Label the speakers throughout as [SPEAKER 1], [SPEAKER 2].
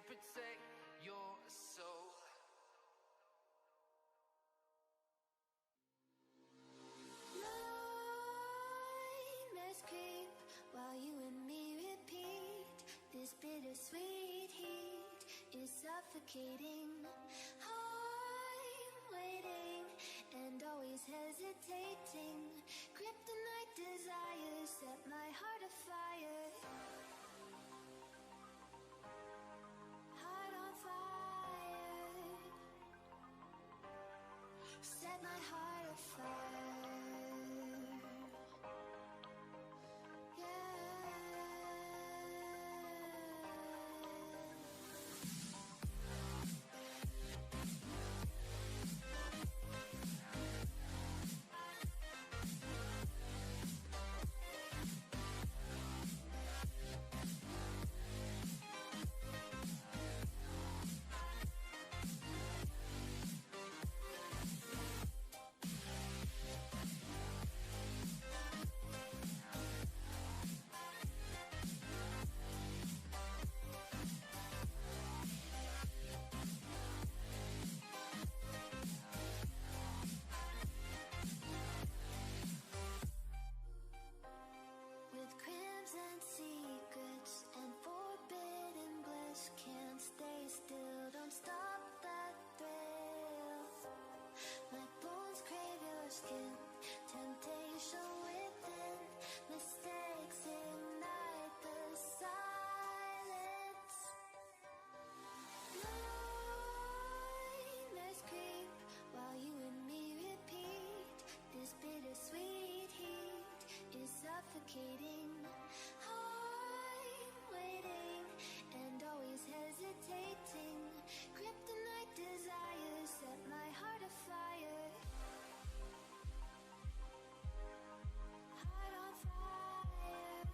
[SPEAKER 1] protect your soul.
[SPEAKER 2] Nightmares creep while you and me repeat. This bittersweet heat is suffocating. I'm waiting and always hesitating. Kryptonite desires set my heart afire. Heart on fire. Set my heart afire. With crimson secrets and forbidden bliss, can't stay still, don't stop that thrill. My bones crave your skin, temptation within, mistakes ignite the silence. Nightmares creep while you and me repeat. This bittersweet heat is suffocating. I'm waiting and always hesitating. Kryptonite desires set my heart afire. Heart on fire.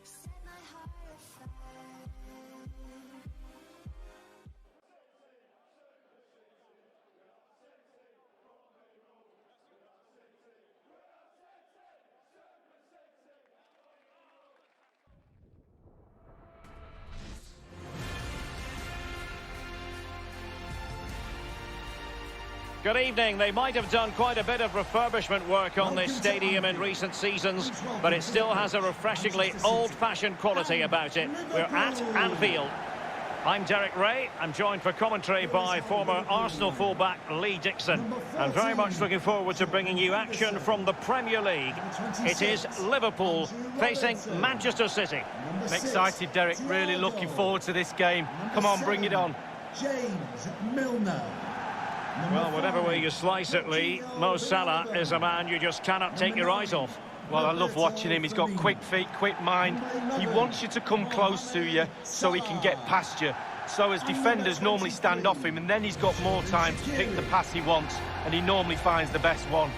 [SPEAKER 2] Set my heart afire.
[SPEAKER 3] Good evening. They might have done quite a bit of refurbishment work on this stadium in recent seasons, but it still has a refreshingly old-fashioned quality about it. We're at Anfield. I'm Derek Ray. I'm joined for commentary by former Arsenal fullback Lee Dixon. And very much looking forward to bringing you action from the Premier League. It is Liverpool facing Manchester City.
[SPEAKER 4] I'm excited, Derek. Really looking forward to this game. Come on, bring it on.
[SPEAKER 5] James Milner.
[SPEAKER 3] Well, whatever way you slice it, Lee, Mo Salah is a man you just cannot take your eyes off.
[SPEAKER 4] Well, I love watching him. He's got quick feet, quick mind. He wants you to come close to you so he can get past you. So as defenders normally stand off him, and then he's got more time to pick the pass he wants, and he normally finds the best one.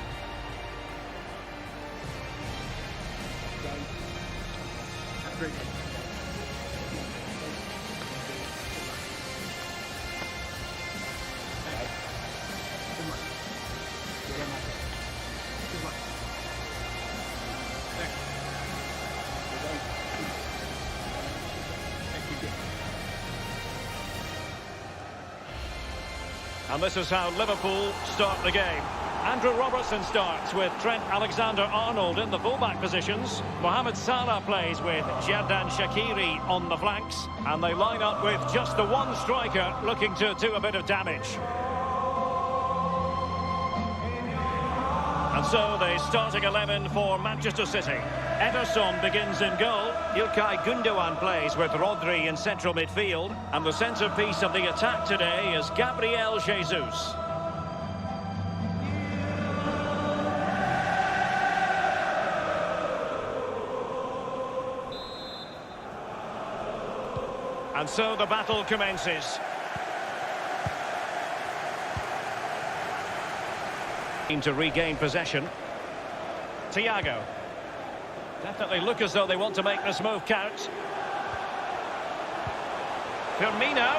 [SPEAKER 3] And this is how Liverpool start the game. Andrew Robertson starts with Trent Alexander-Arnold in the fullback positions. Mohamed Salah plays with Xherdan Shaqiri on the flanks. And they line up with just the one striker looking to do a bit of damage. And so the starting 11 for Manchester City. Ederson begins in goal. İlkay Gündoğan plays with Rodri in central midfield. And the centrepiece of the attack today is Gabriel Jesus. And so the battle commences. To regain possession. Thiago. Definitely look as though they want to make this move count. Firmino.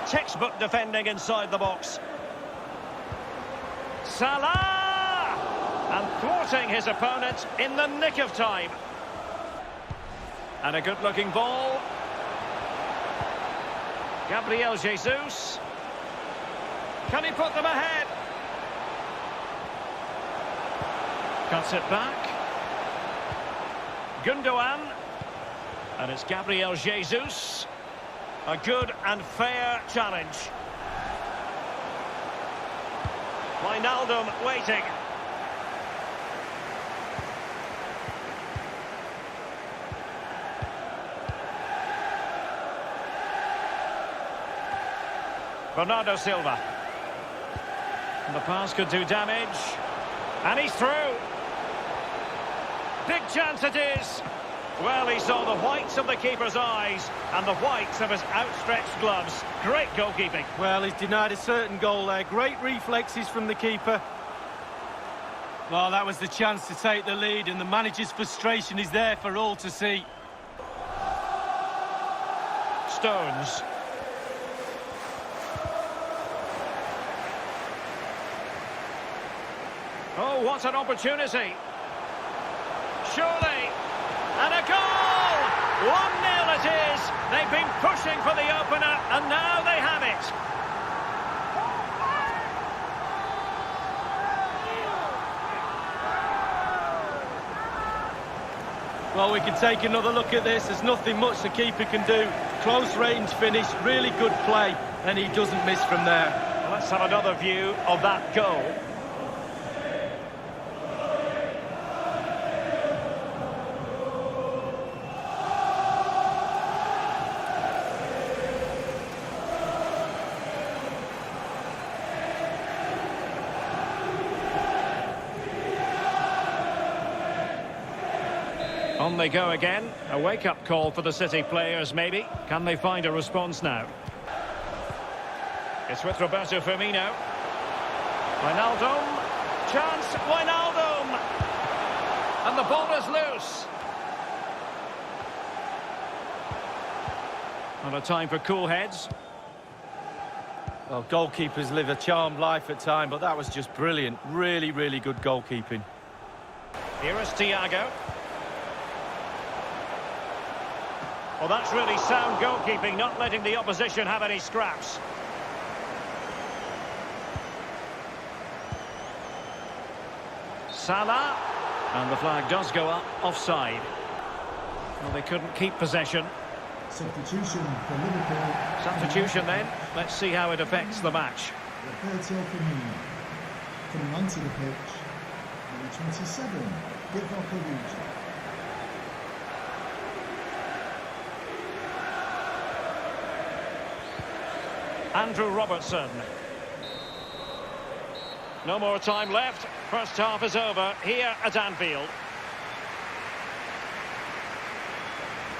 [SPEAKER 3] Textbook defending inside the box. Salah! And thwarting his opponent in the nick of time. And a good-looking ball. Gabriel Jesus. Can he put them ahead? Cuts it back. Gundogan. And it's Gabriel Jesus. A good and fair challenge. Wijnaldum waiting. Bernardo Silva. And the pass could do damage. And he's through. Big chance it is. Well, he saw the whites of the keeper's eyes and the whites of his outstretched gloves. Great goalkeeping.
[SPEAKER 4] Well, he's denied a certain goal there. Great reflexes from the keeper. Well, that was the chance to take the lead, and the manager's frustration is there for all to see.
[SPEAKER 3] Stones. Oh, what an opportunity. Surely. And a goal! 1-0 it is. They've been pushing for the opener, and now they have it.
[SPEAKER 4] Well, we can take another look at this. There's nothing much the keeper can do. Close range finish, really good play, and he doesn't miss from there.
[SPEAKER 3] Well, let's have another view of that goal. On they go again. A wake-up call for the City players, maybe. Can they find a response now? It's with Roberto Firmino. Wijnaldum. Chance. Wijnaldum. And the ball is loose. Not a time for cool heads.
[SPEAKER 4] Well, goalkeepers live a charmed life at times, but that was just brilliant. Really, really good goalkeeping.
[SPEAKER 3] Here is Thiago. Well, that's really sound goalkeeping, not letting the opposition have any scraps. Salah. And the flag does go up, offside. Well, they couldn't keep possession.
[SPEAKER 5] Substitution for Liverpool.
[SPEAKER 3] Substitution then. Let's see how it affects the match.
[SPEAKER 5] Roberto Firmino. Coming onto the pitch, number 27, Divock Origi.
[SPEAKER 3] Andrew Robertson. No more time left. First half is over here at Anfield.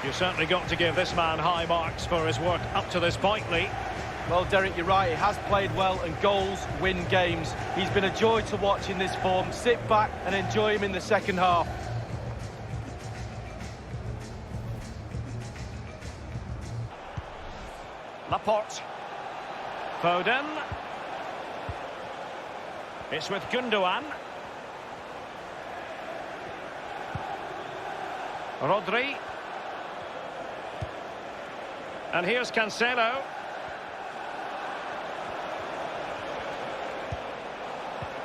[SPEAKER 3] You certainly got to give this man high marks for his work up to this point, Lee.
[SPEAKER 4] Well, Derek, you're right. He has played well, and goals win games. He's been a joy to watch in this form. Sit back and enjoy him in the second half.
[SPEAKER 3] Laporte. Foden. It's with Gundogan. Rodri. And here's Cancelo.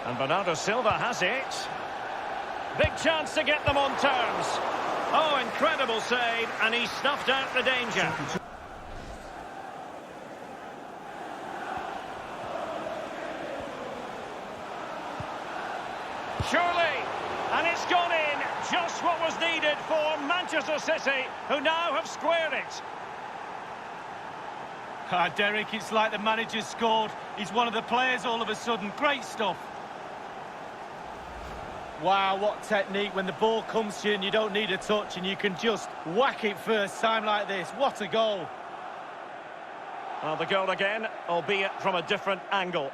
[SPEAKER 3] And Bernardo Silva has it. Big chance to get them on terms. Oh, incredible save, and he snuffed out the danger. Surely, and it's gone in, just what was needed for Manchester City, who now have squared it.
[SPEAKER 4] Derek, it's like the manager's scored. He's one of the players all of a sudden. Great stuff. Wow, what technique when the ball comes to you and you don't need a touch and you can just whack it first time like this. What a goal.
[SPEAKER 3] Well, the goal again, albeit from a different angle.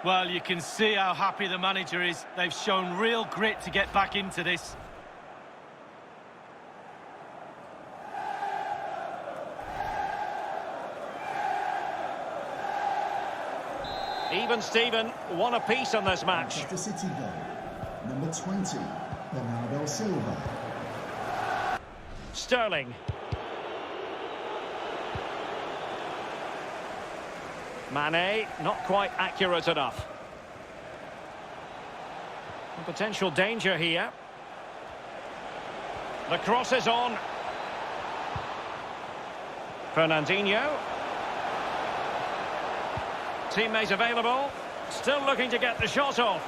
[SPEAKER 4] Well, you can see how happy the manager is. They've shown real grit to get back into this.
[SPEAKER 3] Even Steven, one apiece in this match.
[SPEAKER 5] Manchester City goal. Number 20, Bernardo Silva.
[SPEAKER 3] Sterling. Mane, not quite accurate enough. A potential danger here. The cross is on. Fernandinho. Teammate available. Still looking to get the shot off.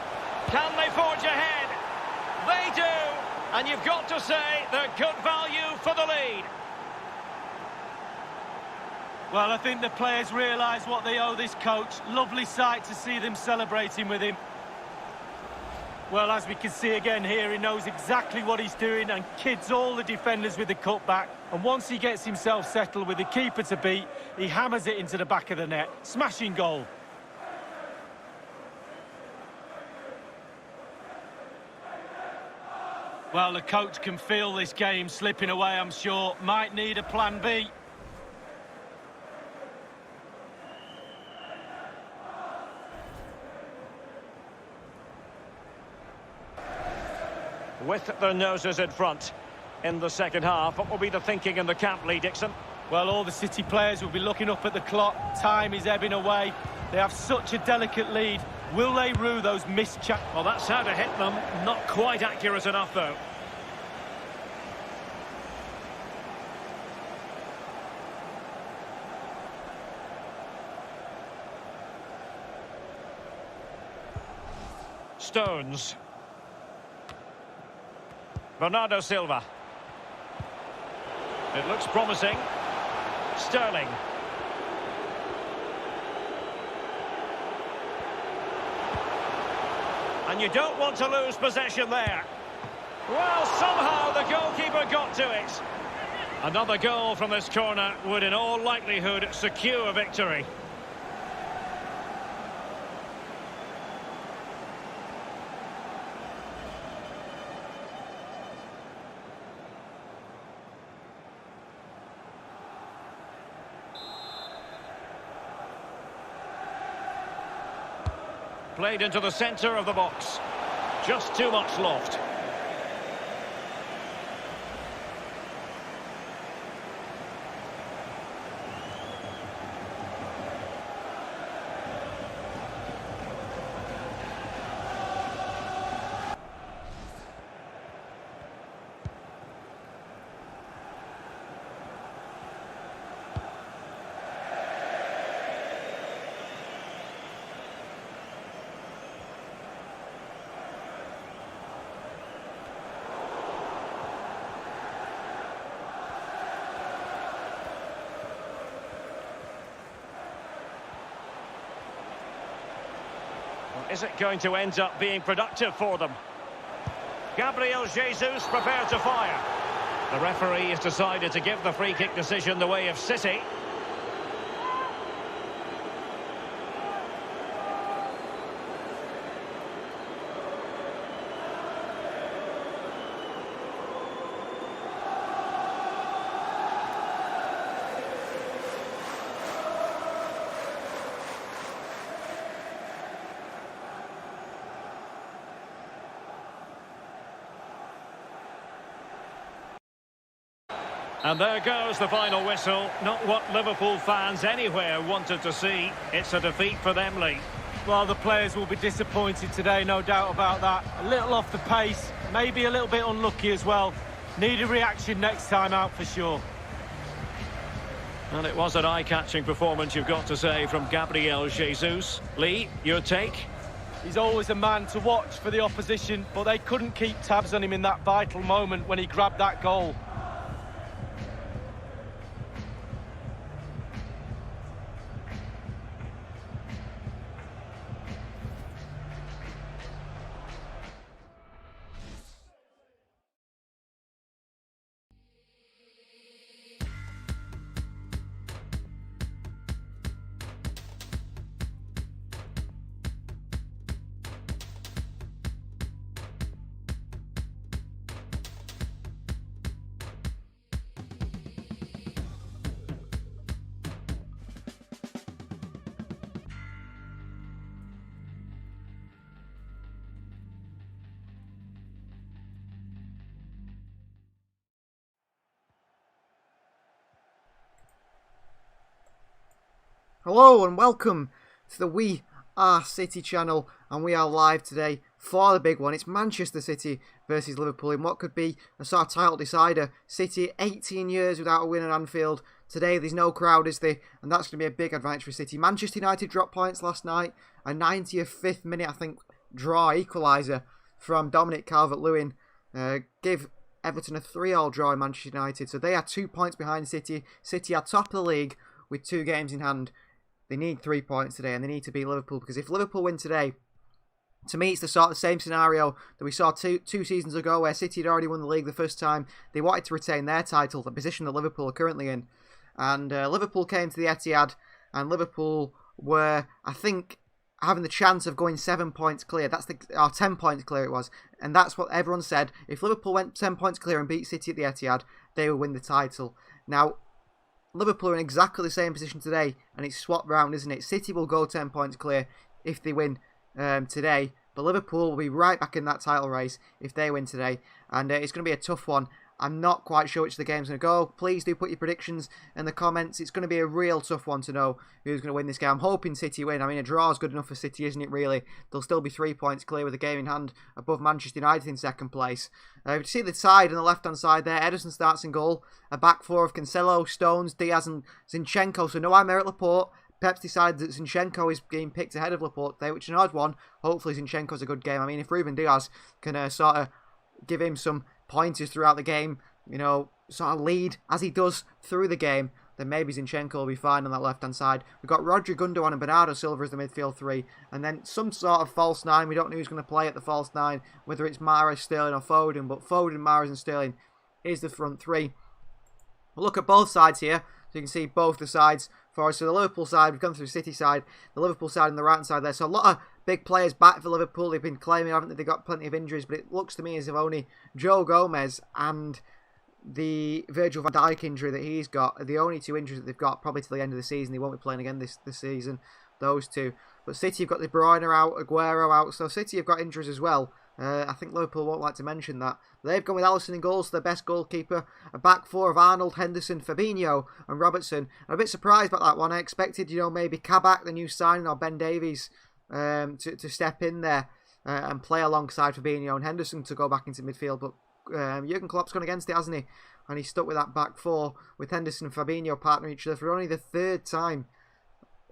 [SPEAKER 3] Can they forge ahead? They do. And you've got to say they're good value for the lead.
[SPEAKER 4] Well, I think the players realise what they owe this coach. Lovely sight to see them celebrating with him. Well, as we can see again here, he knows exactly what he's doing and kids all the defenders with the cutback. And once he gets himself settled with the keeper to beat, he hammers it into the back of the net. Smashing goal. Well, the coach can feel this game slipping away, I'm sure. Might need a plan B.
[SPEAKER 3] With their noses in front in the second half, what will be the thinking in the camp, Lee Dixon?
[SPEAKER 4] Well, all the City players will be looking up at the clock. Time is ebbing away. They have such a delicate lead. Will they rue those missed chances?
[SPEAKER 3] Well, that's how to hit them. Not quite accurate enough, though. Stones. Bernardo Silva. It looks promising. Sterling. And you don't want to lose possession there. Well, somehow the goalkeeper got to it. Another goal from this corner would in all likelihood secure victory. Played into the centre of the box. Just too much loft. Is it going to end up being productive for them? Gabriel Jesus prepared to fire. The referee has decided to give the free kick decision the way of City. And there goes the final whistle. Not what Liverpool fans anywhere wanted to see. It's a defeat for them, Lee.
[SPEAKER 4] Well, the players will be disappointed today, no doubt about that. A little off the pace, maybe a little bit unlucky as well. Need a reaction next time out for sure.
[SPEAKER 3] And it was an eye-catching performance, you've got to say, from Gabriel Jesus. Lee, your take?
[SPEAKER 4] He's always a man to watch for the opposition, but they couldn't keep tabs on him in that vital moment when he grabbed that goal.
[SPEAKER 6] Hello and welcome to the We Are City channel, and we are live today for the big one. It's Manchester City versus Liverpool in what could be a sort of title decider. City 18 years without a win at Anfield. Today there's no crowd, is there? And that's going to be a big advantage for City. Manchester United dropped points last night. A 95th minute, I think, draw equaliser from Dominic Calvert-Lewin give Everton a 3-3 draw in Manchester United. So they are 2 points behind City. City are top of the league with 2 games in hand. They need 3 points today, and they need to beat Liverpool, because if Liverpool win today, to me it's the sort of same scenario that we saw two seasons ago, where City had already won the league the first time. They wanted to retain their title, the position that Liverpool are currently in. And Liverpool came to the Etihad, and Liverpool were, I think, having the chance of going 7 points clear. 10 points clear it was. And that's what everyone said. If Liverpool went 10 points clear and beat City at the Etihad, they would win the title. Now, Liverpool are in exactly the same position today, and it's swapped round, isn't it? City will go 10 points clear if they win today, but Liverpool will be right back in that title race if they win today, and it's going to be a tough one. I'm not quite sure which of the game's going to go. Please do put your predictions in the comments. It's going to be a real tough one to know who's going to win this game. I'm hoping City win. I mean, a draw is good enough for City, isn't it, really? They'll still be 3 points clear with a game in hand above Manchester United in second place. You see the side on the left-hand side there. Ederson starts in goal. A back four of Cancelo, Stones, Diaz and Zinchenko. So no Aymeric Laporte. Pep's decided that Zinchenko is being picked ahead of Laporte today, which is an odd one. Hopefully Zinchenko's a good game. I mean, if Ruben Diaz can sort of give him some pointers throughout the game, you know, sort of lead as he does through the game, then maybe Zinchenko will be fine on that left-hand side. We've got Rodri, Gundogan and Bernardo Silva as the midfield three, and then some sort of false nine. We don't know who's going to play at the false nine, whether it's Mahrez, Sterling or Foden, but Foden, Mahrez and Sterling is the front three. We'll look at both sides here, so you can see both the sides for us. So the Liverpool side, we've gone through the City side, the Liverpool side and the right-hand side there. So a lot of big players back for Liverpool. They've been claiming, haven't they? They've got plenty of injuries, but it looks to me as if only Joe Gomez and the Virgil van Dijk injury that he's got are the only 2 injuries that they've got, probably till the end of the season. They won't be playing again this season, those 2. But City have got De Bruyne out, Aguero out, so City have got injuries as well. I think Liverpool won't like to mention that. They've gone with Alisson in goals, their best goalkeeper. A back four of Arnold, Henderson, Fabinho and Robertson. I'm a bit surprised about that one. I expected, maybe Kabak, the new signing, or Ben Davies to step in there and play alongside Fabinho and Henderson to go back into midfield, but Jurgen Klopp's gone against it, hasn't he? And he's stuck with that back four with Henderson and Fabinho partnering each other for only the 3rd time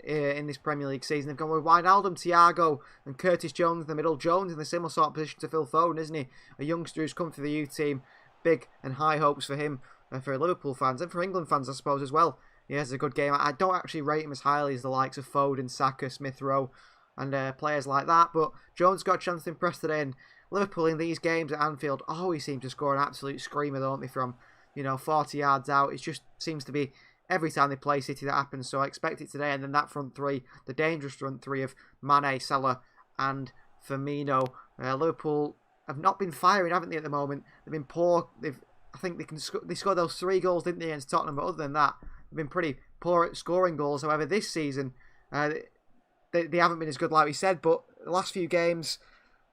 [SPEAKER 6] in this Premier League season. They've gone with Wijnaldum, Thiago and Curtis Jones in the middle. Jones in the similar sort of position to Phil Foden, isn't he? A youngster who's come through the youth team. Big and high hopes for him, for Liverpool fans and for England fans, I suppose, as well. He has a good game. I don't actually rate him as highly as the likes of Foden, Saka, Smith Rowe and players like that, but Jones got a chance to impress today, and Liverpool in these games at Anfield always seem to score an absolute screamer, don't they, from 40 yards out. It just seems to be every time they play City that happens, so I expect it today. And then that front three, the dangerous front three of Mane, Salah and Firmino. Liverpool have not been firing, haven't they, at the moment? They've been poor. I think they scored those 3 goals, didn't they, against Tottenham, but other than that, they've been pretty poor at scoring goals. However, this season, they haven't been as good, like we said, but the last few games,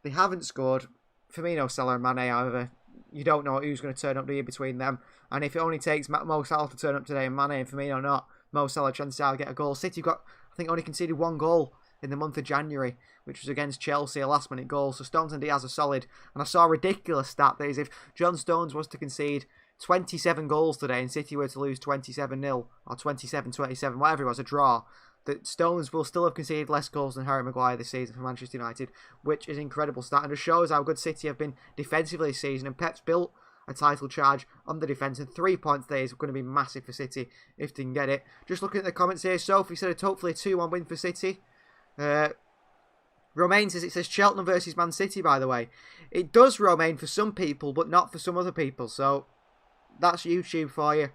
[SPEAKER 6] they haven't scored. Firmino, Salah and Mane, however, you don't know who's going to turn up, do you, between them? And if it only takes Mo Salah to turn up today and Mane and Firmino not, Mo Salah chances are to get a goal. City got, I think, only conceded 1 goal in the month of January, which was against Chelsea, a last-minute goal. So Stones and Diaz are solid. And I saw a ridiculous stat that is, if John Stones was to concede 27 goals today and City were to lose 27-0 or 27-27, whatever it was, a draw, that Stones will still have conceded less goals than Harry Maguire this season for Manchester United, which is an incredible stat, and it shows how good City have been defensively this season. And Pep's built a title charge on the defence, and 3 points there is going to be massive for City if they can get it. Just looking at the comments here, Sophie said hopefully a 2-1 win for City. Romain says it says Cheltenham versus Man City, by the way. It does, Romain, for some people, but not for some other people, so that's YouTube for you.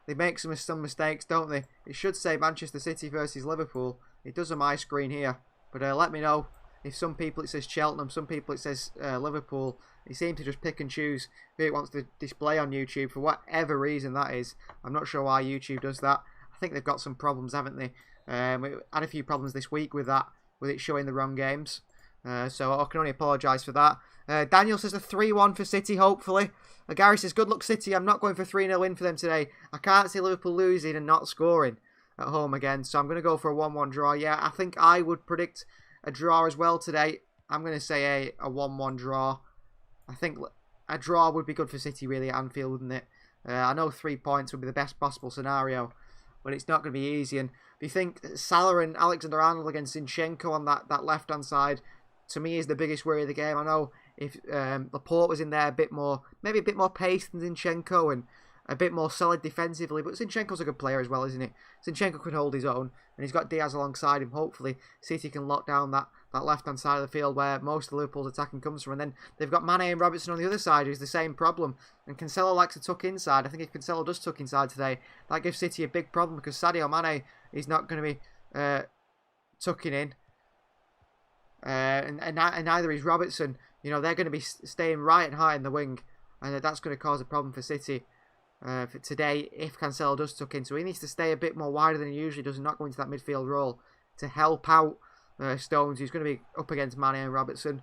[SPEAKER 6] They make some mistakes, don't they? It should say Manchester City versus Liverpool. It does on my screen here. But let me know if some people it says Cheltenham, some people it says Liverpool. They seem to just pick and choose who it wants to display on YouTube for whatever reason that is. I'm not sure why YouTube does that. I think they've got some problems, haven't they? We had a few problems this week with that, with it showing the wrong games. So I can only apologise for that. Daniel says a 3-1 for City, hopefully. Gary says, good luck City. I'm not going for 3-0 win for them today. I can't see Liverpool losing and not scoring. at home again. So I'm going to go for a 1-1 draw. Yeah, I think I would predict a draw as well today. I'm going to say a 1-1 draw. I think a draw would be good for City really at Anfield, wouldn't it? I know 3 points would be the best possible scenario, but it's not going to be easy. And do you think Salah and Alexander-Arnold against Zinchenko on that left-hand side, to me, is the biggest worry of the game? I know if Laporte was in there maybe a bit more pace than Zinchenko and a bit more solid defensively, but Zinchenko's a good player as well, isn't he? Zinchenko can hold his own, and he's got Diaz alongside him. Hopefully, City can lock down that left-hand side of the field where most of Liverpool's attacking comes from. And then they've got Mane and Robertson on the other side, who's the same problem. And Cancelo likes to tuck inside. I think if Cancelo does tuck inside today, that gives City a big problem because Sadio Mane is not going to be tucking in. And neither is Robertson. You know, they're going to be staying right and high in the wing, and that's going to cause a problem for City for today if Cancelo does tuck in. So he needs to stay a bit more wider than he usually does and not go into that midfield role to help out Stones, who's going to be up against Mane and Robertson.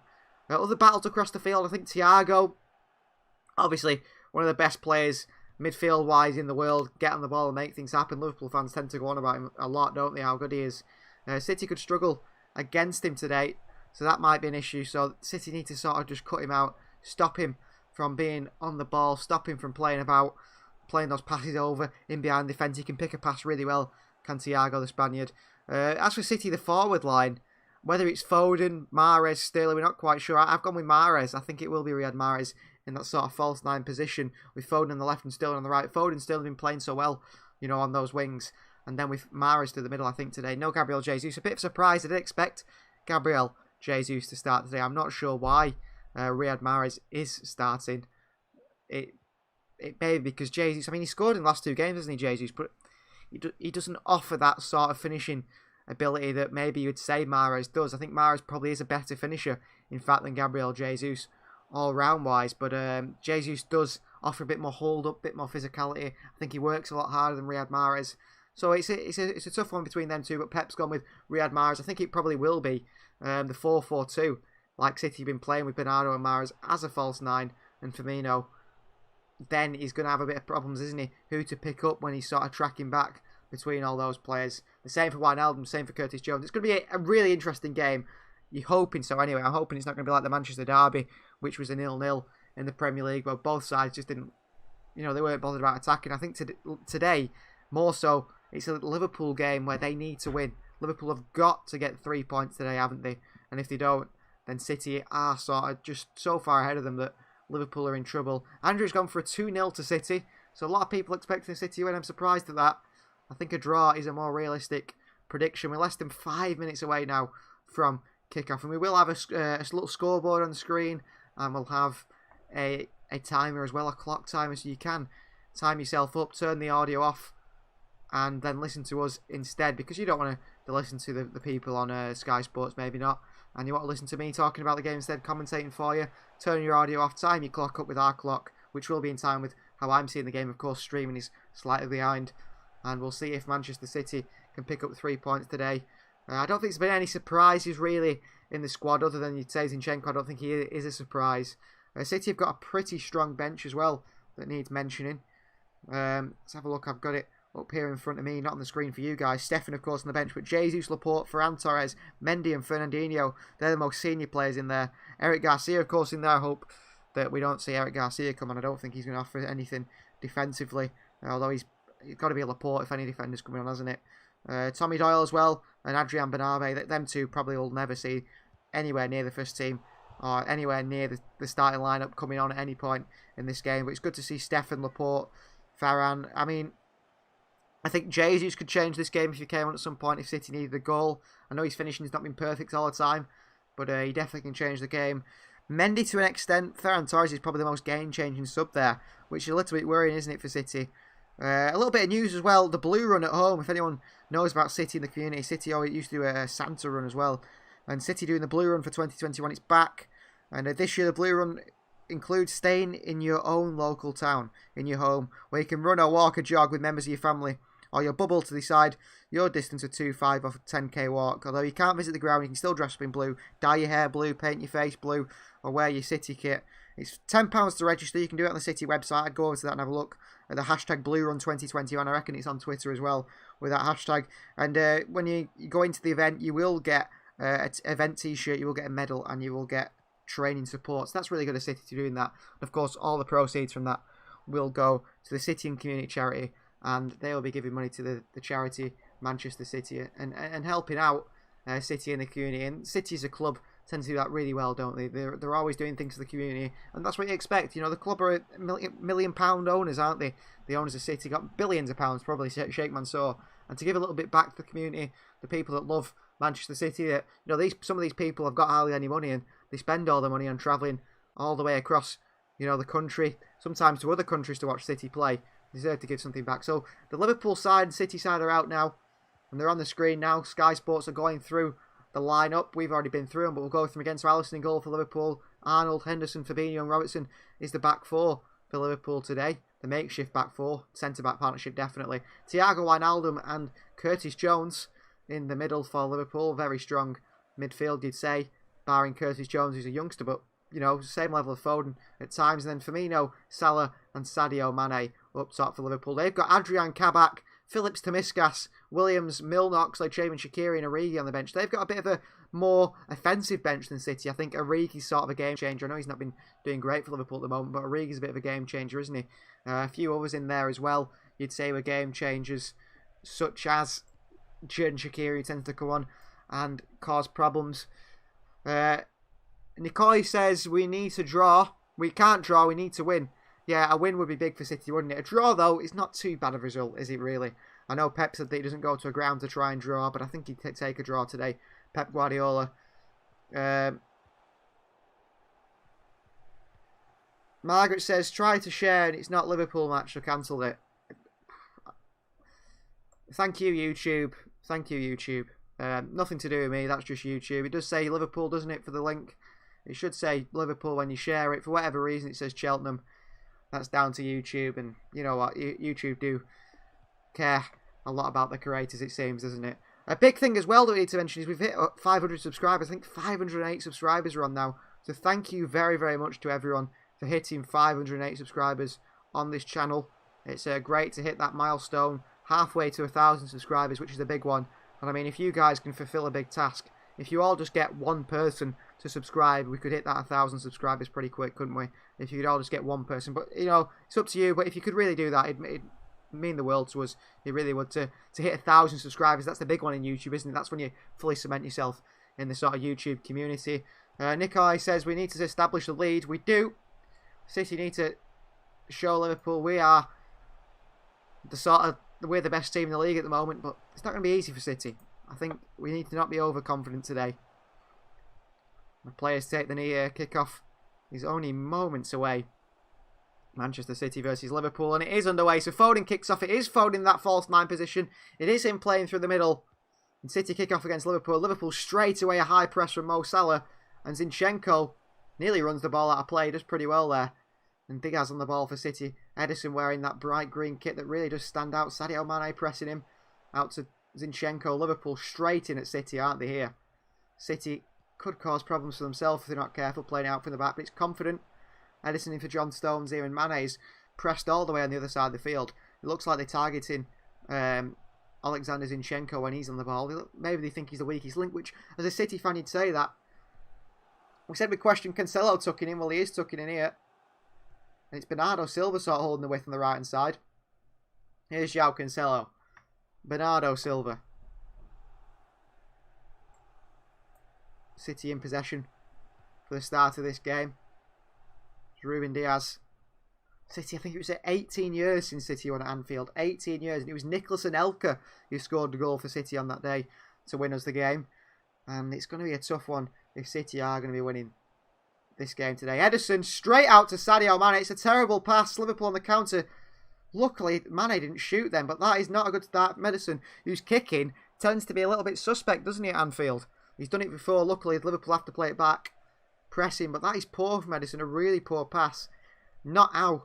[SPEAKER 6] Other battles across the field, I think Thiago, obviously one of the best players midfield-wise in the world, get on the ball and make things happen. Liverpool fans tend to go on about him a lot, don't they, how good he is. City could struggle against him today, so that might be an issue. So City need to sort of just cut him out, stop him from being on the ball, stop him from playing those passes over in behind defence. He can pick a pass really well, can Thiago, the Spaniard. As for City, the forward line, whether it's Foden, Mahrez, Sterling, we're not quite sure. I've gone with Mahrez. I think it will be Riyad Mahrez in that sort of false nine position with Foden on the left and Sterling on the right. Foden's still been playing so well, you know, on those wings. And then with Mahrez to the middle, I think, today. No Gabriel Jesus. A bit of a surprise. I did expect Gabriel Jesus to start today. I'm not sure why Riyad Mahrez is starting. It may be because Jesus, I mean, he scored in the last 2 games, hasn't he, Jesus? But he doesn't offer that sort of finishing ability that maybe you'd say Mahrez does. I think Mahrez probably is a better finisher, in fact, than Gabriel Jesus, all-round wise. But Jesus does offer a bit more hold-up, a bit more physicality. I think he works a lot harder than Riyad Mahrez. So it's a tough one between them two, but Pep's gone with Riyad Mahrez. I think it probably will be the 4-4-2, like City have been playing with Bernardo and Mahrez as a false 9, and Firmino. Then he's going to have a bit of problems, isn't he? Who to pick up when he's sort of tracking back between all those players. The same for Wijnaldum, same for Curtis Jones. It's going to be a really interesting game. You're hoping so anyway. I'm hoping it's not going to be like the Manchester derby, which was a 0-0 in the Premier League, where both sides just didn't, you know, they weren't bothered about attacking. I think today, more so, it's a Liverpool game where they need to win. Liverpool have got to get 3 points today, haven't they? And if they don't, then City are sort of just so far ahead of them that Liverpool are in trouble. Andrew's gone for a 2-0 to City. So a lot of people expecting City to win. I'm surprised at that. I think a draw is a more realistic prediction. We're less than 5 minutes away now from kickoff. And we will have a little scoreboard on the screen. And we'll have a timer as well, a clock timer. So you can time yourself up, turn the audio off, and then listen to us instead. Because you don't want to listen to the people on Sky Sports, maybe not. And you want to listen to me talking about the game instead, commentating for you. Turn your audio off, time your clock up with our clock, which will be in time with how I'm seeing the game. Of course, streaming is slightly behind. And we'll see if Manchester City can pick up 3 points today. I don't think there's been any surprises really in the squad other than you'd say Zinchenko. I don't think he is a surprise. City have got a pretty strong bench as well that needs mentioning. Let's have a look. I've got it up here in front of me, not on the screen for you guys. Stefan, of course, on the bench, but Jesus, Laporte, Ferran Torres, Mendy and Fernandinho, they're the most senior players in there. Eric Garcia, of course, in there. I hope that we don't see Eric Garcia come on. I don't think he's going to offer anything defensively, although he's got to be a Laporte if any defender's coming on, hasn't it? Tommy Doyle as well, and Adrian Benabe. Them two probably will never see anywhere near the first team or anywhere near the starting lineup coming on at any point in this game. But it's good to see Stefan, Laporte, Ferran. I mean, I think Jesus could change this game if he came on at some point if City needed a goal. I know his finishing's not been perfect all the time, but he definitely can change the game. Mendy to an extent. Ferran Torres is probably the most game-changing sub there, which is a little bit worrying, isn't it, for City? A little bit of news as well. The Blue Run at home, if anyone knows about City in the community, City always used to do a Santa Run as well. And City doing the Blue Run for 2021, it's back. And this year the Blue Run includes staying in your own local town, in your home, where you can run or walk or jog with members of your family, or your bubble to decide your distance of 2, 5 or 10k walk. Although you can't visit the ground, you can still dress up in blue, dye your hair blue, paint your face blue, or wear your City kit. It's £10 to register. You can do it on the City website. I'd go over to that and have a look at the hashtag BlueRun2021. I reckon it's on Twitter as well, with that hashtag. And when you go into the event, you will get an event t-shirt, you will get a medal, and you will get training support. So that's really good of City to doing that. And of course, all the proceeds from that will go to the City and Community Charity, and they will be giving money to the charity Manchester City and helping out City and the community. And City as a club tend to do that really well, don't they? They're always doing things for the community, and that's what you expect. You know, the club are £1 million owners, aren't they? The owners of City got billions of pounds, probably, Sheikh Mansour. And to give a little bit back to the community, the people that love Manchester City, that, you know, some of these people have got hardly any money, and they spend all their money on travelling all the way across, you know, the country, sometimes to other countries to watch City play. They deserve to give something back. So the Liverpool side and City side are out now, and they're on the screen now. Sky Sports are going through the lineup. We've already been through them, but we'll go through them again. So Alisson in goal for Liverpool. Arnold, Henderson, Fabinho and Robertson is the back four for Liverpool today. The makeshift back four. Centre-back partnership, definitely. Thiago Wijnaldum and Curtis Jones in the middle for Liverpool. Very strong midfield, you'd say, barring Curtis Jones, who's a youngster, but, you know, same level of Foden at times. And then Firmino, Salah and Sadio Mane up top for Liverpool. They've got Adrian Kabak, Phillips Tomiskas, Williams, Milner, Oxlade-Chamberlain, Shaqiri and Origi on the bench. They've got a bit of a more offensive bench than City. I think Origi's sort of a game changer. I know he's not been doing great for Liverpool at the moment, but Origi's a bit of a game changer, isn't he? A few others in there as well, you'd say, were game changers, such as Xherdan Shaqiri, who tends to come on and cause problems. Nikoi says we need to draw. We can't draw, we need to win. Yeah, a win would be big for City, wouldn't it? A draw, though, is not too bad a result, is it really? I know Pep said that he doesn't go to a ground to try and draw, but I think he'd take a draw today. Pep Guardiola. Margaret says, try to share, and it's not Liverpool match, so cancelled it. Thank you, YouTube. Thank you, YouTube. Nothing to do with me, that's just YouTube. It does say Liverpool, doesn't it, for the link? It should say Liverpool when you share it. For whatever reason, it says Cheltenham. That's down to YouTube, and you know what? YouTube do care a lot about the creators, it seems, doesn't it? A big thing as well that we need to mention is we've hit 500 subscribers. I think 508 subscribers are on now. So thank you very, very much to everyone for hitting 508 subscribers on this channel. It's great to hit that milestone halfway to 1,000 subscribers, which is a big one. And I mean, if you guys can fulfill a big task, if you all just get one person to subscribe, we could hit that 1,000 subscribers pretty quick, couldn't we? If you could all just get one person. But, you know, it's up to you. But if you could really do that, it'd mean the world to us. It really would. To hit 1,000 subscribers, that's the big one in YouTube, isn't it? That's when you fully cement yourself in the sort of YouTube community. Nikolai says we need to establish the lead. We do. City need to show Liverpool we are we're the best team in the league at the moment, but it's not going to be easy for City. I think we need to not be overconfident today. The players take the knee. Kickoff is only moments away. Manchester City versus Liverpool, and it is underway. So Foden kicks off. It is Foden in that false 9 position. It is him playing through the middle. And City kick off against Liverpool. Liverpool straight away a high press from Mo Salah, and Zinchenko nearly runs the ball out of play. Does pretty well there. And Diaz on the ball for City. Ederson wearing that bright green kit that really does stand out. Sadio Mane pressing him out to Zinchenko. Liverpool straight in at City, aren't they here? City could cause problems for themselves if they're not careful playing out from the back, but it's confident. Ederson in for John Stones here, and Mane's pressed all the way on the other side of the field. It looks like they're targeting Alexander Zinchenko when he's on the ball. Maybe they think he's the weakest link, which, as a City fan, you'd say that. We said we questioned Cancelo tucking in. Well, he is tucking in here. And it's Bernardo Silva sort of holding the width on the right-hand side. Here's João Cancelo. Bernardo Silva. City in possession for the start of this game. It's Ruben Diaz. City, I think it was 18 years since City won at Anfield. 18 years. And it was Nicolas Anelka who scored the goal for City on that day to win us the game. And it's going to be a tough one if City are going to be winning this game today. Ederson straight out to Sadio Mane. It's a terrible pass. Liverpool on the counter. Luckily, Mane didn't shoot then, but that is not a good start. Maddison, who's kicking, tends to be a little bit suspect, doesn't he, at Anfield? He's done it before. Luckily, Liverpool have to play it back. Pressing, but that is poor from Ederson. A really poor pass. Not how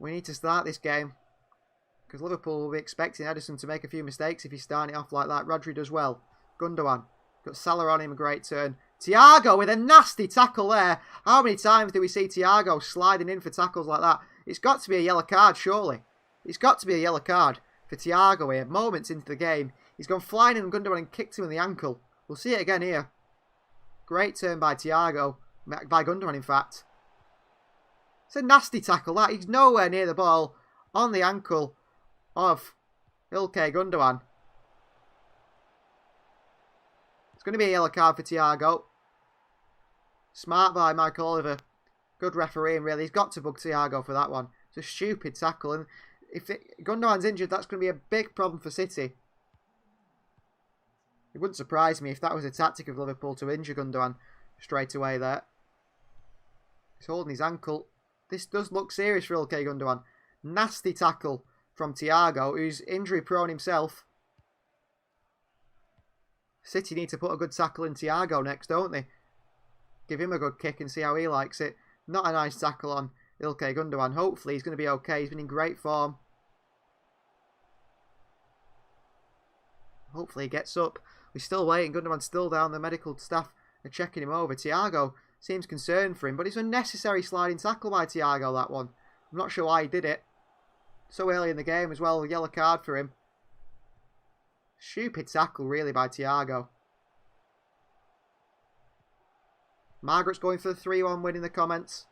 [SPEAKER 6] we need to start this game, because Liverpool will be expecting Ederson to make a few mistakes if he's starting it off like that. Rodri does well. Gundogan. Got Salah on him, a great turn. Thiago with a nasty tackle there. How many times do we see Thiago sliding in for tackles like that? It's got to be a yellow card, surely. It's got to be a yellow card for Thiago here. Moments into the game. He's gone flying in Gundogan and kicked him in the ankle. We'll see it again here. Great turn by Thiago. By Gundogan, in fact. It's a nasty tackle, that. He's nowhere near the ball. On the ankle of Ilkay Gundogan. It's going to be a yellow card for Thiago. Smart by Michael Oliver. Good refereeing, really. He's got to bug Thiago for that one. It's a stupid tackle. And if Gundogan's injured, that's going to be a big problem for City. It wouldn't surprise me if that was a tactic of Liverpool to injure Gundogan straight away there. He's holding his ankle. This does look serious for Ilkay Gundogan. Nasty tackle from Thiago, who's injury prone himself. City need to put a good tackle in Thiago next, don't they? Give him a good kick and see how he likes it. Not a nice tackle on Ilkay Gundogan. Hopefully he's going to be okay. He's been in great form. Hopefully he gets up. We're still waiting. Gundogan's still down. The medical staff are checking him over. Thiago seems concerned for him, but it's a unnecessary sliding tackle by Thiago, that one. I'm not sure why he did it. So early in the game as well. A yellow card for him. Stupid tackle, really, by Thiago. Margaret's going for the 3-1 win in the comments.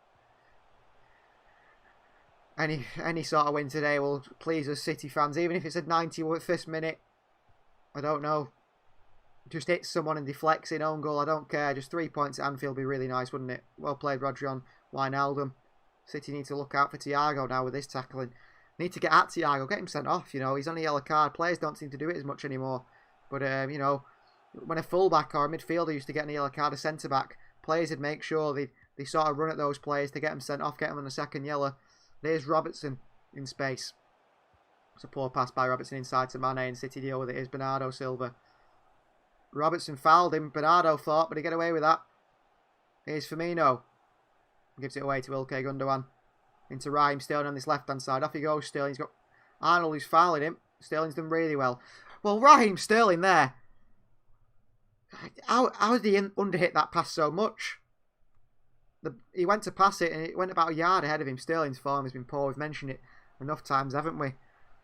[SPEAKER 6] Any sort of win today will please us City fans, even if it's a 91st minute. I don't know. Just hit someone and deflects in own goal. I don't care. Just 3 points at Anfield would be really nice, wouldn't it? Well played, Rodri on Wijnaldum. City need to look out for Thiago now with this tackling. Need to get at Thiago, get him sent off. You know, he's on a yellow card. Players don't seem to do it as much anymore. But you know, when a fullback or a midfielder used to get a yellow card, a centre back, players would make sure they sort of run at those players to get them sent off, get them on a second yellow. There's Robertson in space. It's a poor pass by Robertson inside to Mane, and City deal with it. Here's Bernardo Silva. Robertson fouled him. Bernardo thought, but he get away with that. Here's Firmino. Gives it away to Ilkay Gundogan. Into Raheem Sterling on this left-hand side. Off he goes, Sterling. He's got Arnold who's fouling him. Sterling's done really well. Well, Raheem Sterling there. How did he underhit that pass so much? He went to pass it and it went about a yard ahead of him. Sterling's form has been poor. We've mentioned it enough times, haven't we,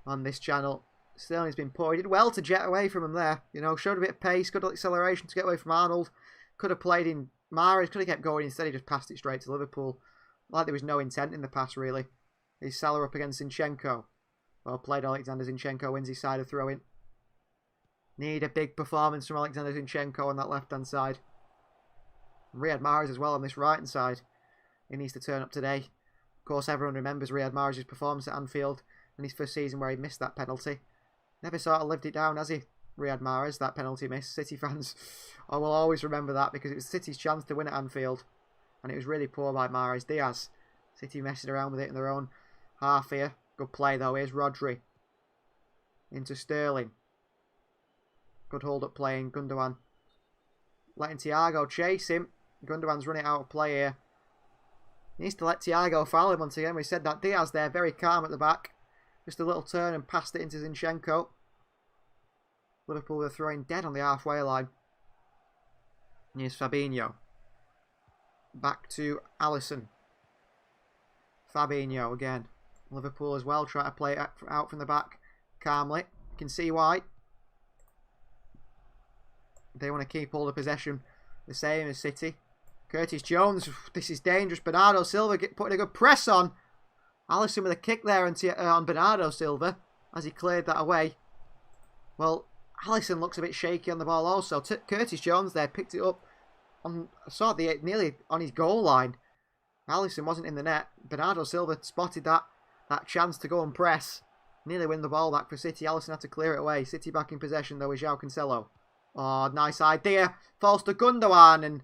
[SPEAKER 6] on this channel? Sterling's been poor. He did well to jet away from him there. You know, showed a bit of pace, good acceleration to get away from Arnold. Could have played in Mahrez, could have kept going. Instead, he just passed it straight to Liverpool. Like there was no intent in the pass, really. He's Salah up against Zinchenko. Well played, Alexander Zinchenko wins his side of throw-in. Need a big performance from Alexander Zinchenko on that left-hand side. Riyad Mahrez as well on this right-hand side. He needs to turn up today. Of course, everyone remembers Riyad Mahrez's performance at Anfield in his first season where he missed that penalty. Never sort of lived it down, has he? Riyad Mahrez, that penalty miss. City fans will always remember that because it was City's chance to win at Anfield. And it was really poor by Mahrez. Diaz. City messing around with it in their own half here. Good play though. Here's Rodri. Into Sterling. Good hold-up playing. Gundogan. Letting Thiago chase him. Gundogan's running out of play here. He needs to let Thiago foul him once again. We said that. Diaz there, very calm at the back. Just a little turn and passed it into Zinchenko. Liverpool were throwing dead on the halfway line. Here's Fabinho. Back to Alisson. Fabinho again. Liverpool as well try to play it out from the back calmly. You can see why. They want to keep all the possession the same as City. Curtis Jones. This is dangerous. Bernardo Silva putting a good press on. Alisson with a kick there on Bernardo Silva as he cleared that away. Well, Alisson looks a bit shaky on the ball also. Curtis Jones there picked it up on nearly on his goal line. Alisson wasn't in the net. Bernardo Silva spotted that chance to go and press. Nearly win the ball back for City. Alisson had to clear it away. City back in possession though with João Cancelo. Oh, nice idea. Falls to Gundogan and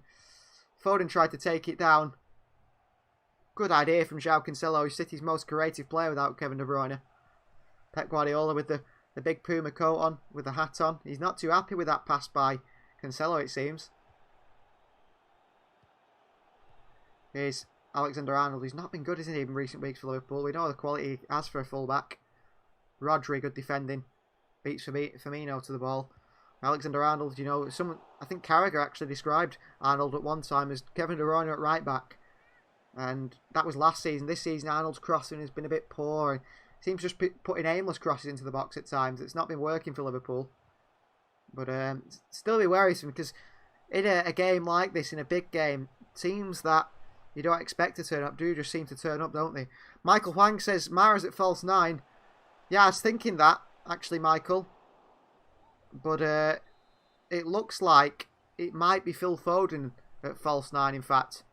[SPEAKER 6] Foden tried to take it down. Good idea from João Cancelo, who's City's most creative player without Kevin De Bruyne. Pep Guardiola with the big Puma coat on, with the hat on. He's not too happy with that pass by Cancelo, it seems. Here's Alexander-Arnold. He's not been good, isn't he, in recent weeks for Liverpool. We know the quality he has for a full-back. Rodri, good defending. Beats Firmino to the ball. Alexander-Arnold, you know, I think Carragher actually described Arnold at one time as Kevin De Bruyne at right-back. And that was last season. This season, Arnold's crossing has been a bit poor. Seems just putting aimless crosses into the box at times. It's not been working for Liverpool. But still be worrisome because in a game like this, in a big game, teams that you don't expect to turn up do just seem to turn up, don't they? Michael Huang says, Mahrez at false 9. Yeah, I was thinking that, actually, Michael. But it looks like it might be Phil Foden at false 9, in fact.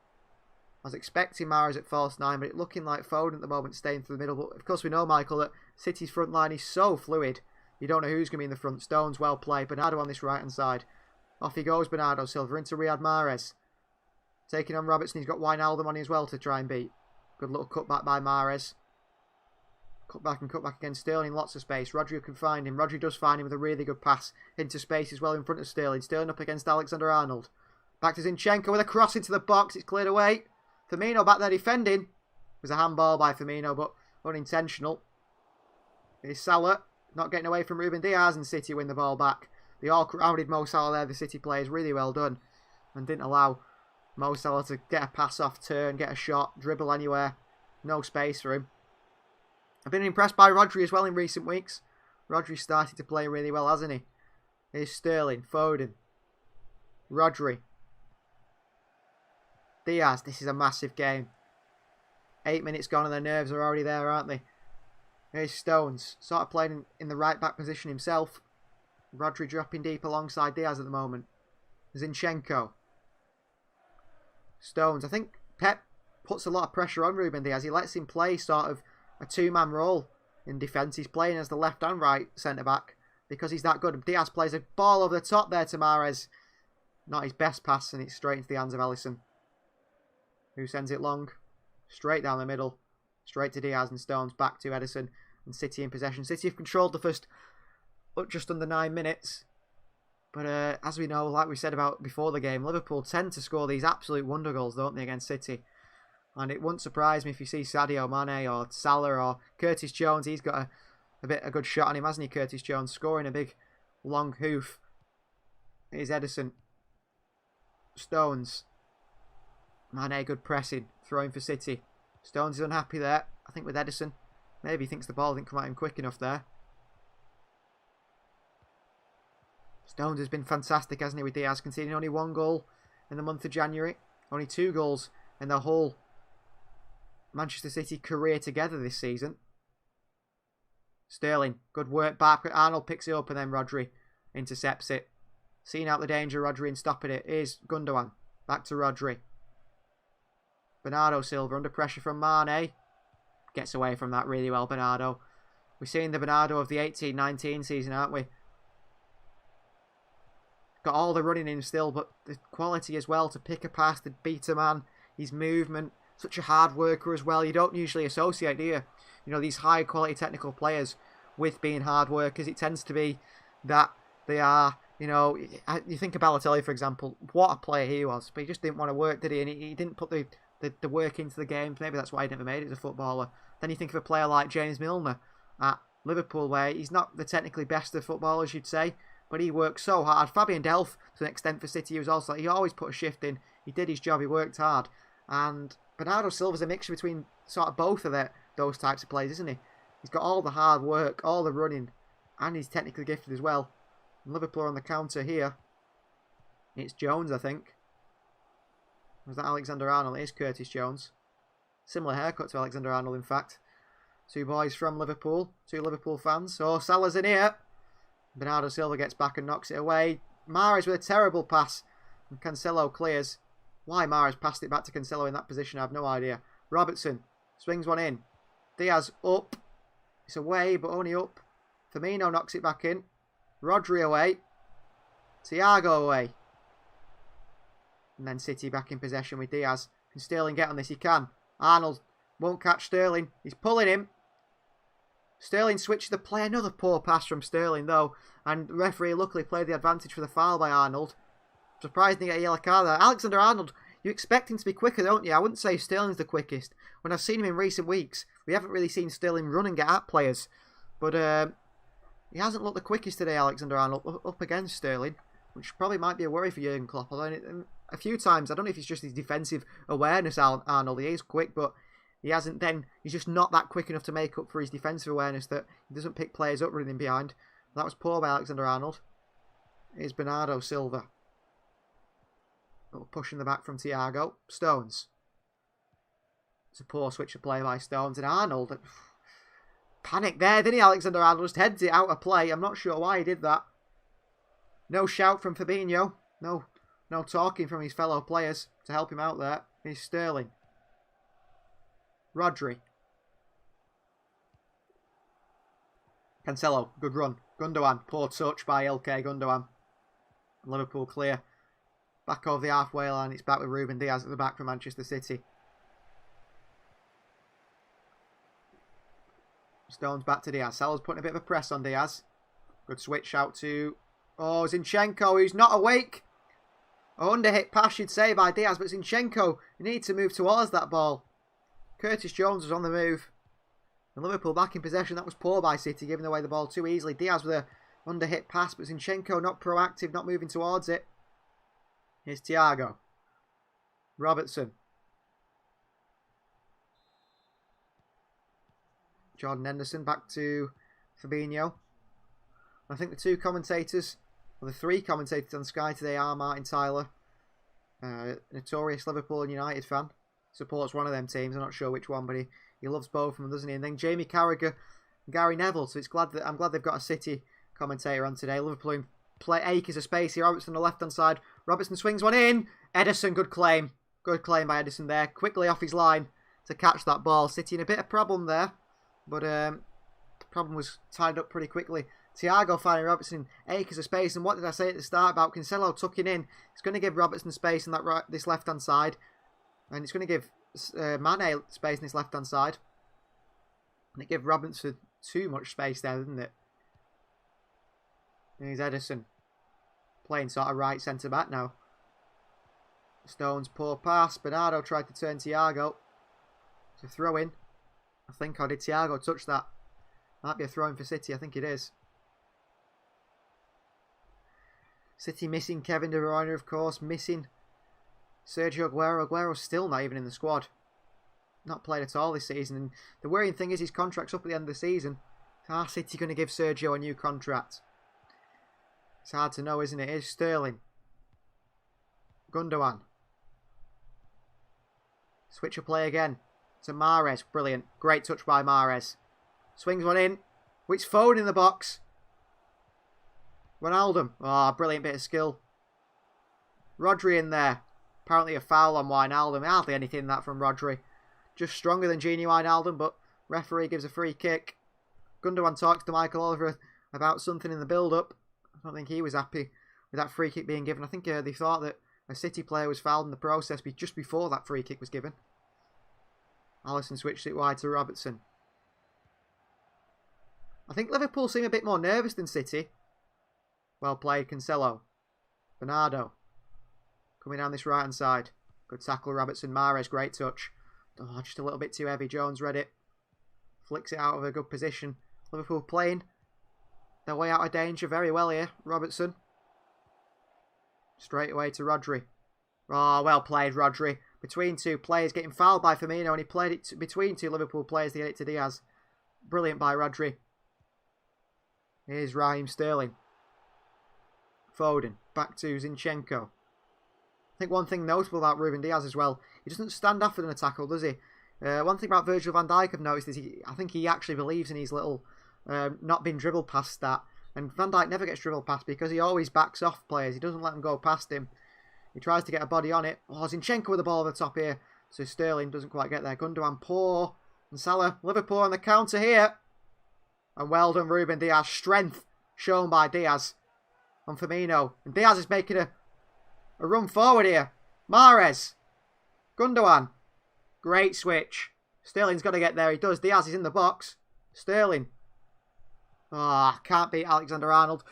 [SPEAKER 6] I was expecting Mahrez at false 9, but it's looking like Foden at the moment staying through the middle. But of course, we know, Michael, that City's front line is so fluid. You don't know who's going to be in the front. Stones, well played. Bernardo on this right-hand side. Off he goes, Bernardo Silva into Riyad Mahrez. Taking on Robertson. He's got Wijnaldum on as well to try and beat. Good little cutback by Mahrez. Cut back again. Sterling, lots of space. Rodri can find him. Rodri does find him with a really good pass into space as well in front of Sterling. Sterling up against Alexander-Arnold. Back to Zinchenko with a cross into the box. It's cleared away. Firmino back there defending. It was a handball by Firmino, but unintentional. Here's Salah. Not getting away from Ruben Diaz, and City win the ball back. They all crowded Mo Salah there, the City players. Really well done. And didn't allow Mo Salah to get a pass off turn, get a shot, dribble anywhere. No space for him. I've been impressed by Rodri as well in recent weeks. Rodri started to play really well, hasn't he? Here's Sterling, Foden, Rodri, Diaz. This is a massive game. 8 minutes gone and their nerves are already there, aren't they? Here's Stones, sort of playing in the right back position himself. Rodri dropping deep alongside Diaz at the moment. Zinchenko. Stones. I think Pep puts a lot of pressure on Ruben Diaz. He lets him play sort of a two-man role in defence. He's playing as the left and right centre-back because he's that good. Diaz plays a ball over the top there to Mahrez. Not his best pass, and it's straight into the hands of Alisson, who sends it long. Straight down the middle. Straight to Diaz, and Stones back to Ederson, and City in possession. City have controlled the first just under 9 minutes. But as we know, like we said about before the game, Liverpool tend to score these absolute wonder goals, don't they, against City? And it wouldn't surprise me if you see Sadio Mane or Salah or Curtis Jones. He's got a good shot on him, hasn't he, Curtis Jones? Scoring a big, long hoof. Here's Ederson. Stones. Mane, good pressing. Throwing for City. Stones is unhappy there, I think, with Ederson. Maybe he thinks the ball didn't come at him quick enough there. Stones has been fantastic, hasn't he, with Diaz, conceding only 1 goal in the month of January. Only 2 goals in the whole Manchester City career together this season. Sterling, good work back. Arnold picks it up and then Rodri intercepts it. Seeing out the danger, Rodri, and stopping it. Here's Gundogan. Back to Rodri. Bernardo Silva under pressure from Mane. Gets away from that really well, Bernardo. We're seeing the Bernardo of the 18-19 season, aren't we? Got all the running in still, but the quality as well to pick a pass, to beat a man, his movement. Such a hard worker as well. You don't usually associate, do you? You know, these high quality technical players with being hard workers. It tends to be that they are, you know, you think of Balotelli, for example. What a player he was. But he just didn't want to work, did he? And he didn't put the work into the game. Maybe that's why he never made it as a footballer. Then you think of a player like James Milner at Liverpool, where he's not the technically best of footballers, you'd say, but he worked so hard. Fabian Delph, to an extent for City, he always put a shift in. He did his job, he worked hard. And Bernardo Silva's a mixture between sort of both of those types of players, isn't he? He's got all the hard work, all the running, and he's technically gifted as well. And Liverpool on the counter here. It's Jones, I think. Was that Alexander-Arnold? It is Curtis Jones. Similar haircut to Alexander-Arnold, in fact. 2 boys from Liverpool. 2 Liverpool fans. Oh, Salah's in here. Bernardo Silva gets back and knocks it away. Mahrez with a terrible pass. And Cancelo clears. Why Mahrez passed it back to Cancelo in that position, I have no idea. Robertson swings one in. Diaz up. It's away, but only up. Firmino knocks it back in. Rodri away. Thiago away. And then City back in possession with Diaz. Can Sterling get on this? He can. Arnold won't catch Sterling. He's pulling him. Sterling switched the play. Another poor pass from Sterling, though. And the referee luckily played the advantage for the foul by Arnold. Surprised to get a yellow card there. Alexander-Arnold, you expect him to be quicker, don't you? I wouldn't say Sterling's the quickest. When I've seen him in recent weeks, we haven't really seen Sterling run and get at players. But he hasn't looked the quickest today, Alexander-Arnold, up against Sterling, which probably might be a worry for Jurgen Klopp. Although a few times, I don't know if it's just his defensive awareness, Arnold. He is quick, but He's just not that quick enough to make up for his defensive awareness, that he doesn't pick players up running behind. That was poor by Alexander-Arnold. Here's Bernardo Silva. Pushing the back from Thiago. Stones. It's a poor switch of play by Stones. And Arnold, panic there, didn't he? Alexander-Arnold just heads it out of play. I'm not sure why he did that. No shout from Fabinho. No talking from his fellow players to help him out there. Here's Sterling. Rodri. Cancelo, good run. Gundogan, poor touch by Ilkay Gundogan. Liverpool clear. Back over the halfway line. It's back with Ruben Diaz at the back for Manchester City. Stones back to Diaz. Salah's putting a bit of a press on Diaz. Good switch out to... Oh, Zinchenko, who's not awake. A under-hit pass, you'd say, by Diaz, but Zinchenko, you need to move towards that ball. Curtis Jones was on the move. And Liverpool back in possession. That was poor by City, giving away the ball too easily. Diaz with a under-hit pass, but Zinchenko not proactive, not moving towards it. Here's Thiago. Robertson. Jordan Henderson back to Fabinho. I think the two commentators, or the three commentators on Sky today are Martin Tyler, notorious Liverpool and United fan. Supports one of them teams. I'm not sure which one, but he loves both of them, doesn't he? And then Jamie Carragher and Gary Neville. So I'm glad they've got a City commentator on today. Liverpool in play acres of space here. Robertson on the left-hand side. Robertson swings one in. Ederson, good claim. Good claim by Ederson there. Quickly off his line to catch that ball. City in a bit of problem there. But the problem was tied up pretty quickly. Thiago finding Robertson acres of space. And what did I say at the start about Cancelo tucking in? It's going to give Robertson space on this left-hand side. And it's going to give Mane space on this left-hand side. And it gave Robinson too much space there, didn't it? Here's Ederson. Playing sort of right centre-back now. Stones, poor pass. Bernardo tried to turn Thiago. It's a throw-in. I think, or did Thiago touch that? Might be a throw-in for City. I think it is. City missing Kevin De Bruyne, of course. Missing Sergio Aguero. Aguero's still not even in the squad. Not played at all this season. And the worrying thing is his contract's up at the end of the season. Are City going to give Sergio a new contract? It's hard to know, isn't it? Here's Sterling. Gundogan. Switch of play again. To Mahrez. Brilliant. Great touch by Mahrez. Swings one in. Which Foden in the box. Ronaldo. Oh, brilliant bit of skill. Rodri in there. Apparently a foul on Wijnaldum. Hardly anything that from Rodri. Just stronger than Gini Wijnaldum, but referee gives a free kick. Gundogan talks to Michael Oliver about something in the build-up. I don't think he was happy with that free kick being given. I think they thought that a City player was fouled in the process just before that free kick was given. Alisson switched it wide to Robertson. I think Liverpool seem a bit more nervous than City. Well played, Cancelo. Bernardo. Coming down this right-hand side. Good tackle, Robertson. Mahrez, great touch. Oh, just a little bit too heavy. Jones read it. Flicks it out of a good position. Liverpool playing their way out of danger very well here. Robertson. Straight away to Rodri. Oh, well played, Rodri. Between two players, getting fouled by Firmino, and he played it between two Liverpool players to get it to Diaz. Brilliant by Rodri. Here's Raheem Sterling. Foden. Back to Zinchenko. I think one thing notable about Ruben Diaz as well, he doesn't stand off in a tackle, does he? One thing about Virgil van Dijk I've noticed is I think he actually believes in his little not being dribbled past that. And Van Dijk never gets dribbled past because he always backs off players. He doesn't let them go past him. He tries to get a body on it. Oh, Zinchenko with the ball over the top here. So Sterling doesn't quite get there. Gundogan poor. And Salah, Liverpool on the counter here. And well done, Ruben Diaz. Strength shown by Diaz on Firmino. And Diaz is making a run forward here. Mahrez. Gundogan. Great switch. Sterling's got to get there. He does. Diaz is in the box. Sterling. Ah, can't beat Alexander-Arnold.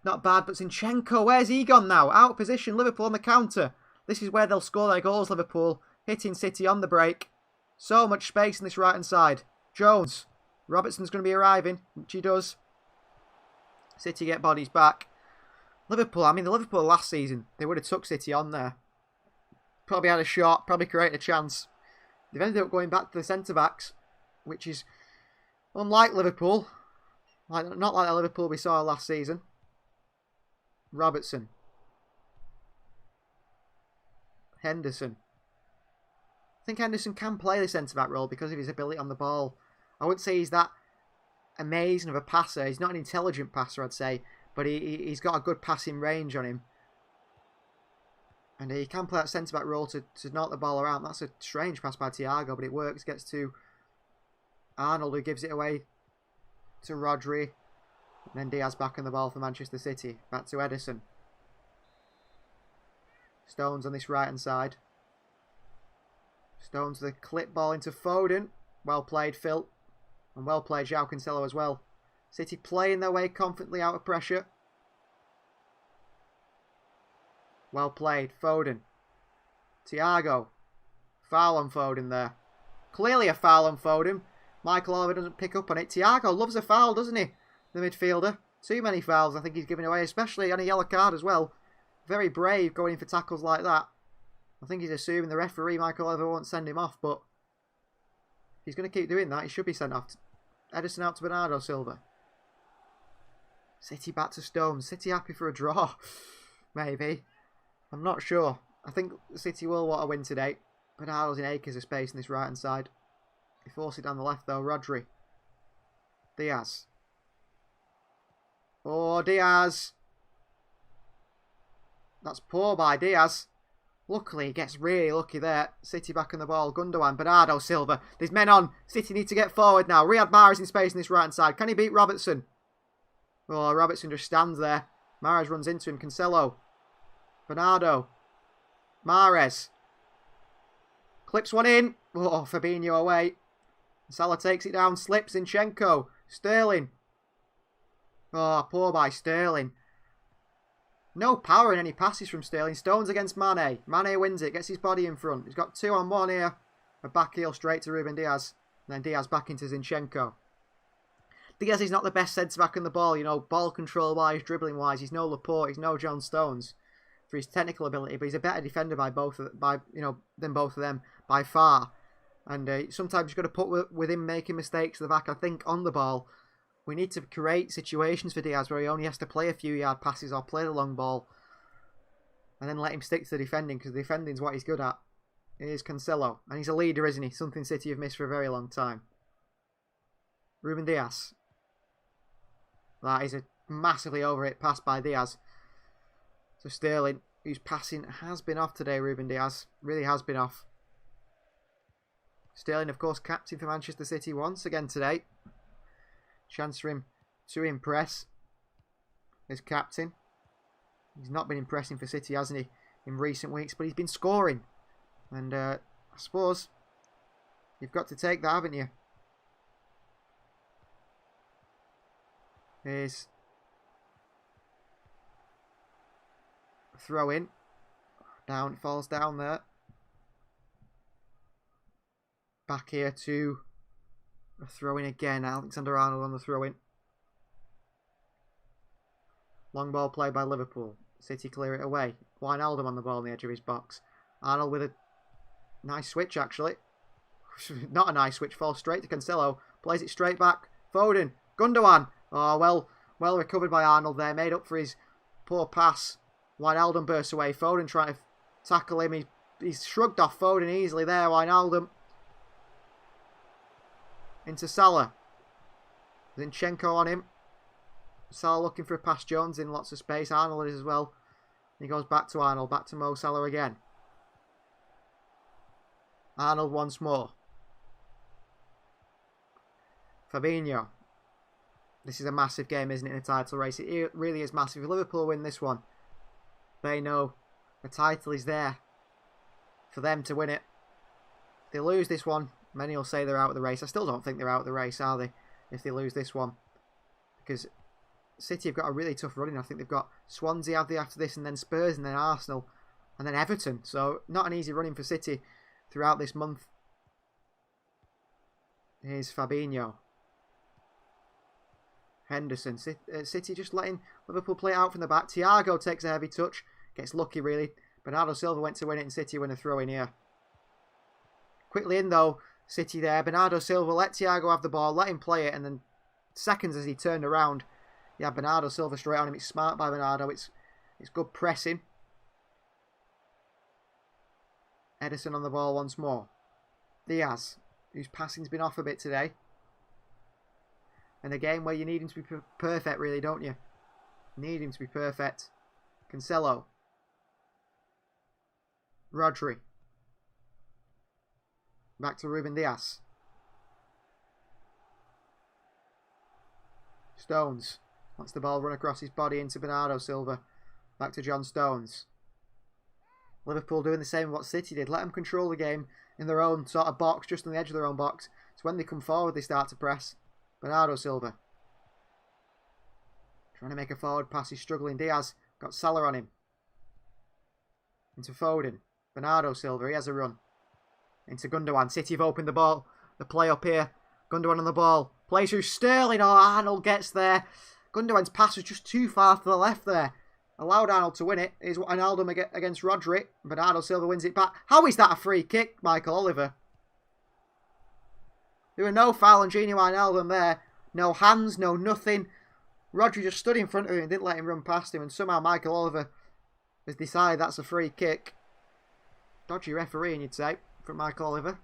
[SPEAKER 6] Not bad, but Zinchenko, where's he gone now? Out of position, Liverpool on the counter. This is where they'll score their goals, Liverpool. Hitting City on the break. So much space on this right-hand side. Jones. Robertson's going to be arriving, which he does. City get bodies back. Liverpool, I mean, the Liverpool last season, they would have took City on there. Probably had a shot, probably created a chance. They've ended up going back to the centre-backs, which is unlike Liverpool. Not like the Liverpool we saw last season. Robertson. Henderson. I think Henderson can play the centre-back role because of his ability on the ball. I wouldn't say he's that amazing of a passer. He's not an intelligent passer, I'd say. But he's got a good passing range on him. And he can play that centre-back role to knock the ball around. That's a strange pass by Thiago, but it works. Gets to Arnold, who gives it away to Rodri. And then Diaz back on the ball for Manchester City. Back to Ederson. Stones on this right-hand side. Stones the clip ball into Foden. Well played, Phil. And well played, João Cancelo as well. City playing their way confidently out of pressure. Well played, Foden. Thiago. Foul on Foden there. Clearly a foul on Foden. Michael Oliver doesn't pick up on it. Thiago loves a foul, doesn't he? The midfielder. Too many fouls I think he's giving away, especially on a yellow card as well. Very brave going in for tackles like that. I think he's assuming the referee, Michael Oliver, won't send him off, but if he's going to keep doing that, he should be sent off. Ederson out to Bernardo Silva. City back to Stones. City happy for a draw. Maybe. I'm not sure. I think City will want a win today. Bernardo's in acres of space in this right-hand side. He forces it down the left, though. Rodri. Diaz. Oh, Diaz. That's poor by Diaz. Luckily, he gets really lucky there. City back on the ball. Gundogan, Bernardo Silva. There's men on. City need to get forward now. Riyad Mahrez in space in this right-hand side. Can he beat Robertson? Oh, Robertson just stands there. Mahrez runs into him. Cancelo. Bernardo. Mahrez. Clips one in. Oh, Fabinho away. Salah takes it down. Slips. Zinchenko. Sterling. Oh, poor by Sterling. No power in any passes from Sterling. Stones against Mane. Mane wins it. Gets his body in front. He's got 2-on-1 here. A back heel straight to Ruben Diaz. And then Diaz back into Zinchenko. Diaz is not the best centre-back on the ball. You know, ball control-wise, dribbling-wise. He's no Laporte. He's no John Stones for his technical ability. But he's a better defender than both of them by far. And sometimes you've got to put with him making mistakes at the back. I think on the ball, we need to create situations for Diaz where he only has to play a few yard passes or play the long ball. And then let him stick to the defending, because the defending is what he's good at. Here's Cancelo. And he's a leader, isn't he? Something City have missed for a very long time. Ruben Diaz. That is a massively over it pass by Diaz. So Sterling, whose passing has been off today, Ruben Diaz. Really has been off. Sterling, of course, captain for Manchester City once again today. Chance for him to impress as captain. He's not been impressing for City, hasn't he, in recent weeks, but he's been scoring. And I suppose you've got to take that, haven't you? Here's a throw in. Down, it falls down there. Back here to a throw in again. Alexander Arnold on the throw in. Long ball played by Liverpool. City clear it away. Wijnaldum on the ball on the edge of his box. Arnold with a nice switch, actually. Not a nice switch. Falls straight to Cancelo. Plays it straight back. Foden. Gundogan. Oh, well recovered by Arnold there. Made up for his poor pass. Wijnaldum bursts away. Foden trying to tackle him. He's shrugged off Foden easily there. Wijnaldum. Into Salah. Zinchenko on him. Salah looking for a pass. Jones in lots of space. Arnold is as well. He goes back to Arnold. Back to Mo Salah again. Arnold once more. Fabinho. This is a massive game, isn't it, in a title race? It really is massive. If Liverpool win this one, they know the title is there for them to win it. If they lose this one, many will say they're out of the race. I still don't think they're out of the race, are they, if they lose this one? Because City have got a really tough running. I think they've got Swansea after this, and then Spurs, and then Arsenal, and then Everton. So not an easy running for City throughout this month. Here's Fabinho. Henderson. City just letting Liverpool play it out from the back. Thiago takes a heavy touch. Gets lucky, really. Bernardo Silva went to win it, and City win a throw in here. Quickly in though, City there. Bernardo Silva let Thiago have the ball, let him play it, and then seconds as he turned around, yeah, Bernardo Silva straight on him. It's smart by Bernardo. It's good pressing. Ederson on the ball once more. Diaz, whose passing's been off a bit today. And a game where you need him to be perfect, really, don't you? Need him to be perfect. Cancelo. Rodri. Back to Ruben Diaz. Stones. Wants the ball run across his body into Bernardo Silva. Back to John Stones. Liverpool doing the same what City did. Let them control the game in their own sort of box, just on the edge of their own box. So when they come forward, they start to press. Bernardo Silva. Trying to make a forward pass. He's struggling. Diaz got Salah on him. Into Foden. Bernardo Silva. He has a run. Into Gundogan. City have opened the ball. The play up here. Gundogan on the ball. Plays through Sterling. Oh, Arnold gets there. Gundogan's pass was just too far to the left there. Allowed Arnold to win it. Here's Wijnaldum against Rodri. Bernardo Silva wins it back. How is that a free kick, Michael Oliver? There were no foul on Gini Wijnaldum there. No hands, no nothing. Rodri just stood in front of him and didn't let him run past him. And somehow Michael Oliver has decided that's a free kick. Dodgy refereeing, you'd say, from Michael Oliver.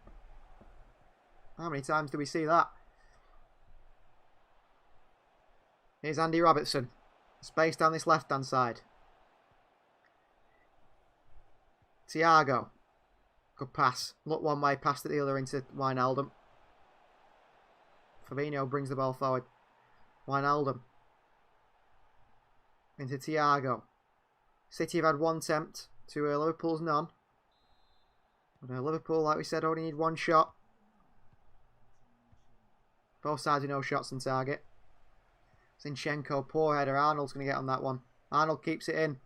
[SPEAKER 6] How many times do we see that? Here's Andy Robertson. Space down this left-hand side. Thiago. Good pass. Look one way, passed it the other into Wijnaldum. Fabinho brings the ball forward. Wijnaldum. Into Thiago. City have had one attempt to Liverpool's none. But Liverpool, like we said, only need one shot. Both sides with no shots on target. Zinchenko, poor header. Arnold's going to get on that one. Arnold keeps it in.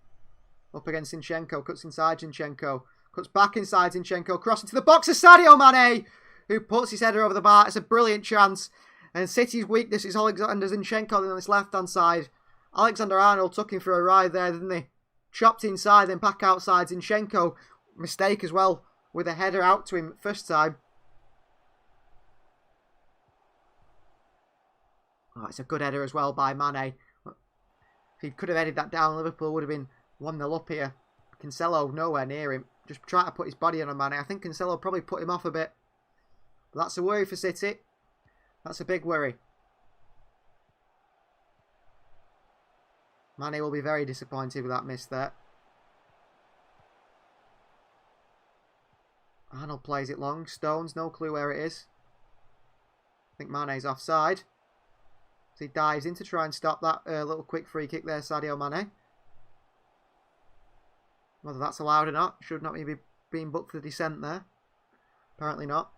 [SPEAKER 6] Up against Zinchenko. Cuts inside Zinchenko. Cuts back inside Zinchenko. Cross into the box of Sadio Mane, who puts his header over the bar. It's a brilliant chance. And City's weakness is Alexander Zinchenko on this left-hand side. Alexander Arnold took him for a ride there, didn't he? Chopped inside, then back outside. Zinchenko, mistake as well, with a header out to him first time. Oh, it's a good header as well by Mane. If he could have headed that down, Liverpool would have been 1-0 up here. Cancelo nowhere near him. Just trying to put his body on Mane. I think Cancelo probably put him off a bit. But that's a worry for City. That's a big worry. Mane will be very disappointed with that miss there. Arnold plays it long. Stones, no clue where it is. I think Mane's offside. So he dives in to try and stop that little quick free kick there, Sadio Mane. Whether that's allowed or not, should not be being booked for dissent there. Apparently not.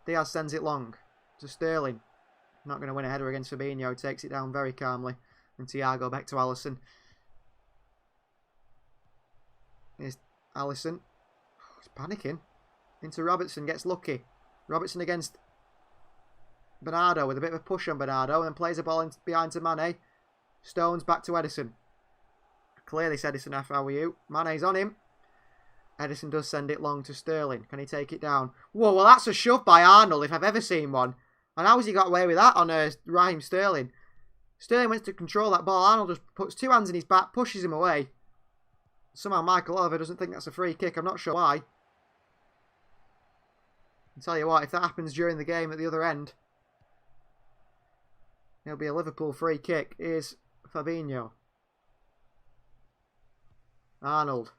[SPEAKER 6] Diaz sends it long to Sterling. Not going to win a header against Fabinho. Takes it down very calmly. And Thiago back to Alisson. Here's Alisson. He's panicking. Into Robertson. Gets lucky. Robertson against Bernardo with a bit of a push on Bernardo. And then plays the ball behind to Mane. Stones back to Ederson. Clearly Ederson after you. Mane's on him. Ederson does send it long to Sterling. Can he take it down? Whoa, well that's a shove by Arnold if I've ever seen one. And how has he got away with that on Raheem Sterling? Sterling wants to control that ball. Arnold just puts two hands in his back, pushes him away. Somehow Michael Oliver doesn't think that's a free kick. I'm not sure why. I'll tell you what, if that happens during the game at the other end, it'll be a Liverpool free kick. Here's Fabinho. Arnold.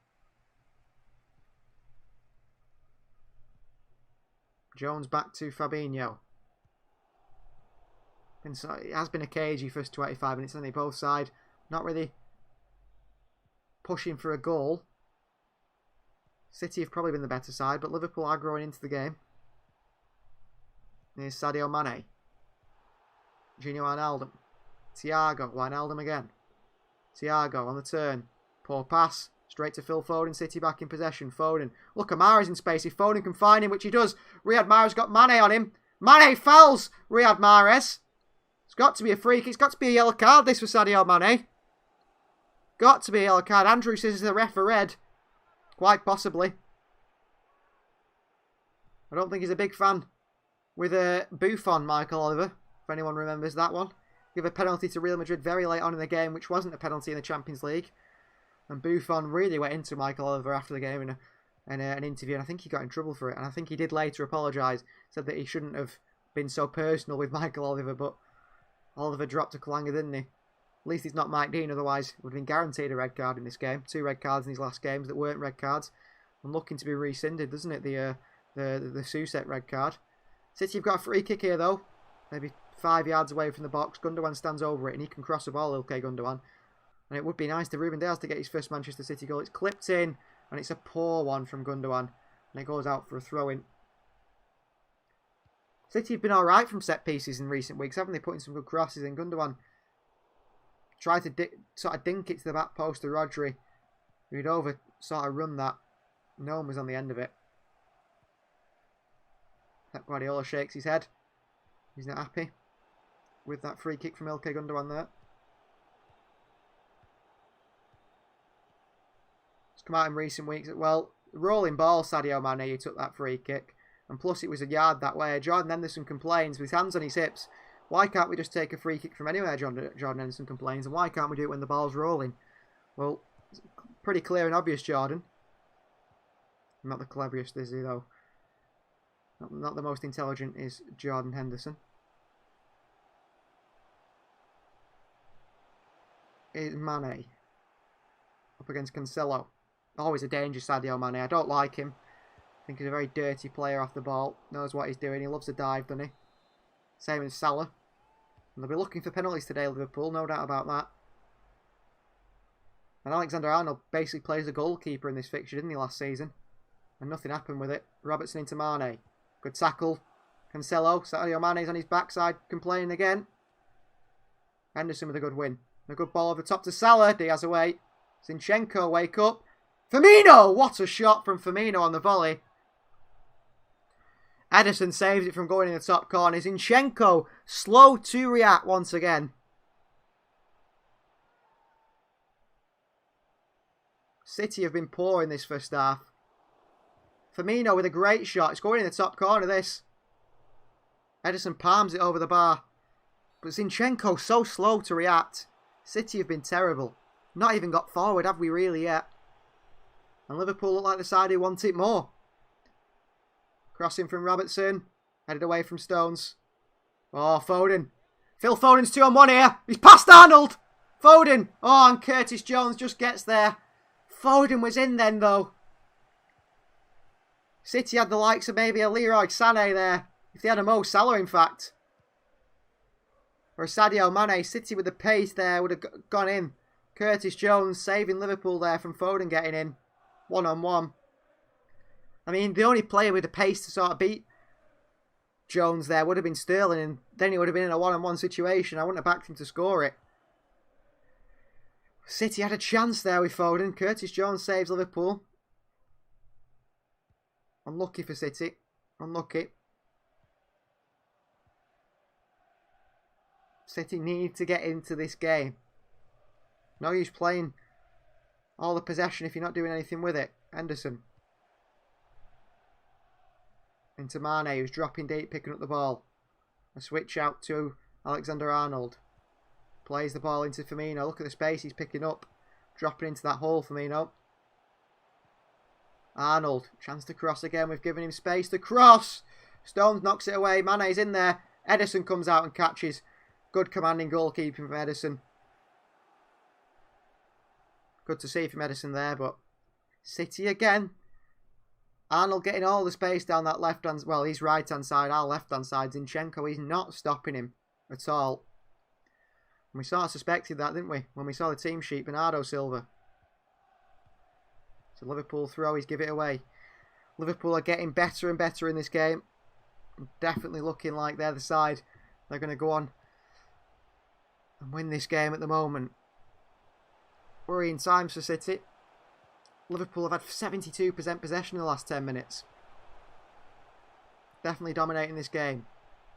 [SPEAKER 6] Jones back to Fabinho. And so it has been a cagey first 25 minutes, hasn't it? Both sides not really pushing for a goal. City have probably been the better side, but Liverpool are growing into the game. Here's Sadio Mane. Gini Wijnaldum. Thiago. Wijnaldum again. Thiago on the turn. Poor pass. Straight to Phil Foden. City back in possession. Foden. Look, Mahrez in space. If Foden can find him, which he does. Riyad Mahrez got Mane on him. Mane fouls Riyad Mahrez. It's got to be a free kick. It's got to be a yellow card, this for Sadio Mane. Got to be a yellow card. Andrew says the ref for red. Quite possibly. I don't think he's a big fan with Buffon, Michael Oliver, if anyone remembers that one. Give a penalty to Real Madrid very late on in the game, which wasn't a penalty in the Champions League. And Buffon really went into Michael Oliver after the game in an interview, and I think he got in trouble for it. And I think he did later apologise, said that he shouldn't have been so personal with Michael Oliver, but Oliver dropped a clanger, didn't he? At least he's not Mike Dean, otherwise would have been guaranteed a red card in this game. 2 red cards in his last games that weren't red cards. And looking to be rescinded, doesn't it, the Soucek red card. City have got a free kick here, though. Maybe 5 yards away from the box. Gundogan stands over it and he can cross the ball, Ilkay Gundogan. And it would be nice to Ruben Dias to get his first Manchester City goal. It's clipped in and it's a poor one from Gundogan. And it goes out for a throw-in. City have been alright from set pieces in recent weeks, haven't they? Putting some good crosses in. Gundogan tried to sort of dink it to the back post to Rodri, who'd over sort of run that. No one was on the end of it. Pep Guardiola shakes his head. He's not happy with that free kick from Ilkay Gundogan there. It's come out in recent weeks. Well, rolling ball, Sadio Mane, he took that free kick. And plus it was a yard that way. Jordan Henderson complains with his hands on his hips. Why can't we just take a free kick from anywhere, Jordan Henderson complains. And why can't we do it when the ball's rolling? Well, it's pretty clear and obvious, Jordan. Not the cleverest, is he, though? Not the most intelligent is Jordan Henderson. Is Mane up against Cancelo. Always a danger, Sadio Mane. I don't like him. I think he's a very dirty player off the ball. Knows what he's doing. He loves a dive, doesn't he? Same as Salah. And they'll be looking for penalties today, Liverpool. No doubt about that. And Alexander-Arnold basically plays the goalkeeper in this fixture, didn't he, last season? And nothing happened with it. Robertson into Mane. Good tackle. Cancelo. Sadio Mane's on his backside, complaining again. Henderson with a good win. A good ball over the top to Salah. Diaz away. Zinchenko, wake up. Firmino! What a shot from Firmino on the volley. Ederson saves it from going in the top corner. Zinchenko, slow to react once again. City have been poor in this first half. Firmino with a great shot. It's going in the top corner, this. Ederson palms it over the bar. But Zinchenko so slow to react. City have been terrible. Not even got forward, have we really yet? And Liverpool look like the side who want it more. Crossing from Robertson. Headed away from Stones. Oh, Foden. Phil Foden's 2-on-1 here. He's past Arnold. Foden. Oh, and Curtis Jones just gets there. Foden was in then, though. City had the likes of maybe a Leroy Sané there. If they had a Mo Salah, in fact. Or a Sadio Mane. City with the pace there would have gone in. Curtis Jones saving Liverpool there from Foden getting in. 1-on-1. I mean, the only player with the pace to sort of beat Jones there would have been Sterling, and then he would have been in a 1-on-1 situation. I wouldn't have backed him to score it. City had a chance there with Foden. Curtis Jones saves Liverpool. Unlucky for City. Unlucky. City need to get into this game. No use playing all the possession if you're not doing anything with it. Henderson. Into Mane, who's dropping deep, picking up the ball. A switch out to Alexander-Arnold. Plays the ball into Firmino. Look at the space he's picking up. Dropping into that hole, Firmino. Arnold. Chance to cross again. We've given him space to cross. Stones knocks it away. Mane's in there. Ederson comes out and catches. Good commanding goalkeeping from Ederson. Good to see from Ederson there, but City again. Arnold getting all the space down that left-hand... Well, he's right-hand side, our left-hand side. Zinchenko, he's not stopping him at all. And we sort of suspected that, didn't we? When we saw the team sheet, Bernardo Silva. So Liverpool throw, he's give it away. Liverpool are getting better and better in this game. Definitely looking like they're the side. They're going to go on and win this game at the moment. Worrying times for City. Liverpool have had 72% possession in the last 10 minutes. Definitely dominating this game.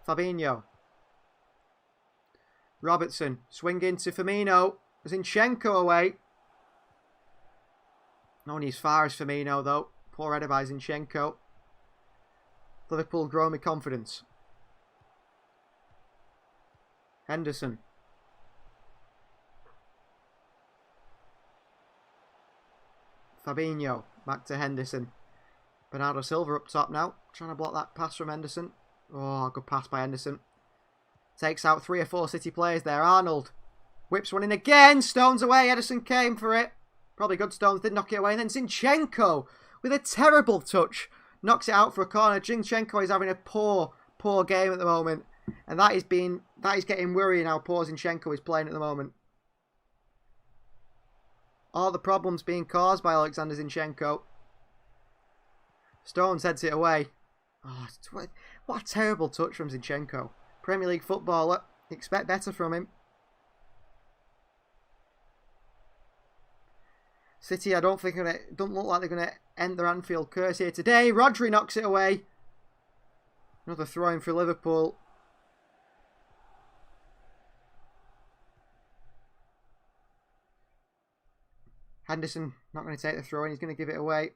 [SPEAKER 6] Fabinho. Robertson. Swing into Firmino. Zinchenko away. Not only as far as Firmino though. Poor header by Zinchenko. Liverpool growing with confidence. Henderson. Fabinho. Back to Henderson. Bernardo Silva up top now. Trying to block that pass from Henderson. Oh, good pass by Henderson. Takes out 3 or 4 City players there. Arnold. Whips one in again. Stones away. Ederson came for it. Probably good. Stones did knock it away. And then Zinchenko with a terrible touch. Knocks it out for a corner. Zinchenko is having a poor game at the moment. And that is getting worrying how poor Zinchenko is playing at the moment. All the problems being caused by Alexander Zinchenko. Stones heads it away. Oh, what a terrible touch from Zinchenko. Premier League footballer. Expect better from him. City, I don't look like they're going to end their Anfield curse here today. Rodri knocks it away. Another throw-in for Liverpool. Henderson not going to take the throw-in. He's going to give it away.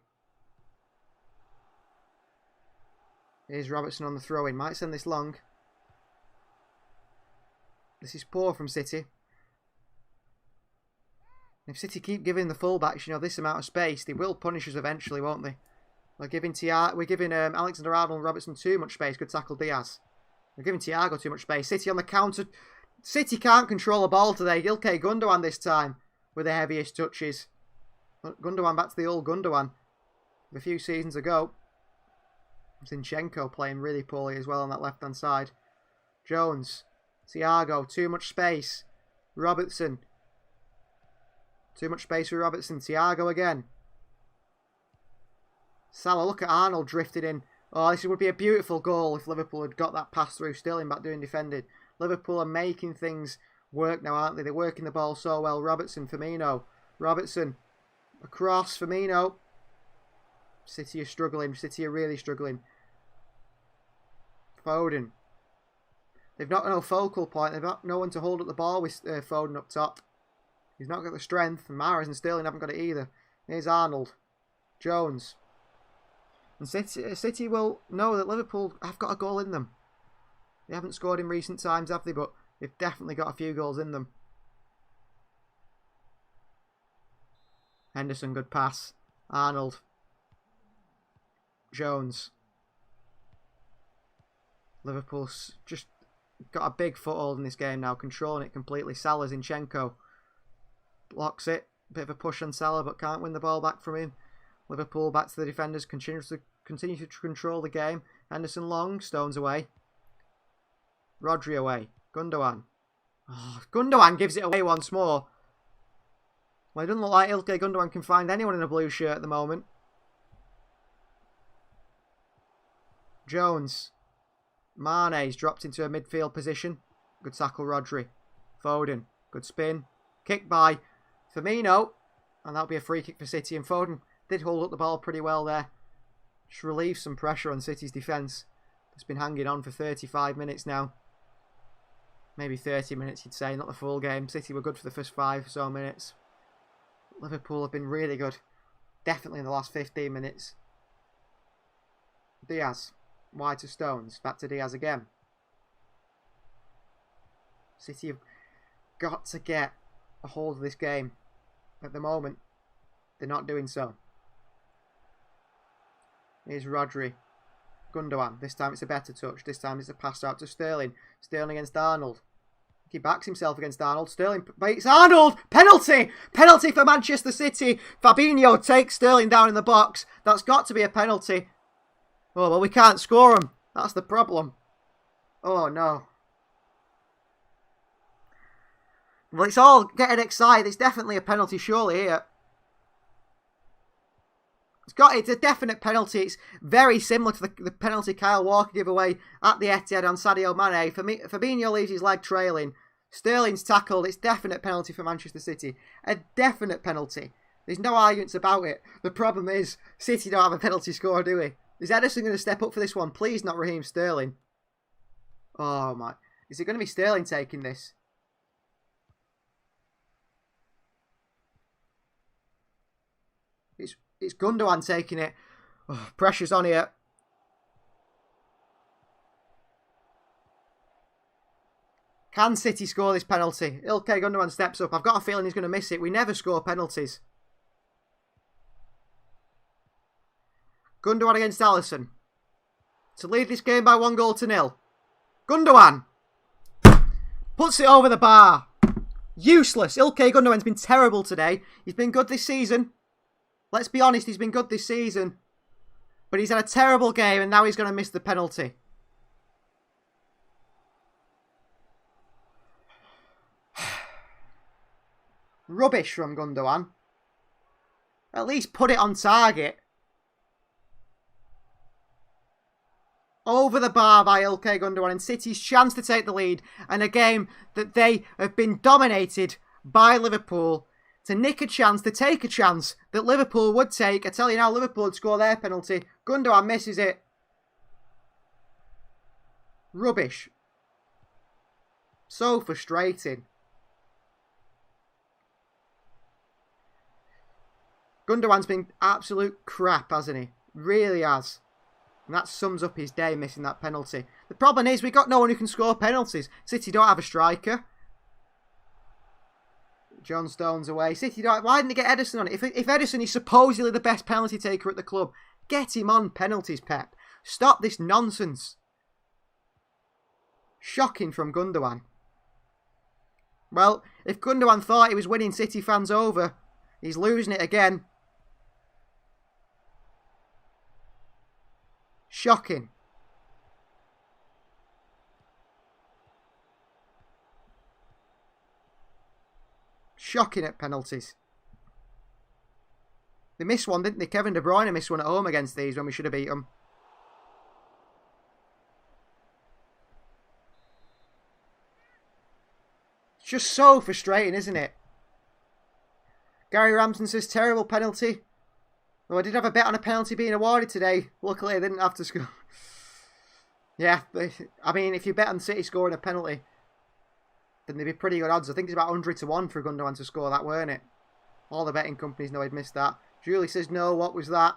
[SPEAKER 6] Here's Robertson on the throw-in. Might send this long. This is poor from City. If City keep giving the fullbacks, this amount of space, they will punish us eventually, won't they? We're giving Alexander-Arnold and Robertson too much space. Good tackle, Diaz. We're giving Thiago too much space. City on the counter. City can't control a ball today. Ilkay Gundogan this time with the heaviest touches. Gundogan back to the old Gundogan a few seasons ago. Zinchenko playing really poorly as well on that left-hand side. Jones. Thiago. Too much space. Robertson. Too much space for Robertson. Thiago again. Salah, look at Arnold drifted in. Oh, this would be a beautiful goal if Liverpool had got that pass through. Sterling back doing defending. Liverpool are making things work now, aren't they? They're working the ball so well. Robertson, Firmino. Robertson. Across, Firmino. City are struggling. City are really struggling. Foden. They've not got no focal point. They've got no one to hold up the ball with Foden up top. He's not got the strength. And Mahrez and Sterling haven't got it either. Here's Arnold. Jones. And City will know that Liverpool have got a goal in them. They haven't scored in recent times, have they? But they've definitely got a few goals in them. Henderson, good pass. Arnold. Jones. Liverpool's just got a big foothold in this game now, controlling it completely. Salah, Zinchenko. Blocks it. Bit of a push on Salah, but can't win the ball back from him. Liverpool back to the defenders, continue to control the game. Henderson long, Stones away. Rodri away. Gundogan. Oh, Gundogan gives it away once more. Well, it doesn't look like Ilkay Gundogan can find anyone in a blue shirt at the moment. Jones. Mane's dropped into a midfield position. Good tackle, Rodri. Foden. Good spin. Kick by Firmino. And that'll be a free kick for City. And Foden did hold up the ball pretty well there. Just relieve some pressure on City's defence. It's been hanging on for 35 minutes now. Maybe 30 minutes, you'd say, not the full game. City were good for the first 5 or so minutes. Liverpool have been really good. Definitely in the last 15 minutes. Diaz. Wide to Stones. Back to Diaz again. City have got to get a hold of this game. At the moment, they're not doing so. Here's Rodri. Gundogan. This time it's a better touch. This time it's a pass out to Sterling. Sterling against Arnold. He backs himself against Arnold. Sterling beats Arnold. Penalty! Penalty for Manchester City. Fabinho takes Sterling down in the box. That's got to be a penalty. Oh, well, we can't score him. That's the problem. Oh, no. Well, it's all getting excited. It's definitely a penalty, surely, here. It's a definite penalty. It's very similar to the penalty Kyle Walker gave away at the Etihad on Sadio Mane. Fabinho leaves his leg trailing. Sterling's tackled. It's definite penalty for Manchester City. A definite penalty. There's no arguments about it. The problem is, City don't have a penalty score, do we? Is Ederson going to step up for this one? Please, not Raheem Sterling. Oh, my. Is it going to be Sterling taking this? It's Gundogan taking it. Oh, pressure's on here. Can City score this penalty? Ilkay Gundogan steps up. I've got a feeling he's going to miss it. We never score penalties. Gundogan against Alisson. To lead this game by 1-0. Gundogan puts it over the bar. Useless. Ilkay Gundogan's been terrible today. He's been good this season. Let's be honest, he's been good this season. But he's had a terrible game and now he's going to miss the penalty. Rubbish from Gundogan. At least put it on target. Over the bar by Ilkay Gundogan, and City's chance to take the lead, and a game that they have been dominated by Liverpool, to nick a chance, to take a chance that Liverpool would take. I tell you now, Liverpool would score their penalty. Gundogan misses it. Rubbish. So frustrating. Gundogan's been absolute crap, hasn't he? Really has. And that sums up his day, missing that penalty. The problem is, we've got no one who can score penalties. City don't have a striker. John Stones away. City don't... Why didn't they get Ederson on it? If Ederson is supposedly the best penalty taker at the club, get him on penalties, Pep. Stop this nonsense. Shocking from Gundogan. Well, if Gundogan thought he was winning City fans over, he's losing it again. Shocking. Shocking at penalties. They missed one, didn't they? Kevin De Bruyne missed one at home against these when we should have beat them. It's just so frustrating, isn't it? Gary Ramsden says, terrible penalty. Well, I did have a bet on a penalty being awarded today. Luckily, I didn't have to score. Yeah, I mean, if you bet on City scoring a penalty, then they'd be pretty good odds. I think it's about 100 to 1 for Gundogan to score that, weren't it? All the betting companies know he'd missed that. Julie says, no, what was that?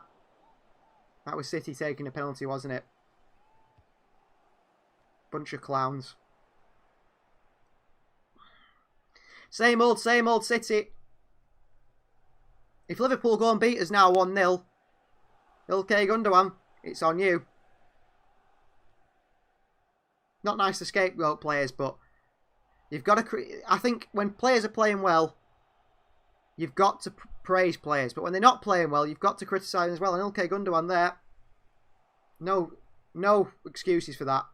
[SPEAKER 6] That was City taking a penalty, wasn't it? Bunch of clowns. Same old City. If Liverpool go and beat us now 1-0, Ilkay Gundogan, it's on you. Not nice to scapegoat players, but you've got to... I think when players are playing well, you've got to praise players. But when they're not playing well, you've got to criticise them as well. And Ilkay Gundogan there, no excuses for that.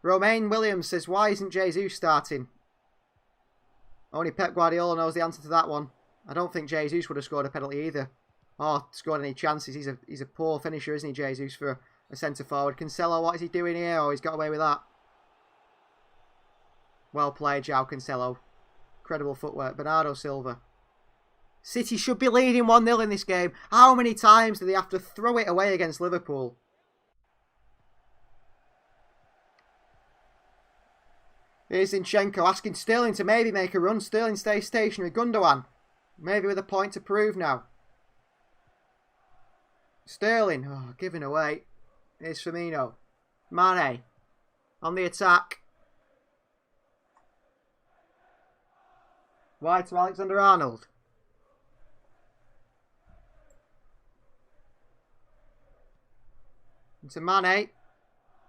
[SPEAKER 6] Romain Williams says, why isn't Jesus starting? Only Pep Guardiola knows the answer to that one. I don't think Jesus would have scored a penalty either. Or scored any chances. He's a poor finisher, isn't he, Jesus, for a centre-forward. Cancelo, what is he doing here? Oh, he's got away with that. Well played, João Cancelo. Incredible footwork. Bernardo Silva. City should be leading 1-0 in this game. How many times do they have to throw it away against Liverpool? Here's Zinchenko asking Sterling to maybe make a run. Sterling stays stationary. Gundogan, maybe with a point to prove now. Sterling, oh, giving away. Here's Firmino. Mane, on the attack. Wide to Alexander-Arnold. Into Mane.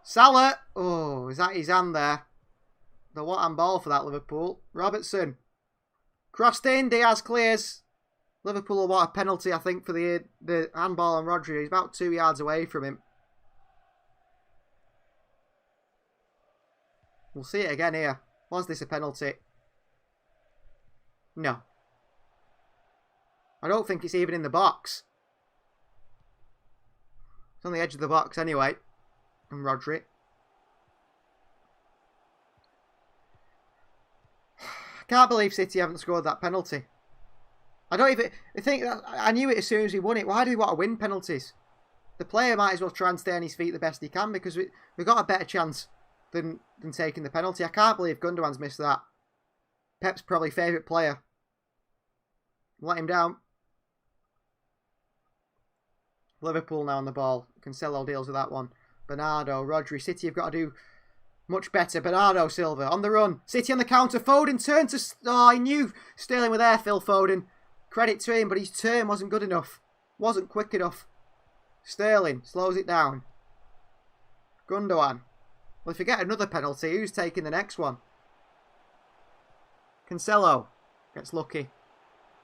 [SPEAKER 6] Salah. Oh, is that his hand there? The what-hand ball for that, Liverpool. Robertson. Crossed in. Diaz clears. Liverpool will want a penalty, I think, for the handball on Rodri. He's about 2 yards away from him. We'll see it again here. Was this a penalty? No. I don't think it's even in the box. It's on the edge of the box anyway. And Rodri. Can't believe City haven't scored that penalty. I think that I knew it as soon as we won it. Why do we want to win penalties? The player might as well try and stay on his feet the best he can, because we've got a better chance than taking the penalty. I can't believe Gundogan's missed that. Pep's probably favourite player. Let him down. Liverpool now on the ball. Cancelo deals with that one. Bernardo, Rodri. City have got to do Much better. Bernardo Silva on the run. City on the counter. Foden turned to... Oh, I knew Sterling were there, Phil Foden. Credit to him, but his turn wasn't good enough. Wasn't quick enough. Sterling slows it down. Gundogan. Well, if you get another penalty, who's taking the next one? Cancelo gets lucky.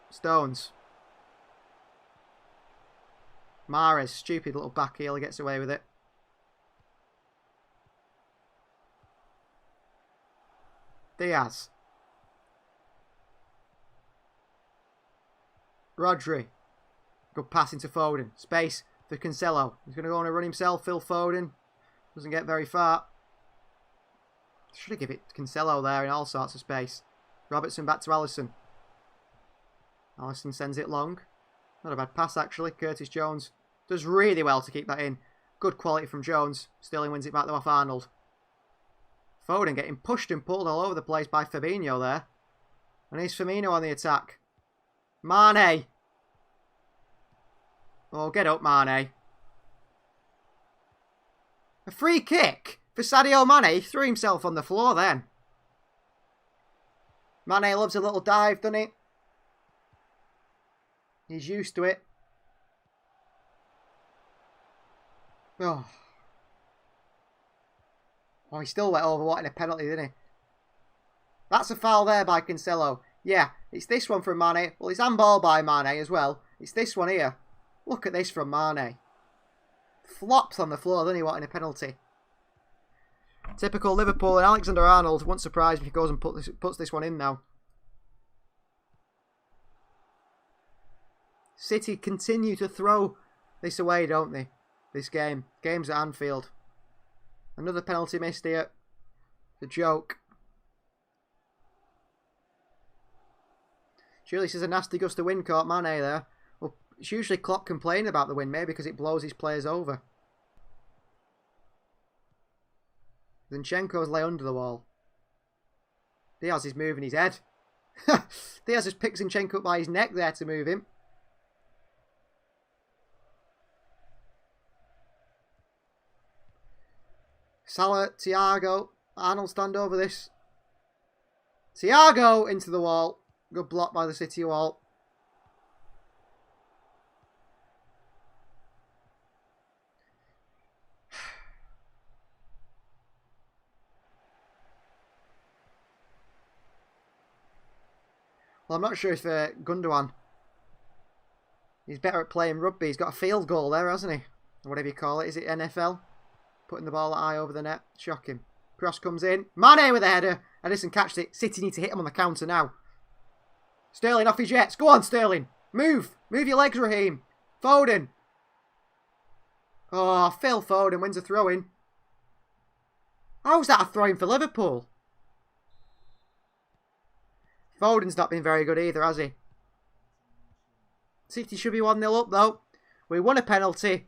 [SPEAKER 6] Stones. Mahrez, stupid little back heel, gets away with it. Diaz. Rodri. Good pass into Foden. Space for Cancelo. He's going to go on a run himself. Phil Foden. Doesn't get very far. Should have given it to Cancelo there in all sorts of space. Robertson back to Alisson. Alisson sends it long. Not a bad pass actually. Curtis Jones does really well to keep that in. Good quality from Jones. Sterling wins it back though off Arnold. Foden getting pushed and pulled all over the place by Fabinho there. And here's Firmino on the attack. Mane. Oh, get up, Mane. A free kick for Sadio Mane. He threw himself on the floor then. Mane loves a little dive, doesn't he? He's used to it. Oh. Oh, he still went over wanting a penalty, didn't he? That's a foul there by Cancelo. Yeah, it's this one from Mane. Well, it's handball by Mane as well. It's this one here. Look at this from Mane. Flops on the floor, doesn't he, wanting a penalty? Typical Liverpool, and Alexander-Arnold won't surprise me if he goes and puts this one in now. City continue to throw this away, don't they? This game. Game's at Anfield. Another penalty missed here. It's a joke. Surely this is a nasty gust of wind caught Mane there. Well, it's usually Klopp complaining about the wind, maybe because it blows his players over. Zinchenko's lay under the wall. Diaz is moving his head. Diaz just picks Zinchenko up by his neck there to move him. Salah, Thiago. Arnold stand over this. Thiago into the wall. Good block by the City wall. Well, I'm not sure if Gundogan, he's better at playing rugby. He's got a field goal there, hasn't he? Or whatever you call it. Is it NFL? Putting the ball high over the net. Shocking. Cross comes in. Mane with a header. Edison catched it. City need to hit him on the counter now. Sterling off his jets. Go on, Sterling. Move. Move your legs, Raheem. Foden. Oh, Phil Foden wins a throw-in. How's that a throw-in for Liverpool? Foden's not been very good either, has he? City should be 1-0 up, though. We won a penalty.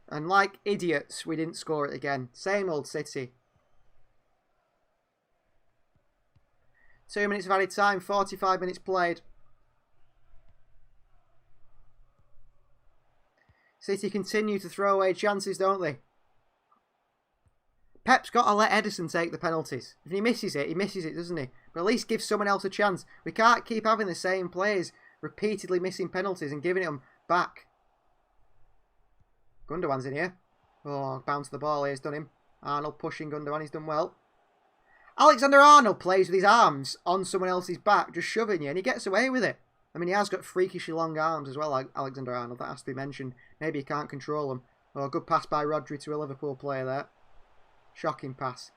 [SPEAKER 6] And like idiots, we didn't score it again. Same old City. 2 minutes of added time, 45 minutes played. City continue to throw away chances, don't they? Pep's got to let Edison take the penalties. If he misses it, doesn't he? But at least give someone else a chance. We can't keep having the same players repeatedly missing penalties and giving them back. Gundogan's in here. Oh, bounce the ball here, he's done him. Arnold pushing Gundogan, he's done well. Alexander-Arnold plays with his arms on someone else's back, just shoving you, and he gets away with it. I mean, he has got freakishly long arms as well, like Alexander-Arnold, that has to be mentioned. Maybe he can't control them. Oh, good pass by Rodri to a Liverpool player there. Shocking pass.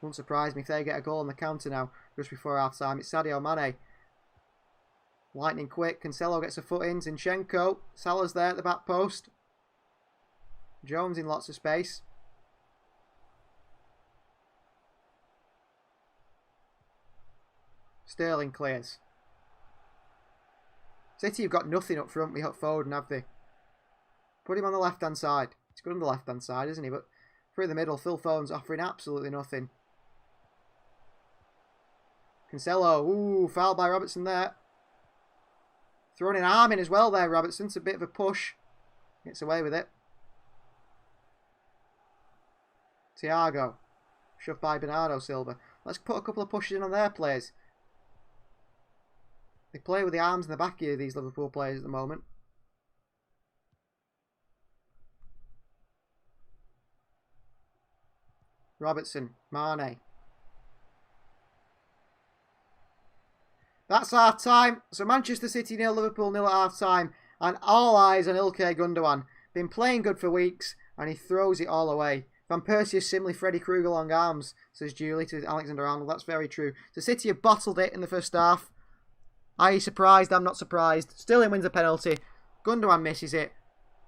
[SPEAKER 6] Won't surprise me if they get a goal on the counter now, just before half time. It's Sadio Mane. Lightning quick. Cancelo gets a foot in. Zinchenko. Salah's there at the back post. Jones in lots of space. Sterling clears. City have got nothing up front. We got Foden, have they? Put him on the left-hand side. He's good on the left-hand side, isn't he? But through the middle, Phil Foden's offering absolutely nothing. Cancelo. Ooh, foul by Robertson there. Throwing an arm in as well there, Robertson. It's a bit of a push. Gets away with it. Thiago. shoved by Bernardo Silva. Let's put a couple of pushes in on their players. They play with the arms in the back here, these Liverpool players at the moment. Robertson, Mane. That's half time. So Manchester City 0, Liverpool 0 at half time. And all eyes on Ilkay Gundogan. Been playing good for weeks and he throws it all away. Van Persie is simply Freddy Krueger long arms, says Julie to Alexander Arnold. That's very true. So City have bottled it in the first half. Are you surprised? I'm not surprised. Sterling wins a penalty. Gundogan misses it.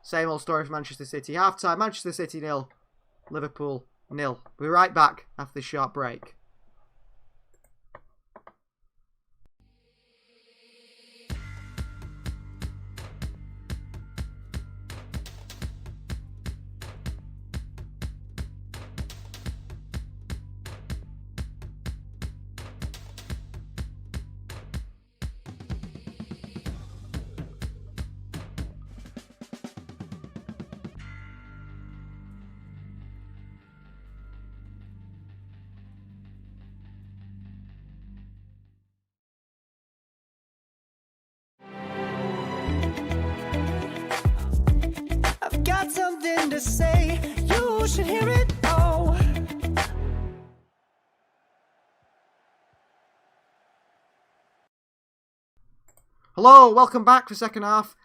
[SPEAKER 6] Same old story for Manchester City. Half time, Manchester City 0, Liverpool 0. We'll be right back after this short break.
[SPEAKER 2] I've got something to say, you should hear it all.
[SPEAKER 6] Hello, welcome back for second half.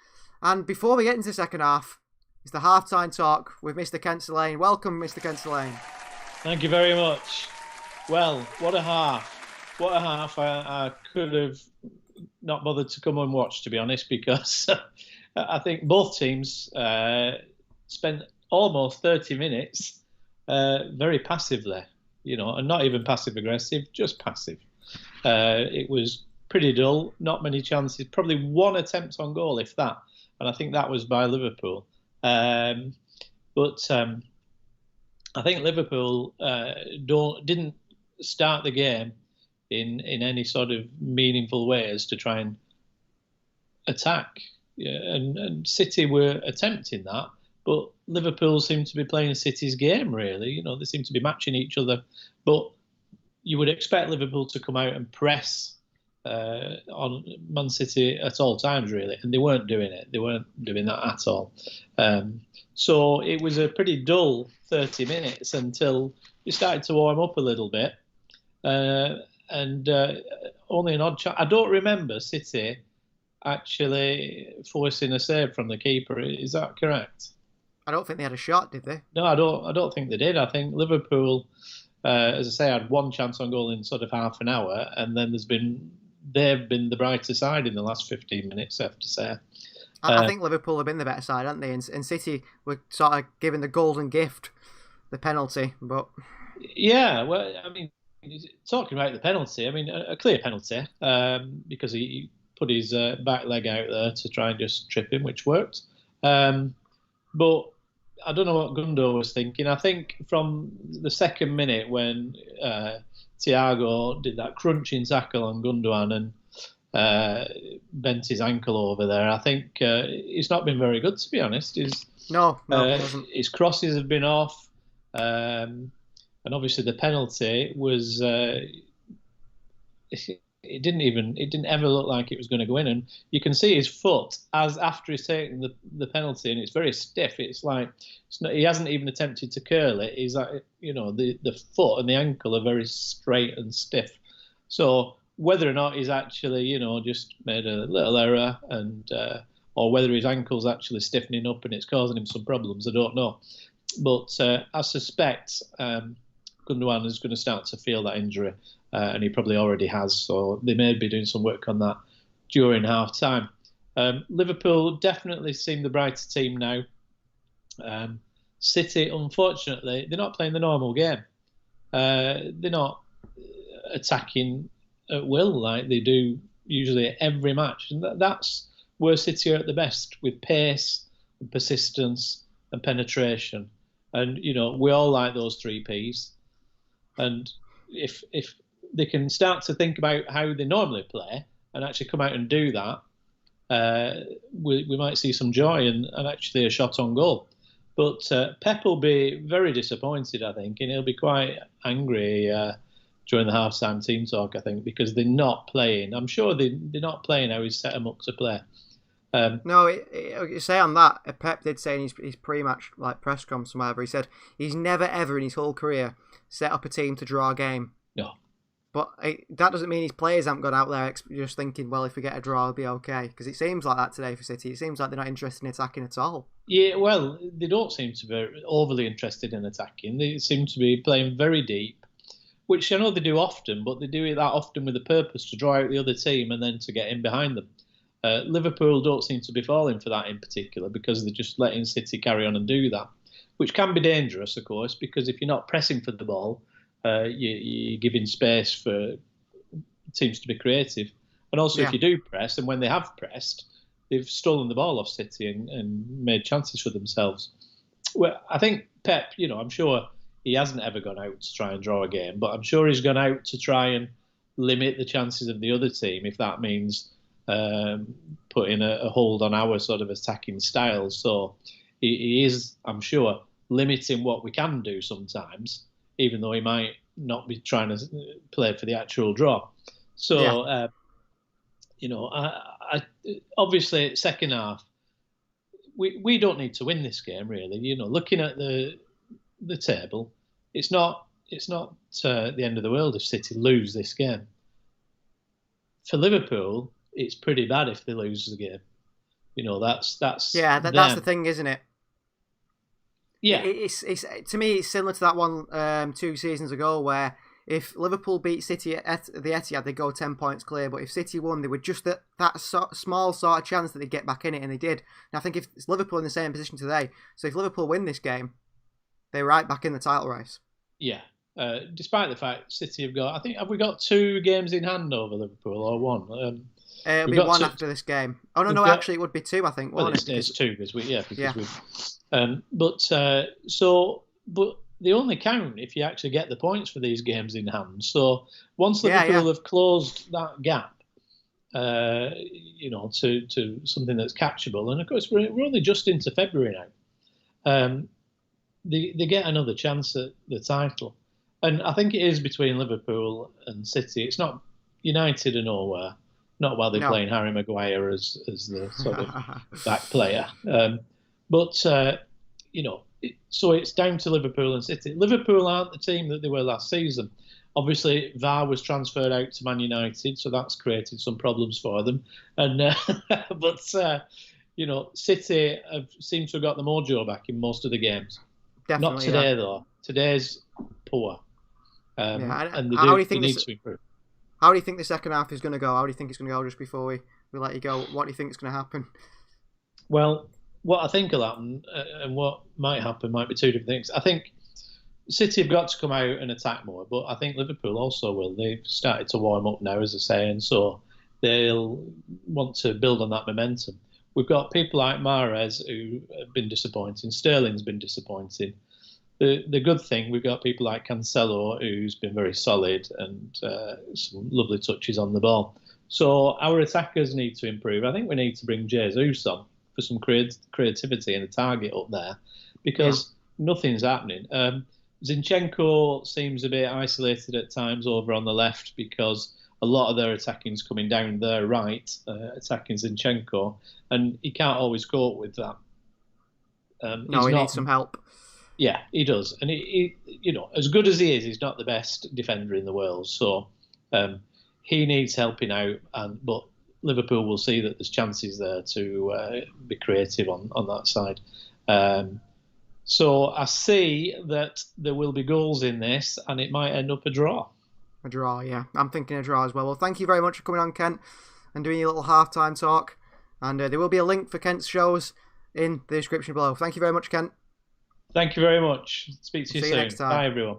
[SPEAKER 6] And before we get into the second half, it's the half-time talk with Mr. Kent Lane. Welcome, Mr. Kent Lane.
[SPEAKER 7] Thank you very much. Well, what a half. What a half. I could have not bothered to come and watch, to be honest, because I think both teams spent almost 30 minutes very passively, you know, and not even passive-aggressive, just passive. It was pretty dull, not many chances, probably one attempt on goal, if that, and I think that was by Liverpool. But I think Liverpool didn't start the game in any sort of meaningful ways to try and attack. Yeah, and City were attempting that, but Liverpool seemed to be playing City's game, really. You know, they seemed to be matching each other. But you would expect Liverpool to come out and press on Man City at all times, really, and they weren't doing it. They weren't doing that at all. So it was a pretty dull 30 minutes until we started to warm up a little bit. And only an odd chance. I don't remember City actually forcing a save from the keeper. Is that correct?
[SPEAKER 6] I don't think they had a shot, did they?
[SPEAKER 7] No, I don't think they did. I think Liverpool, as I say, had one chance on goal in sort of half an hour, and then they've been the brighter side in the last 15 minutes, I have to say.
[SPEAKER 6] I think Liverpool have been the better side, haven't they? And City were sort of given the golden gift, the penalty. But
[SPEAKER 7] yeah, well, I mean, talking about the penalty, I mean, a clear penalty because he put his back leg out there to try and just trip him, which worked. But I don't know what Gundo was thinking. I think from the second minute when Thiago did that crunching tackle on Gundogan and bent his ankle over there, I think he's not been very good, to be honest.
[SPEAKER 6] No, he hasn't. His
[SPEAKER 7] crosses have been off, and obviously the penalty was. It didn't ever look like it was going to go in, and you can see his foot as after he's taken the penalty, and it's very stiff. It's like he hasn't even attempted to curl it. He's like, you know, the foot and the ankle are very straight and stiff. So whether or not he's actually, you know, just made a little error, and or whether his ankle's actually stiffening up and it's causing him some problems, I don't know. But I suspect Gundogan is going to start to feel that injury. And he probably already has, so they may be doing some work on that during half-time. Liverpool definitely seem the brighter team now. City, unfortunately, they're not playing the normal game. They're not attacking at will like they do usually at every match. And that's where City are at the best, with pace and persistence and penetration. And, you know, we all like those 3 Ps. And if they can start to think about how they normally play and actually come out and do that, we might see some joy and actually a shot on goal. But Pep will be very disappointed, I think, and he'll be quite angry during the half-time team talk, I think, because they're not playing. I'm sure they're not playing how he's set them up to play.
[SPEAKER 6] No, you say on that, Pep did say in his pre-match press conference, whatever, he said he's never ever in his whole career set up a team to draw a game.
[SPEAKER 7] No.
[SPEAKER 6] But that doesn't mean his players haven't gone out there just thinking, well, if we get a draw, it'll be okay. Because it seems like that today for City. It seems like they're not interested in attacking at all.
[SPEAKER 7] Yeah, well, they don't seem to be overly interested in attacking. They seem to be playing very deep, which I know they do often, but they do it that often with a purpose to draw out the other team and then to get in behind them. Liverpool don't seem to be falling for that in particular because they're just letting City carry on and do that, which can be dangerous, of course, because if you're not pressing for the ball, you're giving space for teams to be creative. And also, if you do press, and when they have pressed, they've stolen the ball off City and made chances for themselves. Well, I think Pep, I'm sure he hasn't ever gone out to try and draw a game, but I'm sure he's gone out to try and limit the chances of the other team, if that means putting a hold on our sort of attacking style. So he is, I'm sure, limiting what we can do sometimes, even though he might not be trying to play for the actual draw. So, obviously, second half, we don't need to win this game, really. Looking at the table, it's not the end of the world if City lose this game. For Liverpool, it's pretty bad if they lose the game. That's that's
[SPEAKER 6] the thing, isn't it?
[SPEAKER 7] Yeah,
[SPEAKER 6] it's to me it's similar to that one 2 seasons ago where if Liverpool beat City at the Etihad, they'd go 10 points clear. But if City won, they were just that small sort of chance that they'd get back in it, and they did. And I think if it's Liverpool in the same position today, so if Liverpool win this game, they're right back in the title race.
[SPEAKER 7] Yeah. Despite the fact City have we got 2 games in hand over Liverpool or 1?
[SPEAKER 6] It'll be 1 after this game. Oh no, actually it would be 2, I think.
[SPEAKER 7] Well, it's 2 because but they only count if you actually get the points for these games in hand. So once Liverpool have closed that gap, to something that's catchable, and of course we're only just into February now. They get another chance at the title, and I think it is between Liverpool and City. It's not United are nowhere. Not while they're playing Harry Maguire as the sort of back player. So it's down to Liverpool and City. Liverpool aren't the team that they were last season. Obviously, VAR was transferred out to Man United, so that's created some problems for them. And City have seemed to have got the mojo back in most of the games.
[SPEAKER 6] Definitely,
[SPEAKER 7] not today though. Today's poor, and they need to improve.
[SPEAKER 6] How do you think the second half is going to go? How do you think it's going to go just before we let you go? What do you think is going to happen?
[SPEAKER 7] Well, what I think will happen and what might happen might be 2 different things. I think City have got to come out and attack more, but I think Liverpool also will. They've started to warm up now, as I say, and so they'll want to build on that momentum. We've got people like Mahrez who have been disappointing. Sterling's been disappointing. The good thing, we've got people like Cancelo, who's been very solid and some lovely touches on the ball. So our attackers need to improve. I think we need to bring Jesus on for some creativity and a target up there because nothing's happening. Zinchenko seems a bit isolated at times over on the left because a lot of their attacking's coming down their right, attacking Zinchenko, and he can't always cope with that.
[SPEAKER 6] He needs some help.
[SPEAKER 7] Yeah, he does, and he as good as he is, he's not the best defender in the world. So he needs helping out, but Liverpool will see that there's chances there to be creative on that side. So I see that there will be goals in this, and it might end up a draw.
[SPEAKER 6] A draw, yeah. I'm thinking a draw as well. Well, thank you very much for coming on, Kent, and doing your little halftime talk. And there will be a link for Kent's shows in the description below. Thank you very much, Kent.
[SPEAKER 7] Thank you very much. Speak to you
[SPEAKER 6] soon.
[SPEAKER 7] See you
[SPEAKER 6] next time.
[SPEAKER 7] Bye, everyone.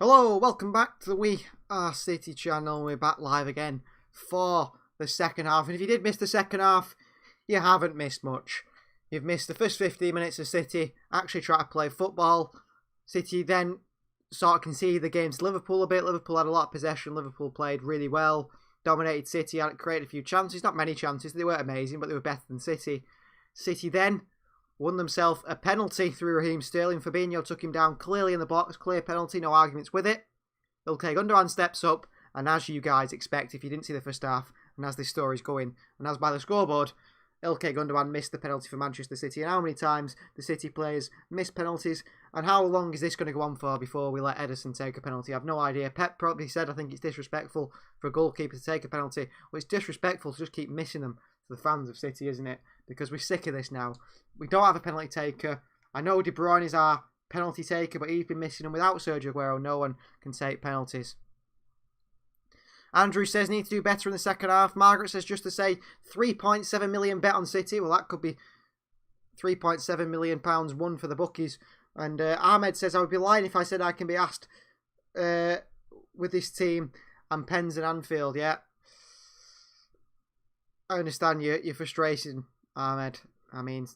[SPEAKER 6] Hello, welcome back to the We Are City channel. We're back live again for the second half. And if you did miss the second half, you haven't missed much. You've missed the first 15 minutes of City actually try to play football. City then sort of conceded the game to Liverpool a bit. Liverpool had a lot of possession. Liverpool played really well, dominated City, had created a few chances. Not many chances, they weren't amazing, but they were better than City. City then won themselves a penalty through Raheem Sterling. Fabinho took him down clearly in the box. Clear penalty, no arguments with it. Ilkay Gundogan steps up, and as you guys expect, if you didn't see the first half, and as this story's going, and as by the scoreboard, Ilkay Gundogan missed the penalty for Manchester City. And how many times the City players miss penalties, and how long is this going to go on for before we let Ederson take a penalty? I have no idea. Pep probably said, I think it's disrespectful for a goalkeeper to take a penalty. Well, it's disrespectful to just keep missing them to the fans of City, isn't it? Because we're sick of this now. We don't have a penalty taker. I know De Bruyne is our penalty taker, but he's been missing them. Without Sergio Aguero, no one can take penalties. Andrew says need to do better in the second half. Margaret says just to say 3.7 million bet on City. Well, that could be £3.7 million won for the bookies. And Ahmed says I would be lying if I said I can be asked with this team and Pens and Anfield. Yeah, I understand your frustration, Ahmed. I mean,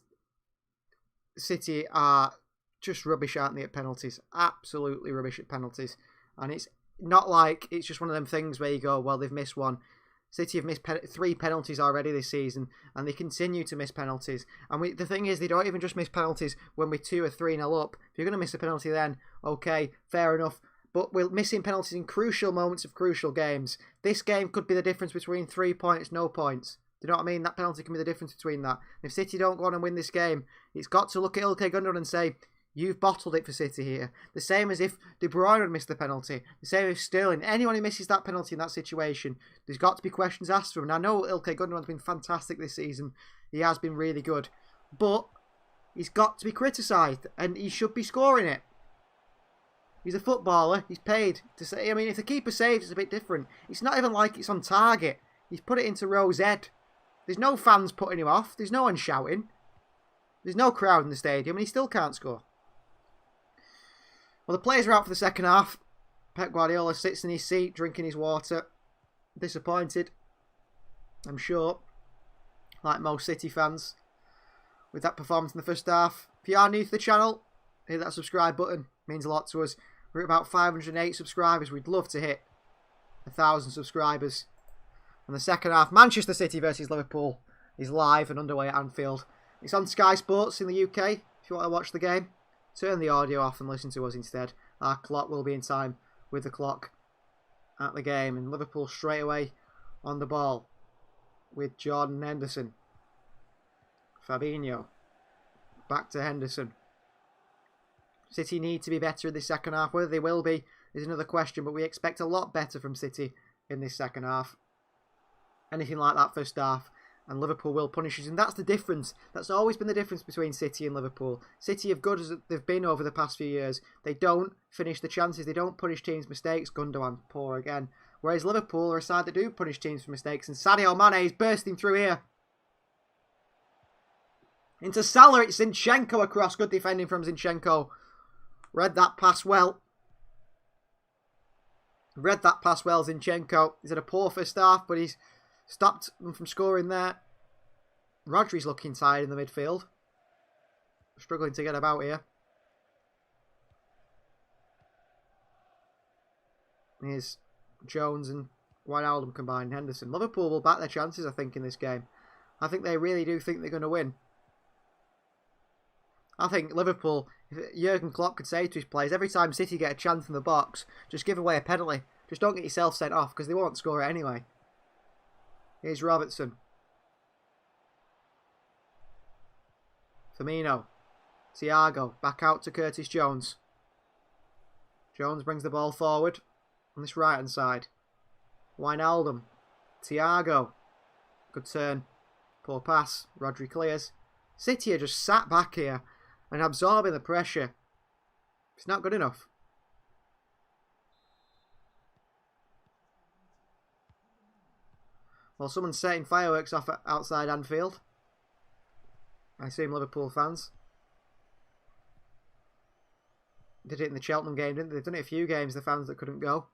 [SPEAKER 6] City are just rubbish, aren't they, at penalties? Absolutely rubbish at penalties. And it's not like it's just one of them things where you go, well, they've missed one. City have missed 3 penalties already this season, and they continue to miss penalties. And the thing is, they don't even just miss penalties when we're 2 or 3-0 up. If you're going to miss a penalty then, okay, fair enough. But we're missing penalties in crucial moments of crucial games. This game could be the difference between 3 points, no points. Do you know what I mean? That penalty can be the difference between that. If City don't go on and win this game, it's got to look at Ilkay Gundogan and say, you've bottled it for City here. The same as if De Bruyne had missed the penalty. The same if Sterling. Anyone who misses that penalty in that situation, there's got to be questions asked for him. And I know Ilkay Gundogan's been fantastic this season. He has been really good. But he's got to be criticised, and he should be scoring it. He's a footballer. He's paid to say. I mean, if the keeper saves, it's a bit different. It's not even like it's on target. He's put it into row Z. There's no fans putting him off. There's no one shouting. There's no crowd in the stadium, and he still can't score. Well, the players are out for the second half. Pep Guardiola sits in his seat, drinking his water. Disappointed, I'm sure, like most City fans, with that performance in the first half. If you are new to the channel, hit that subscribe button. It means a lot to us. We're at about 508 subscribers. We'd love to hit 1,000 subscribers. And the second half, Manchester City versus Liverpool, is live and underway at Anfield. It's on Sky Sports in the UK. If you want to watch the game, turn the audio off and listen to us instead. Our clock will be in time with the clock at the game. And Liverpool straight away on the ball with Jordan Henderson. Fabinho. Back to Henderson. City need to be better in this second half. Whether they will be is another question, but we expect a lot better from City in this second half. Anything like that first half, and Liverpool will punish us. And that's the difference. That's always been the difference between City and Liverpool. City, as good as they've been over the past few years, they don't finish the chances. They don't punish teams' mistakes. Gundogan, poor again. Whereas Liverpool are a side that do punish teams for mistakes. And Sadio Mane is bursting through here. Into Salah, it's Zinchenko across. Good defending from Zinchenko. Read that pass well. Zinchenko. He's had a poor first half, but he's stopped them from scoring there. Rodri's looking tired in the midfield. Struggling to get about here. Here's Jones and Wijnaldum combined. Henderson. Liverpool will back their chances, I think, in this game. I think they really do think they're going to win. I think Liverpool, if Jurgen Klopp could say to his players, every time City get a chance in the box, just give away a penalty. Just don't get yourself sent off, because they won't score it anyway. Here's Robertson. Firmino. Thiago. Back out to Curtis Jones. Jones brings the ball forward on this right hand side. Wijnaldum. Thiago. Good turn. Poor pass. Rodri clears. City are just sat back here and absorbing the pressure. It's not good enough. Well, someone's setting fireworks off outside Anfield. I assume Liverpool fans. Did it in the Cheltenham game, didn't they? They've done it a few games, the fans that couldn't go.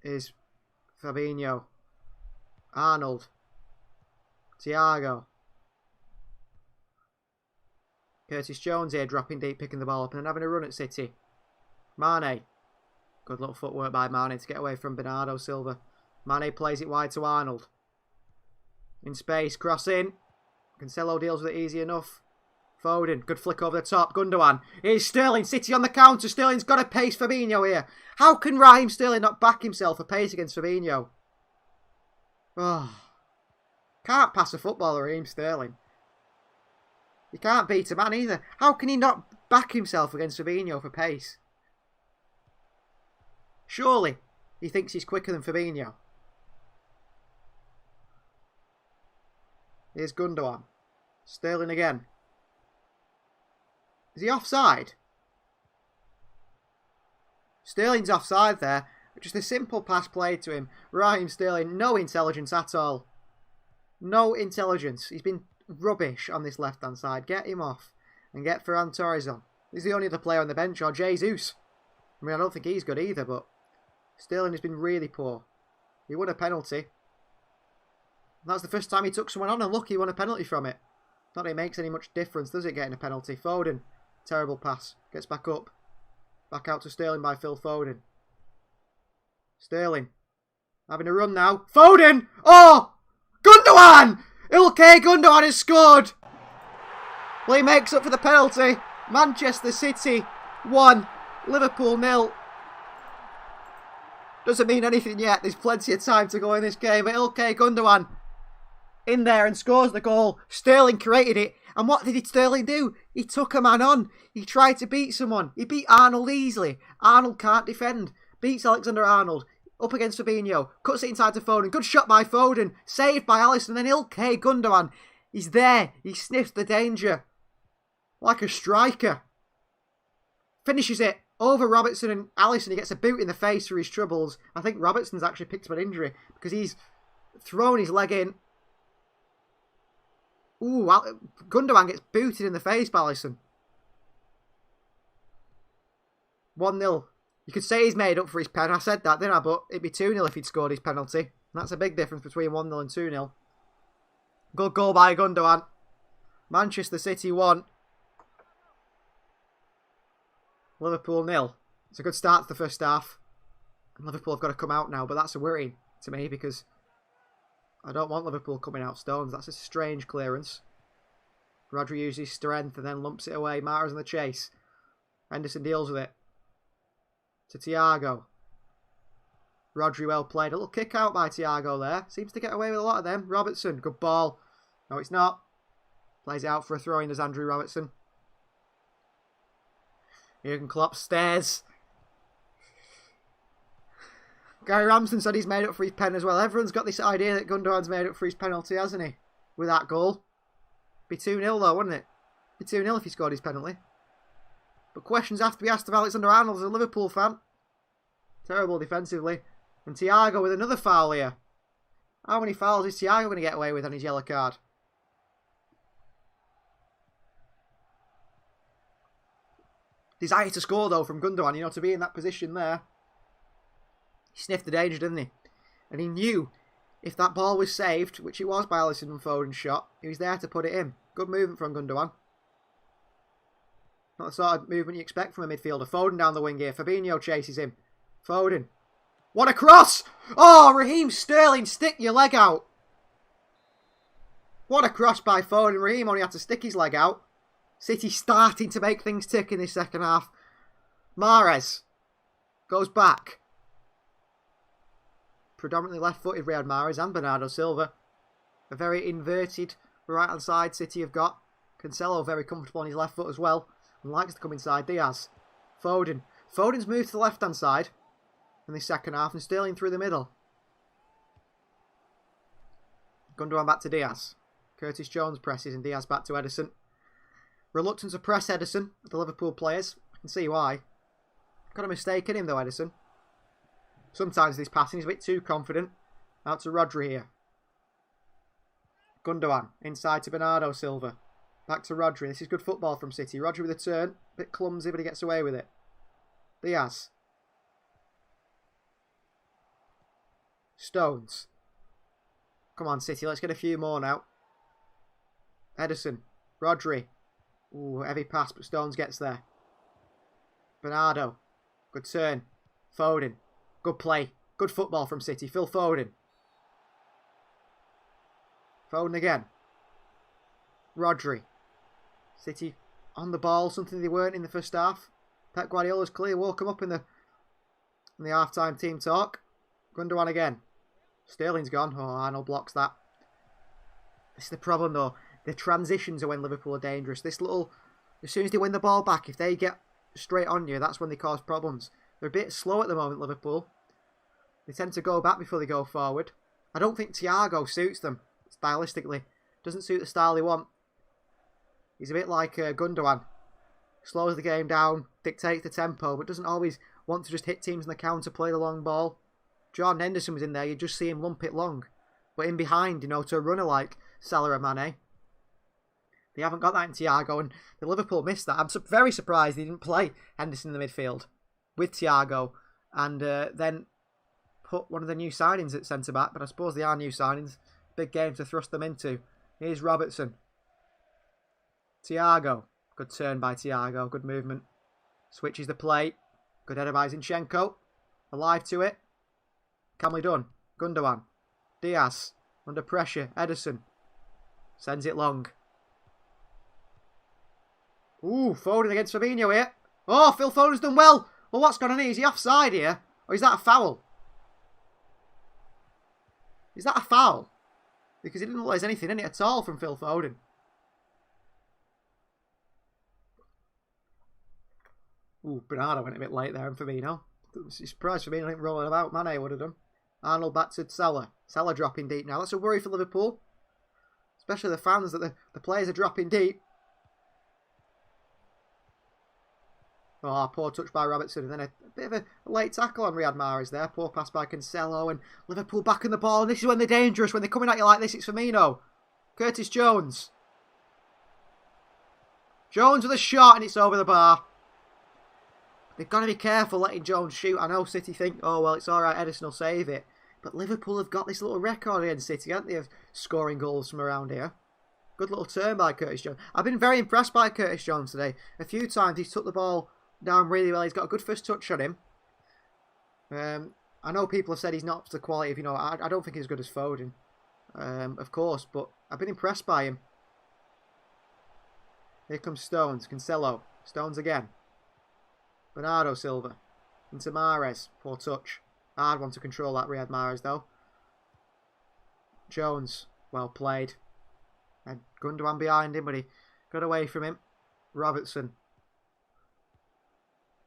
[SPEAKER 6] Is Fabinho. Arnold. Thiago. Curtis Jones here, dropping deep, picking the ball up, and then having a run at City. Mane. Good little footwork by Mane to get away from Bernardo Silva. Mane plays it wide to Arnold. In space, cross in. Cancelo deals with it easy enough. Foden, good flick over the top. Gundogan. Here's Sterling, City on the counter. Sterling's got to pace Fabinho here. How can Raheem Sterling not back himself for pace against Fabinho? Oh. Can't pass a footballer, Raheem Sterling. You can't beat a man either. How can he not back himself against Fabinho for pace? Surely he thinks he's quicker than Fabinho. Here's Gundogan. Sterling again. Is he offside? Sterling's offside there. Just a simple pass played to him. Raheem Sterling, no intelligence at all. No intelligence. He's been rubbish on this left-hand side. Get him off. And get Ferran Torres on. He's the only other player on the bench, or Jesus. I mean, I don't think he's good either, but Sterling has been really poor. He won a penalty. And that's the first time he took someone on, and look, he won a penalty from it. Not that it makes any much difference, does it, getting a penalty? Foden. Terrible pass. Gets back up. Back out to Sterling by Phil Foden. Sterling. Having a run now. Foden! Oh! Gundogan! Ilkay Gundogan has scored! Well, he makes up for the penalty. Manchester City 1. Liverpool 0. Doesn't mean anything yet. There's plenty of time to go in this game. But Ilkay Gundogan in there and scores the goal. Sterling created it. And what did Sterling do? He took a man on. He tried to beat someone. He beat Arnold easily. Arnold can't defend. Beats Alexander-Arnold. Up against Fabinho. Cuts it inside to Foden. Good shot by Foden. Saved by Alisson. Then Ilkay Gundogan. He's there. He sniffs the danger. Like a striker. Finishes it. Over Robertson and Alisson. He gets a boot in the face for his troubles. I think Robertson's actually picked up an injury. Because he's thrown his leg in. Ooh, Gundogan gets booted in the face by Alisson. 1-0. You could say he's made up for his pen. I said that, didn't I? But it'd be 2-0 if he'd scored his penalty. And that's a big difference between 1-0 and 2-0. Good goal by Gundogan. Manchester City 1. Liverpool 0. It's a good start to the first half. And Liverpool have got to come out now. But that's a worry to me because I don't want Liverpool coming out stones. That's a strange clearance. Rodri uses strength and then lumps it away. Mahrez in the chase. Henderson deals with it. To Thiago. Rodri well played. A little kick out by Thiago there. Seems to get away with a lot of them. Robertson, good ball. No, it's not. Plays it out for a throw-in as Andrew Robertson. Jurgen Klopp stares. Gary Ramsden said he's made up for his pen as well. Everyone's got this idea that Gundogan's made up for his penalty, hasn't he? With that goal. Be 2-0 though, wouldn't it? Be 2-0 if he scored his penalty. But questions have to be asked of Alexander-Arnold as a Liverpool fan. Terrible defensively. And Thiago with another foul here. How many fouls is Thiago going to get away with on his yellow card? Desire to score though from Gundogan, you know, to be in that position there. He sniffed the danger, didn't he? And he knew if that ball was saved, which it was by Alisson and Foden's shot, he was there to put it in. Good movement from Gundogan. Not the sort of movement you expect from a midfielder. Foden down the wing here. Fabinho chases him. Foden. What a cross! Oh, Raheem Sterling, stick your leg out. What a cross by Foden. Raheem only had to stick his leg out. City starting to make things tick in this second half. Mahrez goes back. Predominantly left-footed Riyad Mahrez and Bernardo Silva. A very inverted right-hand side City have got. Cancelo very comfortable on his left foot as well. And likes to come inside. Diaz. Foden. Foden's moved to the left-hand side in the second half and Sterling through the middle. Gundogan back to Diaz. Curtis Jones presses and Diaz back to Ederson. Reluctant to press Ederson, the Liverpool players. I can see why. Got a mistake in him though, Ederson. Sometimes this passing is a bit too confident. Out to Rodri here. Gundogan inside to Bernardo Silva. Back to Rodri. This is good football from City. Rodri with a turn. Bit clumsy, but he gets away with it. Diaz. Stones. Come on, City. Let's get a few more now. Ederson. Rodri. Ooh, heavy pass, but Stones gets there. Bernardo. Good turn. Foden. Good play. Good football from City. Phil Foden. Foden again. Rodri. City on the ball, something they weren't in the first half. Pep Guardiola's clearly woke them up in the half-time team talk. Gundogan again. Sterling's gone. Oh, Arnold blocks that. This is the problem though. The transitions are when Liverpool are dangerous. This little, as soon as they win the ball back, if they get straight on you, that's when they cause problems. They're a bit slow at the moment, Liverpool. They tend to go back before they go forward. I don't think Thiago suits them stylistically. Doesn't suit the style they want. He's a bit like Gundogan. Slows the game down, dictates the tempo, but doesn't always want to just hit teams in the counter, play the long ball. Jordan Henderson was in there, you just see him lump it long. But in behind, you know, to a runner like Salah or Mane. They haven't got that in Thiago, and the Liverpool missed that. I'm very surprised they didn't play Henderson in the midfield with Thiago and then put one of the new signings at centre-back, but I suppose they are new signings. Big game to thrust them into. Here's Robertson. Thiago. Good turn by Thiago. Good movement. Switches the play. Good header by Zinchenko. Alive to it. Calmly done. Gundogan. Diaz. Under pressure. Ederson. Sends it long. Ooh, Foden against Fabinho here. Oh, Phil Foden's done well. Well, what's going on here? Is he offside here? Or is that a foul? Is that a foul? Because it didn't look like there's anything in it at all from Phil Foden. Ooh, Bernardo went a bit late there and Firmino. Surprised Firmino didn't roll it about. Mane would have done. Arnold back to Salah. Salah dropping deep now. That's a worry for Liverpool. Especially the fans that the players are dropping deep. Oh, poor touch by Robertson. And then a bit of a late tackle on Riyad Mahrez there. Poor pass by Cancelo. And Liverpool back in the ball. And this is when they're dangerous. When they're coming at you like this, it's Firmino. Curtis Jones. Jones with a shot and it's over the bar. They've got to be careful letting Jones shoot. I know City think, oh, well, it's all right, Ederson will save it. But Liverpool have got this little record against City, haven't they, of scoring goals from around here. Good little turn by Curtis Jones. I've been very impressed by Curtis Jones today. A few times he's took the ball down really well. He's got a good first touch on him. I know people have said he's not the quality of, I don't think he's as good as Foden, of course, but I've been impressed by him. Here comes Stones, Cancelo, Stones again. Bernardo Silva, into Mahrez, poor touch. Hard one to control that Riyad Mahrez though. Jones, well played. And Gundogan behind him, but he got away from him. Robertson.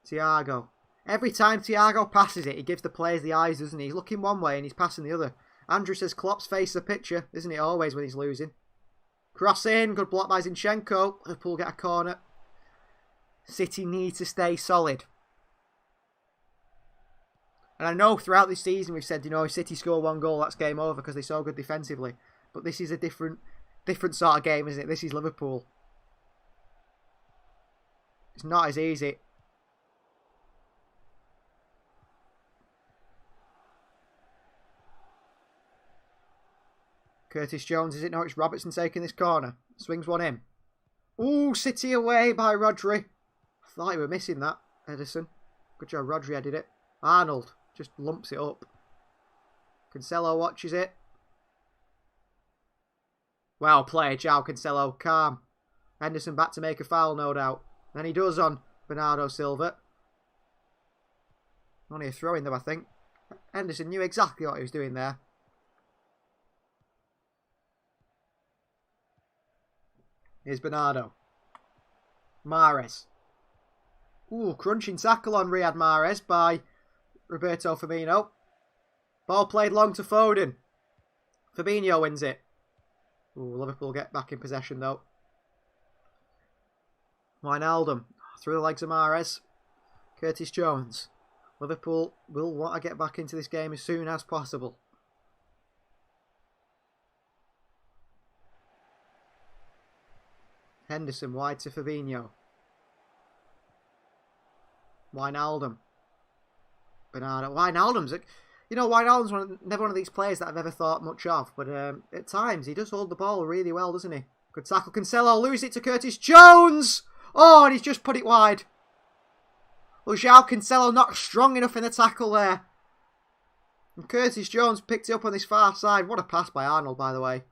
[SPEAKER 6] Thiago. Every time Thiago passes it, he gives the players the eyes, doesn't he? He's looking one way and he's passing the other. Andrew says Klopp's face the picture, isn't it always when he's losing? Cross in, good block by Zinchenko. Liverpool get a corner. City need to stay solid. And I know throughout this season we've said, if City score one goal, that's game over because they're so good defensively. But this is a different sort of game, isn't it? This is Liverpool. It's not as easy. Curtis Jones, is it? No, it's Robertson taking this corner. Swings one in. Ooh, City away by Rodri. I thought you were missing that, Ederson. Good job, Rodri headed it. Arnold just lumps it up. Cancelo watches it. Well played, João Cancelo. Calm. Henderson back to make a foul, no doubt. And he does on Bernardo Silva. Only a throw in though, I think. Henderson knew exactly what he was doing there. Here's Bernardo. Mahrez. Ooh, crunching tackle on Riyad Mahrez by Roberto Firmino. Ball played long to Foden. Fabinho wins it. Ooh, Liverpool get back in possession though. Wijnaldum. Through the legs of Mahrez. Curtis Jones. Liverpool will want to get back into this game as soon as possible. Henderson wide to Fabinho. Wijnaldum. Bernardo. Wijnaldum's... You know, Wijnaldum's never one of these players that I've ever thought much of. But at times, he does hold the ball really well, doesn't he? Good tackle. Cancelo lose it to Curtis Jones. Oh, and he's just put it wide. Well, João Cancelo not strong enough in the tackle there. And Curtis Jones picked it up on this far side. What a pass by Arnold, by the way.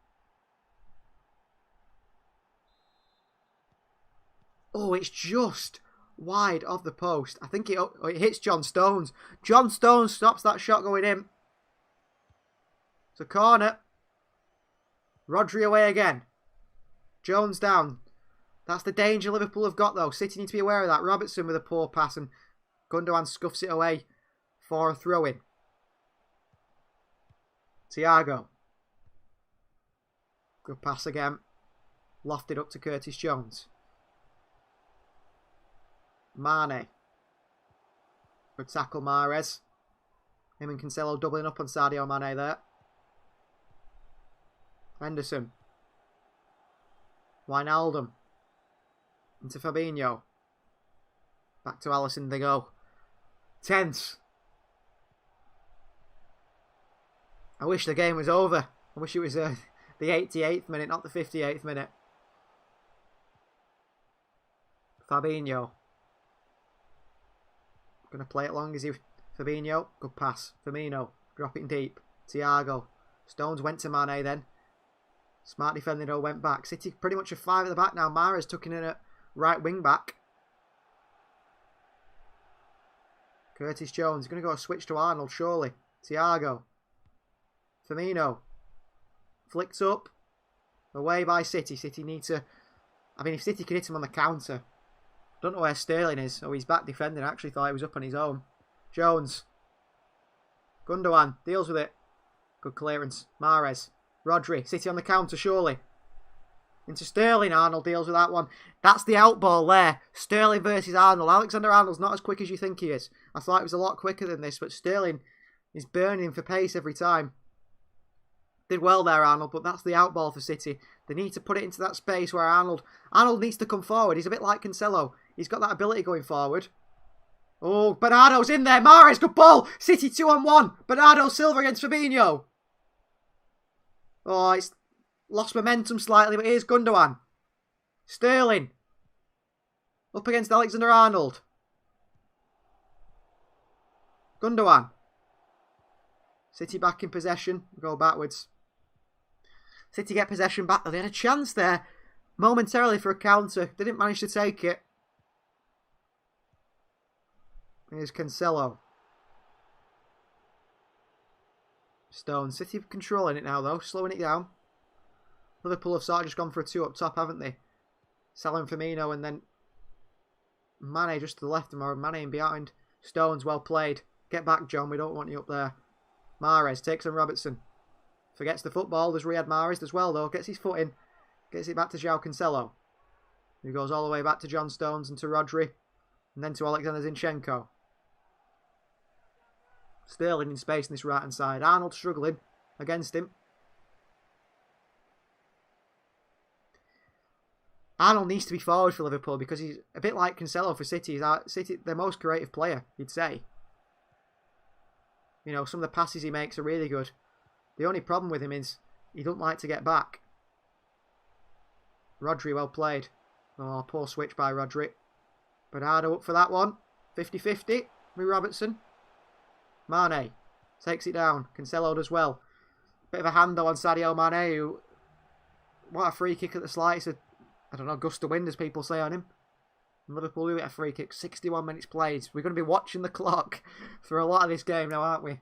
[SPEAKER 6] Oh, it's just wide of the post. I think it hits John Stones. John Stones stops that shot going in. It's a corner. Rodri away again. Jones down. That's the danger Liverpool have got, though. City need to be aware of that. Robertson with a poor pass, and Gundogan scuffs it away for a throw-in. Thiago. Good pass again. Lofted up to Curtis Jones. Mane. Good tackle, Mahrez. Him and Cancelo doubling up on Sadio Mane there. Henderson. Wijnaldum. Into Fabinho. Back to Alisson they go. Tense. I wish the game was over. I wish it was the 88th minute, not the 58th minute. Fabinho. Going to play it long, is he? Fabinho. Good pass. Firmino. Dropping deep. Thiago. Stones went to Mane then. Smart defending though, went back. City pretty much a 5 at the back now. Mahrez tucking in at right wing back. Curtis Jones. Going to go a switch to Arnold, surely. Thiago. Firmino. Flicked up. Away by City. City need to... I mean, if City could hit him on the counter... Don't know where Sterling is. Oh, he's back defending. I actually thought he was up on his own. Jones. Gundogan. Deals with it. Good clearance. Mahrez. Rodri. City on the counter, surely. Into Sterling. Arnold deals with that one. That's the outball there. Sterling versus Arnold. Alexander-Arnold's not as quick as you think he is. I thought he was a lot quicker than this, but Sterling is burning him for pace every time. Did well there, Arnold, but that's the outball for City. They need to put it into that space where Arnold needs to come forward. He's a bit like Cancelo. He's got that ability going forward. Oh, Bernardo's in there. Mahrez, good ball. City 2-on-1. Bernardo Silva against Fabinho. Oh, it's lost momentum slightly, but here's Gundogan. Sterling. Up against Alexander-Arnold. Gundogan. City back in possession. Go backwards. City get possession back. They had a chance there momentarily for a counter. They didn't manage to take it. Here's Cancelo. Stones. City controlling it now, though. Slowing it down. Liverpool have sort of just gone for a 2 up top, haven't they? Salah and Firmino, and then Mane just to the left of him, or Mane in behind. Stones, well played. Get back, John. We don't want you up there. Mahrez takes on Robertson. Forgets the football. There's Riyad Mahrez as well, though. Gets his foot in. Gets it back to João Cancelo. He goes all the way back to John Stones and to Rodri. And then to Alexander Zinchenko. Sterling in space on this right-hand side. Arnold struggling against him. Arnold needs to be forward for Liverpool because he's a bit like Cancelo for City. He's their most creative player, you'd say. You know, some of the passes he makes are really good. The only problem with him is he doesn't like to get back. Rodri, well played. Oh, poor switch by Rodri. Bernardo up for that one. 50-50 with Robertson. Mane takes it down. Cancelo does well. Bit of a hand though on Sadio Mane, who... What a free kick at the slightest. I don't know, gust of wind as people say on him. And Liverpool do get a free kick. 61 minutes played. We're going to be watching the clock for a lot of this game now, aren't we?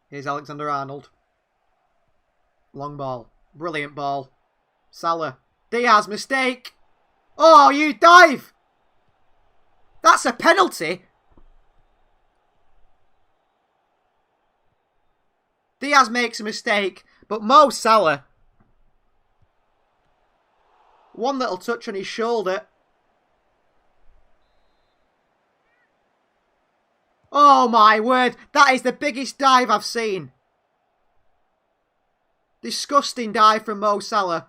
[SPEAKER 6] Here's Alexander-Arnold. Long ball. Brilliant ball. Salah. Diaz, mistake. Oh, you dive. That's a penalty. Diaz makes a mistake, but Mo Salah, one little touch on his shoulder. Oh my word, that is the biggest dive I've seen. Disgusting dive from Mo Salah.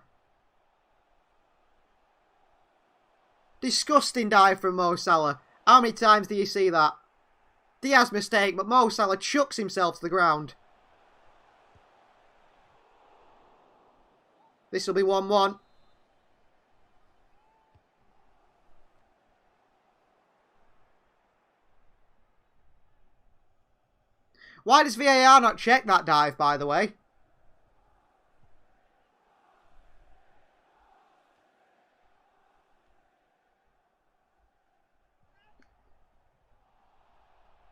[SPEAKER 6] Disgusting dive from Mo Salah. How many times do you see that? Diaz mistake, but Mo Salah chucks himself to the ground. This will be 1-1. Why does VAR not check that dive, by the way?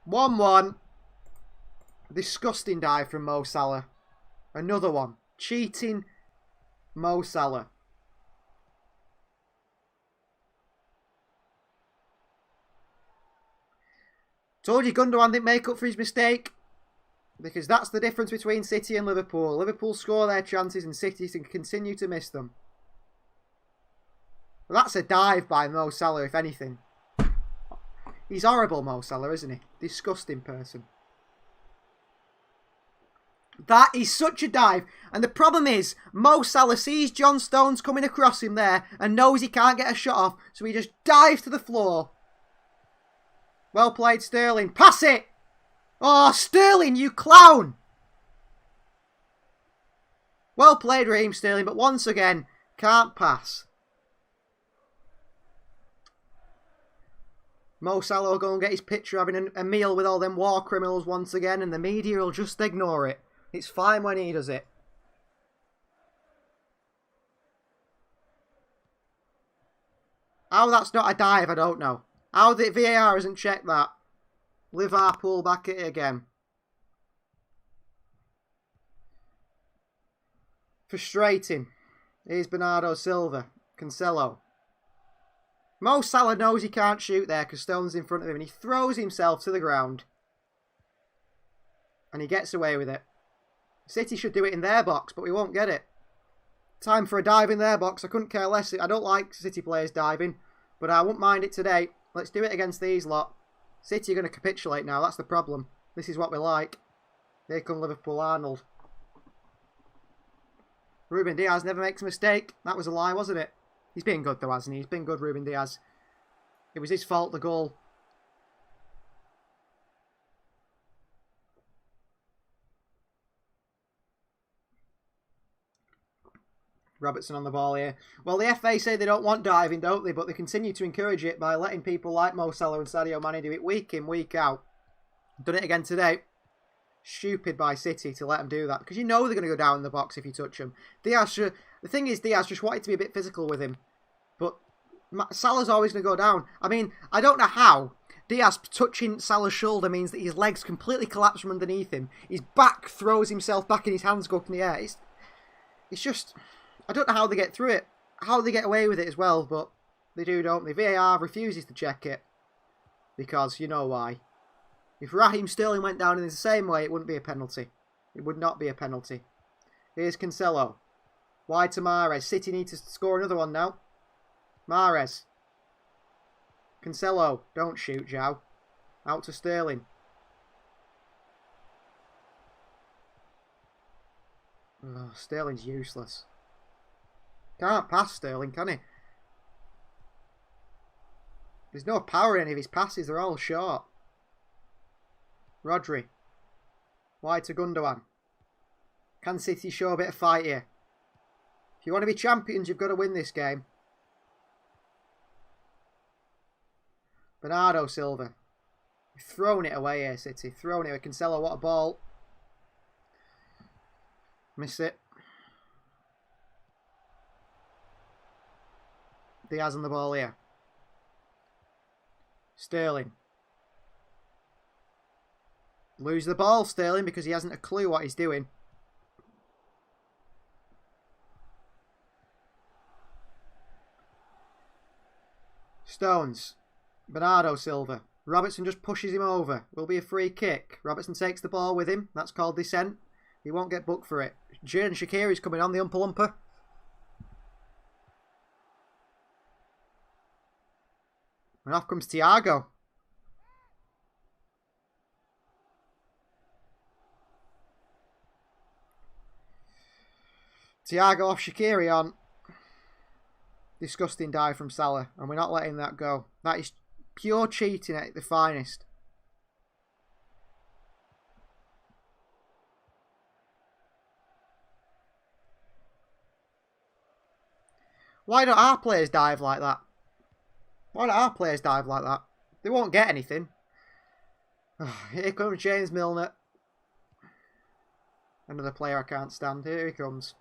[SPEAKER 6] One. Disgusting dive from Mo Salah. Another one. Cheating Mo Salah. Told you Gundogan didn't make up for his mistake. Because that's the difference between City and Liverpool. Liverpool score their chances and City can continue to miss them. Well, that's a dive by Mo Salah, if anything. He's horrible, Mo Salah, isn't he? Disgusting person. That is such a dive. And the problem is, Mo Salah sees John Stones coming across him there and knows he can't get a shot off, so he just dives to the floor. Well played, Sterling. Pass it! Oh, Sterling, you clown! Well played, Raheem Sterling, but once again, can't pass. Mo Salah will go and get his picture having a meal with all them war criminals once again, and the media will just ignore it. It's fine when he does it. How that's not a dive, I don't know. How the VAR hasn't checked that. Liverpool back at it again. Frustrating. Here's Bernardo Silva. Cancelo. Mo Salah knows he can't shoot there because Stone's in front of him, and he throws himself to the ground. And he gets away with it. City should do it in their box, but we won't get it. Time for a dive in their box. I couldn't care less. I don't like City players diving, but I won't mind it today. Let's do it against these lot. City are going to capitulate now. That's the problem. This is what we like. Here come Liverpool Arnold. Ruben Diaz never makes a mistake. That was a lie, wasn't it? He's been good though, hasn't he? He's been good, Ruben Diaz. It was his fault, the goal. Robertson on the ball here. Well, the FA say they don't want diving, don't they? But they continue to encourage it by letting people like Mo Salah and Sadio Mane do it week in, week out. Done it again today. Stupid by City to let them do that. Because you know they're going to go down in the box if you touch them. The thing is, Diaz just wanted to be a bit physical with him. But Salah's always going to go down. I mean, I don't know how. Diaz touching Salah's shoulder means that his legs completely collapse from underneath him. His back throws himself back and his hands go up in the air. It's just... I don't know how they get through it. How they get away with it as well, but they do, don't they? VAR refuses to check it. Because you know why. If Raheem Sterling went down in the same way, it wouldn't be a penalty. It would not be a penalty. Here's Cancelo. Wide to Mahrez. City need to score another one now. Mahrez. Cancelo. Don't shoot, João. Out to Sterling. Oh, Sterling's useless. Can't pass Sterling, can he? There's no power in any of his passes. They're all short. Rodri. Wide to Gundogan. Can City show a bit of fight here? If you want to be champions, you've got to win this game. Bernardo Silva. You've thrown it away here, City. Thrown it away. Cancelo, what a ball. Miss it. Diaz on the ball here. Sterling. Lose the ball, Sterling, because he hasn't a clue what he's doing. Stones. Bernardo Silva. Robertson just pushes him over. Will be a free kick. Robertson takes the ball with him. That's called dissent. He won't get booked for it. Xherdan Shaqiri's coming on, the Umpa-Lumpa. And off comes Thiago. Thiago off, Shaqiri on. Disgusting dive from Salah, and we're not letting that go. That is pure cheating at the finest. Why don't our players dive like that? Why don't our players dive like that? They won't get anything. Here comes James Milner. Another player I can't stand. Here he comes.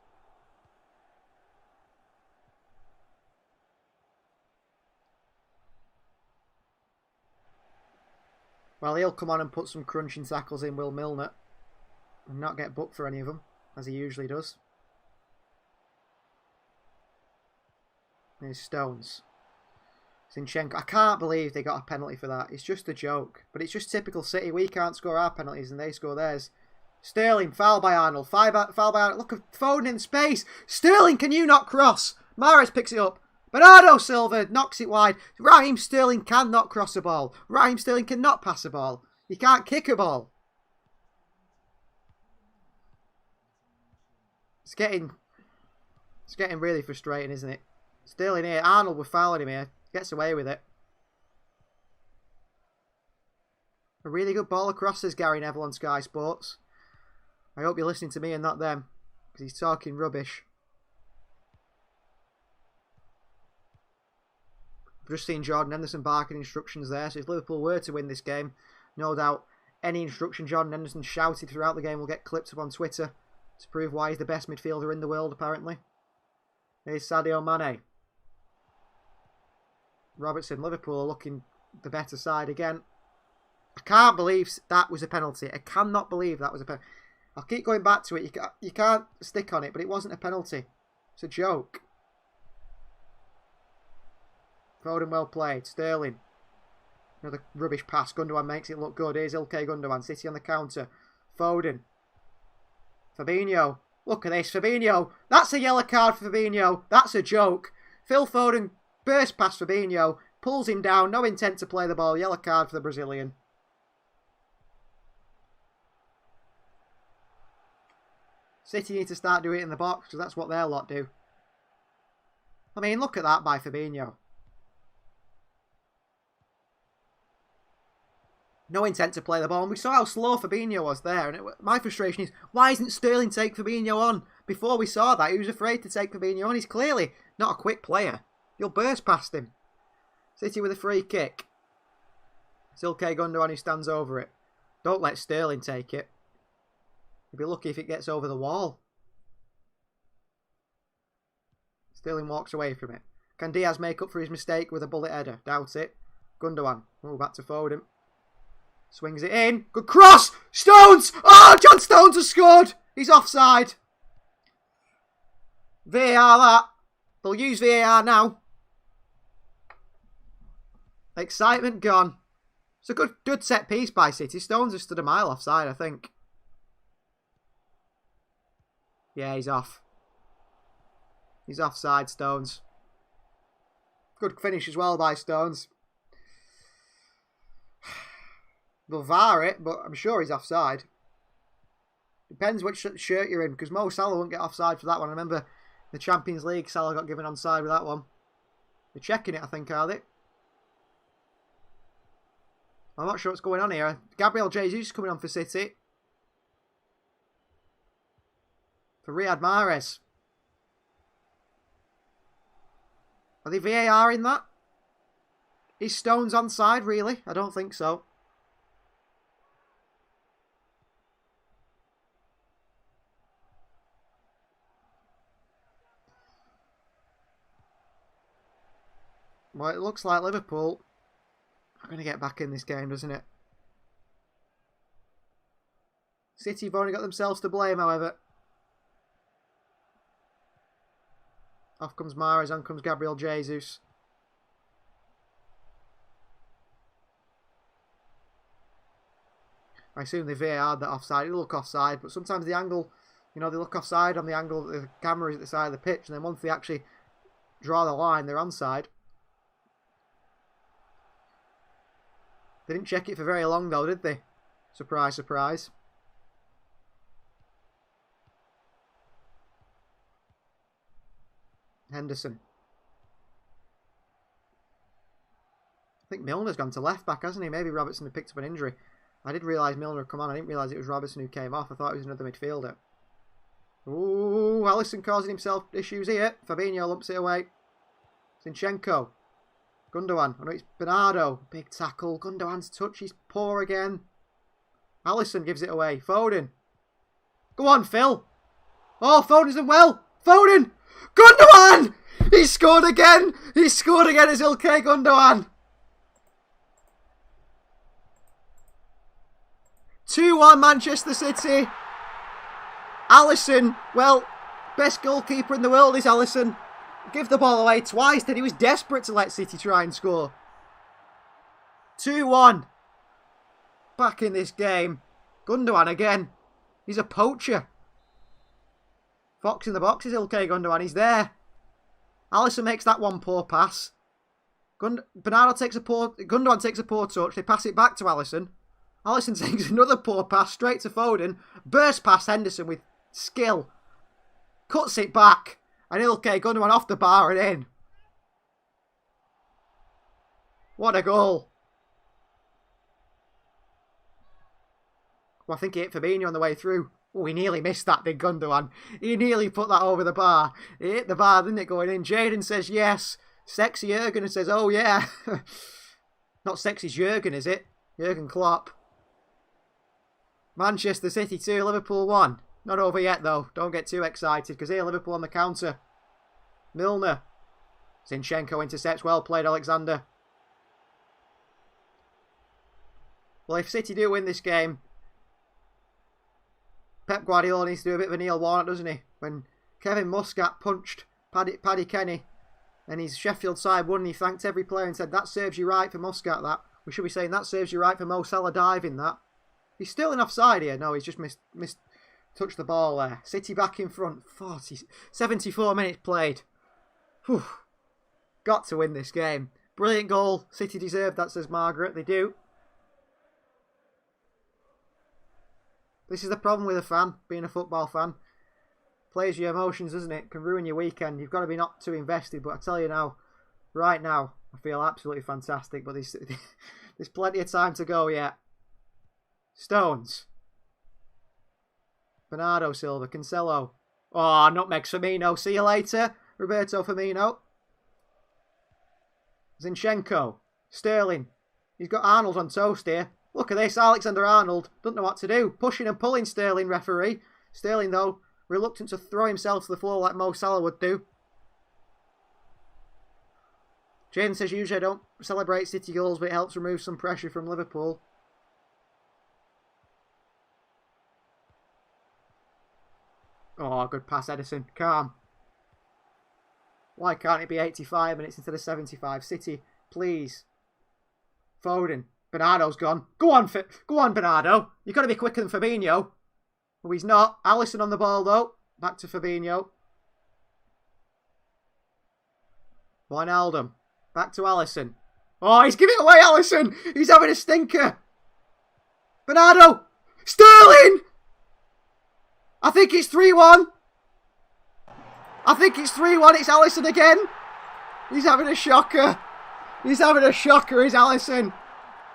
[SPEAKER 6] Well, he'll come on and put some crunching tackles in, Will Milner, and not get booked for any of them, as he usually does. There's Stones. Zinchenko. I can't believe they got a penalty for that. It's just a joke. But it's just typical City. We can't score our penalties and they score theirs. Sterling, foul by Arnold. Foul by Arnold. Look at Foden in space. Sterling, can you not cross? Mahrez picks it up. Bernardo Silva knocks it wide. Raheem Sterling cannot cross a ball. Raheem Sterling cannot pass a ball. He can't kick a ball. It's getting really frustrating, isn't it? Sterling here. Arnold, we're fouling him here. Gets away with it. A really good ball across, says Gary Neville on Sky Sports. I hope you're listening to me and not them, because he's talking rubbish. I've just seen Jordan Henderson barking instructions there, so if Liverpool were to win this game, no doubt any instruction Jordan Henderson shouted throughout the game will get clipped up on Twitter to prove why he's the best midfielder in the world, apparently. Here's Sadio Mane. Robertson, Liverpool are looking the better side again. I can't believe that was a penalty. I cannot believe that was a penalty. I'll keep going back to it. You can't stick on it, but it wasn't a penalty. It's a joke. Foden well played. Sterling. Another rubbish pass. Gundogan makes it look good. Here's Ilkay Gundogan. City on the counter. Foden. Fabinho. Look at this. Fabinho. That's a yellow card for Fabinho. That's a joke. Phil Foden burst past Fabinho. Pulls him down. No intent to play the ball. Yellow card for the Brazilian. City need to start doing it in the box because that's what their lot do. I mean, look at that by Fabinho. No intent to play the ball. And we saw how slow Fabinho was there. And my frustration is, why isn't Sterling take Fabinho on? Before we saw that, he was afraid to take Fabinho on. He's clearly not a quick player. You'll burst past him. City with a free kick. It's Ilkay Gundogan who stands over it. Don't let Sterling take it. You'll be lucky if it gets over the wall. Sterling walks away from it. Can Diaz make up for his mistake with a bullet header? Doubt it. Gundogan. Oh, back to Foden. Swings it in. Good cross! Stones! Oh, John Stones has scored! He's offside. VAR that. They'll use VAR now. Excitement gone. It's a good set piece by City. Stones has stood a mile offside, I think. Yeah, he's off. He's offside, Stones. Good finish as well by Stones. They'll VAR it, but I'm sure he's offside. Depends which shirt you're in, because Mo Salah won't get offside for that one. I remember the Champions League, Salah got given onside with that one. They're checking it, I think, are they? I'm not sure what's going on here. Gabriel Jesus is coming on for City. For Riyad Mahrez. Are they VAR in that? Is Stones onside, really? I don't think so. Well, it looks like Liverpool are going to get back in this game, doesn't it? City have only got themselves to blame, however. Off comes Mahrez, on comes Gabriel Jesus. I assume they VAR'd that offside. It'll look offside, but sometimes the angle, you know, they look offside on the angle that the camera is at the side of the pitch, and then once they actually draw the line, they're onside. They didn't check it for very long, though, did they? Surprise, surprise. Henderson. I think Milner's gone to left back, hasn't he? Maybe Robertson had picked up an injury. I did realise Milner had come on. I didn't realise it was Robertson who came off. I thought it was another midfielder. Ooh, Alisson causing himself issues here. Fabinho lumps it away. Zinchenko. Gundogan. Oh no, it's Bernardo. Big tackle. Gundogan's touch. He's poor again. Alisson gives it away. Foden. Go on, Phil. Oh, Foden's done well. Foden. Gundogan! He scored again. He scored again as Ilkay Gundogan. 2-1 Manchester City. Alisson, well, best goalkeeper in the world is Alisson. Give the ball away twice, then he was desperate to let City try and score. 2-1. Back in this game. Gundogan again. He's a poacher. Fox in the box is Ilkay Gundogan. He's there. Alisson makes that one poor pass. Gundogan takes a poor touch. They pass it back to Alisson. Alisson takes another poor pass straight to Foden. Burst past Henderson with skill. Cuts it back. And Ilkay Gundogan off the bar and in. What a goal. Well, I think he hit Fabinho on the way through. Oh, he nearly missed that, did Gundogan. He nearly put that over the bar. He hit the bar, didn't it, going in? Jaden says yes. Sexy Jurgen says, oh yeah. Not sexy Jurgen, is it? Jurgen Klopp. Manchester City 2, Liverpool 1. Not over yet, though. Don't get too excited, because here, Liverpool on the counter. Milner. Zinchenko intercepts. Well played, Alexander. Well, if City do win this game, Pep Guardiola needs to do a bit of a Neil Warnock, doesn't he? When Kevin Muscat punched Paddy Kenny and his Sheffield side won, he thanked every player and said, that serves you right for Muscat, that. We should be saying, that serves you right for Mo Salah diving, that. He's still in offside here. No, he's just touched the ball there. City back in front. 74 minutes played. Whew. Got to win this game. Brilliant goal. City deserved that, says Margaret. They do. This is the problem with a fan, being a football fan. Plays your emotions, doesn't it? Can ruin your weekend. You've got to be not too invested. But I tell you now, right now, I feel absolutely fantastic. But there's plenty of time to go yet. Stones. Bernardo Silva. Cancelo. Oh, nutmeg Firmino. See you later, Roberto Firmino. Zinchenko. Sterling. He's got Arnold on toast here. Look at this. Alexander-Arnold doesn't know what to do. Pushing and pulling Sterling, referee. Sterling, though, reluctant to throw himself to the floor like Mo Salah would do. Jaden says, usually I don't celebrate City goals, but it helps remove some pressure from Liverpool. Oh, good pass, Edison. Calm. Why can't it be 85 minutes instead of 75? City, please. Foden. Bernardo's gone. Go on, Bernardo. You've got to be quicker than Fabinho. Oh, he's not. Alisson on the ball, though. Back to Fabinho. Wijnaldum. Back to Alisson. Oh, he's giving it away, Alisson. He's having a stinker. Bernardo. Sterling. I think it's 3-1. I think it's 3-1. It's Alisson again. He's having a shocker. He's having a shocker, is Alisson.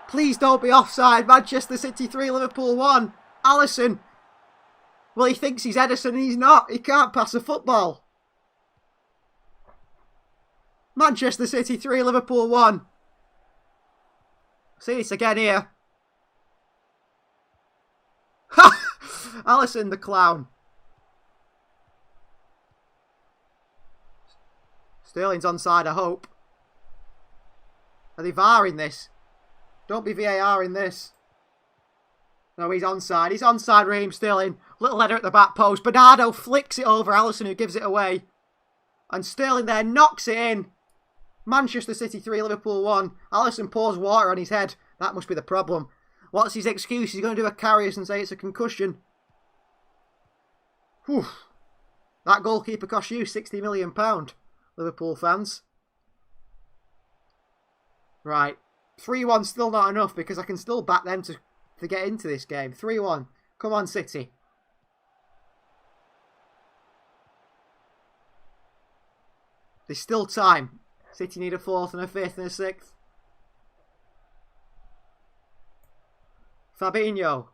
[SPEAKER 6] Please don't be offside. Manchester City 3, Liverpool 1. Alisson. Well, he thinks he's Edison and he's not. He can't pass a football. Manchester City 3, Liverpool 1. See this again here. Ha! Alisson the clown. Sterling's onside, I hope. Are they VARing this? Don't be VAR in this. No, he's onside. He's onside, Raheem Sterling. Little header at the back post. Bernardo flicks it over Alisson, who gives it away. And Sterling there knocks it in. Manchester City 3, Liverpool 1. Alisson pours water on his head. That must be the problem. What's his excuse? He's going to do a Karius and say it's a concussion. Whew. That goalkeeper cost you £60 million, Liverpool fans. Right. 3-1 still not enough because I can still back them to get into this game. 3-1. Come on, City. There's still time. City need a fourth and a fifth and a sixth. Fabinho.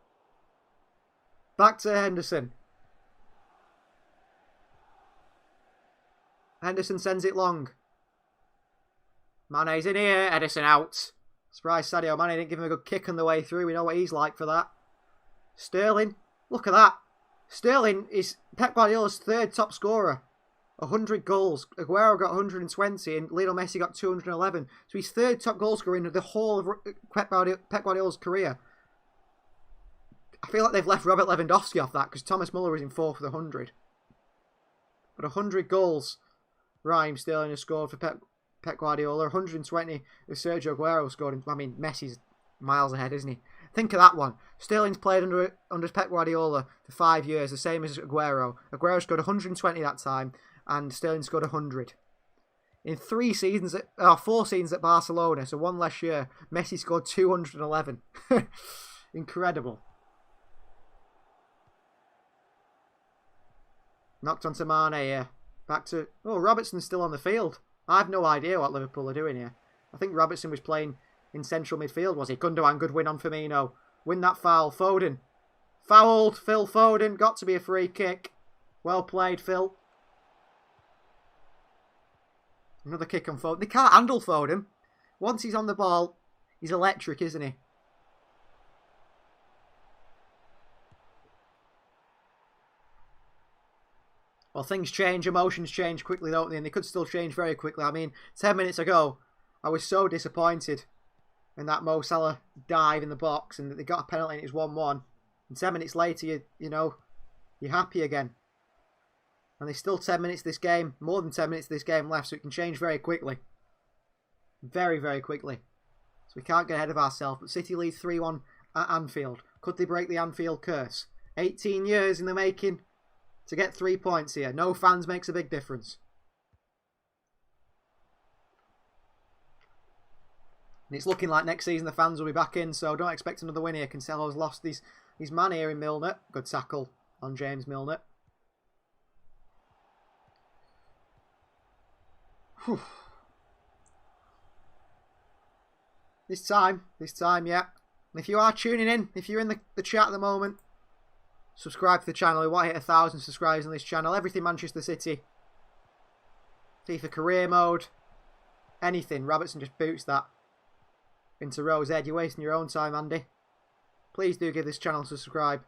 [SPEAKER 6] Back to Henderson. Henderson sends it long. Mane's in here. Edison out. Surprise Sadio Mane didn't give him a good kick on the way through. We know what he's like for that. Sterling. Look at that. Sterling is Pep Guardiola's third top scorer. 100 goals. Aguero got 120 and Lionel Messi got 211. So he's third top goal scorer in the whole of Pep Guardiola's career. I feel like they've left Robert Lewandowski off that because Thomas Muller was in fourth with 100. But 100 goals Raheem Sterling has scored for Pep Guardiola. 120 if Sergio Aguero scored. I mean, Messi's miles ahead, isn't he? Think of that one. Sterling's played under Pep Guardiola for 5 years, the same as Aguero. Aguero scored 120 that time, and Sterling scored 100. In 4 seasons at Barcelona, so one less year, Messi scored 211. Incredible. Knocked onto Mane here. Back to... Oh, Robertson's still on the field. I have no idea what Liverpool are doing here. I think Robertson was playing in central midfield, was he? Gundogan, good win on Firmino. Win that foul. Foden. Fouled. Phil Foden. Got to be a free kick. Well played, Phil. Another kick on Foden. They can't handle Foden. Once he's on the ball, he's electric, isn't he? Well, things change, emotions change quickly, don't they? And they could still change very quickly. I mean, 10 minutes ago, I was so disappointed in that Mo Salah dive in the box and that they got a penalty and it was 1-1. And 10 minutes later, you're happy again. And there's still 10 minutes of this game, more than 10 minutes of this game left, so it can change very quickly. Very, very quickly. So we can't get ahead of ourselves. But City lead 3-1 at Anfield. Could they break the Anfield curse? 18 years in the making to get 3 points here. No fans makes a big difference. And it's looking like next season the fans will be back in, so don't expect another win here. Cancelo's lost his man here in Milner. Good tackle on James Milner. Whew. This time, yeah. And if you are tuning in, if you're in the chat at the moment, subscribe to the channel. We want to hit 1,000 subscribers on this channel. Everything Manchester City. FIFA career mode. Anything. Robertson just boots that into Rose Ed. You're wasting your own time, Andy. Please do give this channel a subscribe.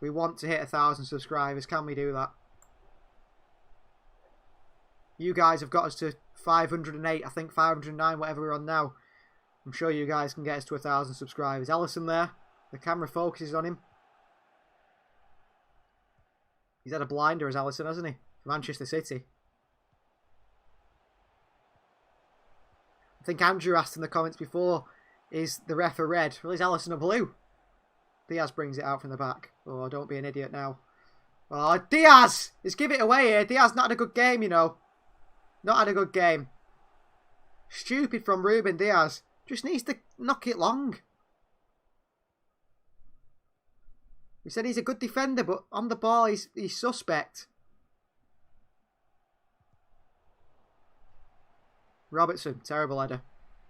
[SPEAKER 6] We want to hit 1,000 subscribers. Can we do that? You guys have got us to 508, I think 509, whatever we're on now. I'm sure you guys can get us to 1,000 subscribers. Ellison there. The camera focuses on him. He's had a blinder as Ellison, hasn't he? For Manchester City. I think Andrew asked in the comments before, is the ref a red? Well, is Ellison a blue? Diaz brings it out from the back. Oh, don't be an idiot now. Oh, Diaz! Let's give it away here. Diaz not had a good game, you know. Not had a good game. Stupid from Ruben Diaz. Just needs to knock it long. We said he's a good defender, but on the ball he's suspect. Robertson, terrible header.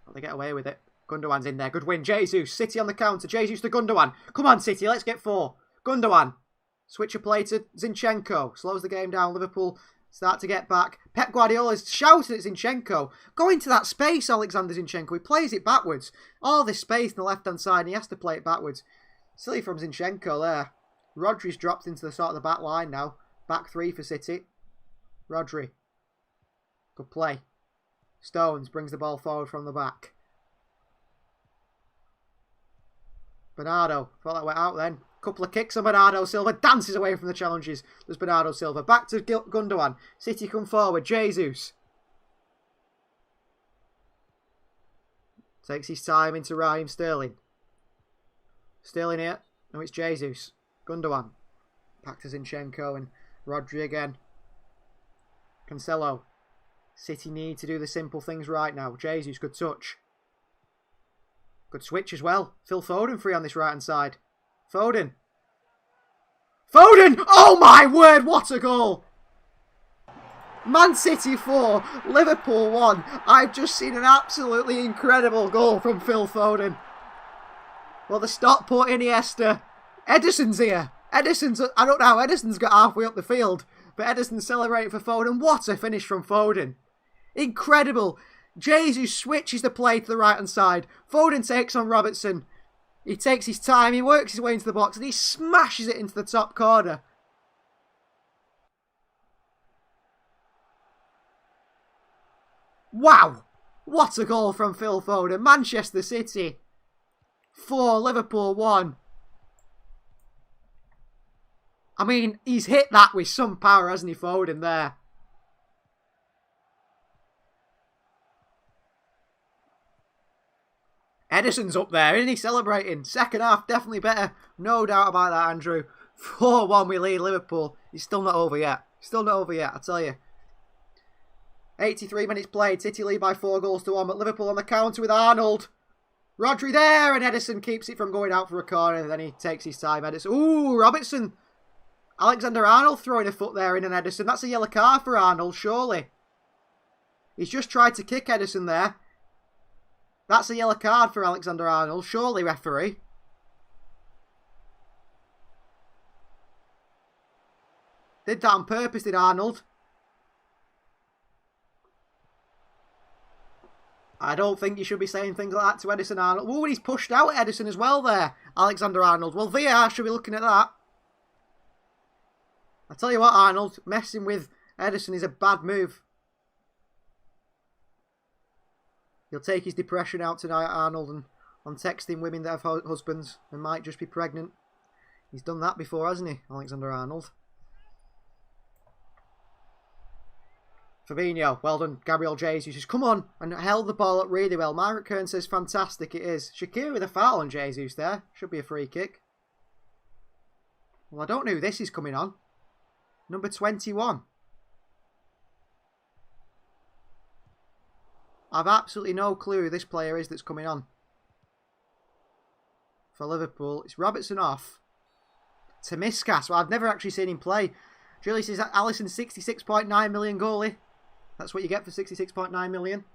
[SPEAKER 6] But they get away with it. Gundogan's in there. Good win. Jesus. City on the counter. Jesus to Gundogan. Come on, City. Let's get 4. Gundogan. Switch of play to Zinchenko. Slows the game down. Liverpool start to get back. Pep Guardiola's shouting at Zinchenko. Go into that space, Alexander Zinchenko. He plays it backwards. All this space on the left-hand side, and he has to play it backwards. Silly from Zinchenko there. Rodri's dropped into the sort of the back line now. Back 3 for City. Rodri. Good play. Stones brings the ball forward from the back. Bernardo. Thought that went out then. Couple of kicks on Bernardo Silva. Dances away from the challenges. There's Bernardo Silva. Back to Gundogan. City come forward. Jesus. Takes his time into Raheem Sterling. Sterling here. No, it's Jesus. Gundogan. Back to Zinchenko and Rodri again. Cancelo. City need to do the simple things right now. Jesus, good touch. Good switch as well. Phil Foden free on this right-hand side. Foden. Oh, my word, what a goal. Man City 4, Liverpool 1. I've just seen an absolutely incredible goal from Phil Foden. Well, the Stockport Iniesta. Ederson's here. Ederson's, I don't know how Ederson's got halfway up the field, but Ederson's celebrating for Foden. What a finish from Foden. Incredible. Jesus switches the play to the right-hand side. Foden takes on Robertson. He takes his time, he works his way into the box, and he smashes it into the top corner. Wow! What a goal from Phil Foden. Manchester City 4, Liverpool 1. I mean, he's hit that with some power, hasn't he, Foden, there? Ederson's up there, isn't he, celebrating? Second half, definitely better. No doubt about that, Andrew. 4-1 we lead Liverpool. He's still not over yet. Still not over yet, I tell you. 83 minutes played. City lead by 4-1, but Liverpool on the counter with Arnold. Rodri there, and Ederson keeps it from going out for a corner. And then he takes his time. Ederson. Ooh, Robertson. Alexander-Arnold throwing a foot there in an Ederson. That's a yellow card for Arnold, surely. He's just tried to kick Ederson there. That's a yellow card for Alexander-Arnold, surely, referee. Did that on purpose, did Arnold? I don't think you should be saying things like that to Ederson-Arnold. Oh, and he's pushed out Ederson as well there, Alexander-Arnold. Well, VAR should be looking at that. I tell you what, Arnold, messing with Ederson is a bad move. He'll take his depression out tonight, Arnold, and on texting women that have husbands and might just be pregnant. He's done that before, hasn't he, Alexander-Arnold? Fabinho, well done. Gabriel Jesus says, come on, and held the ball up really well. Margaret Kern says, fantastic, it is. Shaqiri with a foul on Jesus there. Should be a free kick. Well, I don't know who this is coming on. Number 21. I've absolutely no clue who this player is that's coming on. For Liverpool, it's Robertson off. Tomiskas, well, I've never actually seen him play. Julie says, Alisson 66.9 million goalie. That's what you get for 66.9 million.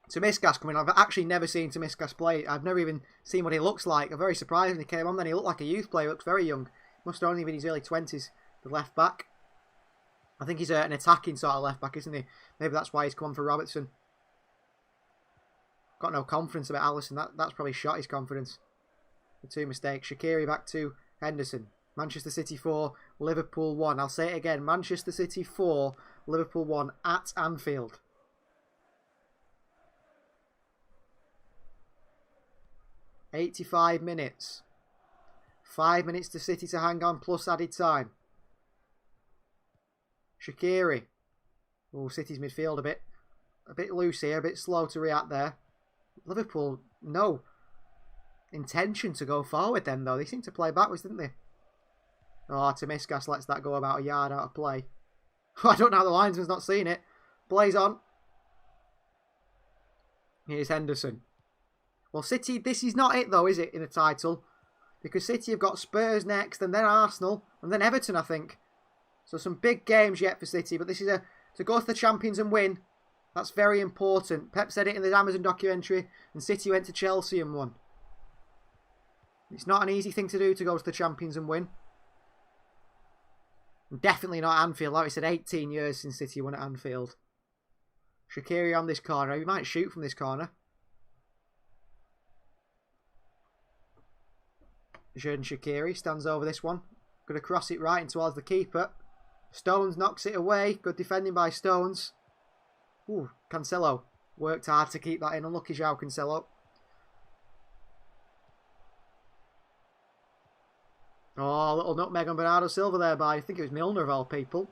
[SPEAKER 6] Tomiskas coming on. I've actually never seen Tomiskas play. I've never even seen what he looks like. I'm very surprised when he came on. Then he looked like a youth player. He looks very young. Must have only been in his early 20s. The left back. I think he's an attacking sort of left back, isn't he? Maybe that's why he's come on for Robertson. Got no confidence about Alisson. That's probably shot his confidence. The two mistakes. Shaqiri back to Henderson. Manchester City 4, Liverpool 1. I'll say it again. Manchester City 4, Liverpool 1 at Anfield. $85 minutes. 5 minutes to City to hang on plus added time. Shaqiri. Oh, City's midfield a bit loose here, a bit slow to react there. Liverpool, no intention to go forward then, though. They seem to play backwards, didn't they? Oh, Tomiskas lets that go about a yard out of play. I don't know how the linesman's not seen it. Plays on. Here's Henderson. Well, City, this is not it, though, is it, in a title? Because City have got Spurs next, and then Arsenal, and then Everton, I think. So some big games yet for City, but this is to go to the Champions and win. That's very important. Pep said it in the Amazon documentary, and City went to Chelsea and won. It's not an easy thing to do to go to the Champions and win. And definitely not Anfield. Like we said, 18 years since City won at Anfield. Shaqiri on this corner. He might shoot from this corner. Xherdan Shaqiri stands over this one. Going to cross it right in towards the keeper. Stones knocks it away. Good defending by Stones. Ooh, Cancelo. Worked hard to keep that in. Unlucky João Cancelo. Oh, a little nutmeg on Bernardo Silva there by, I think it was Milner of all people.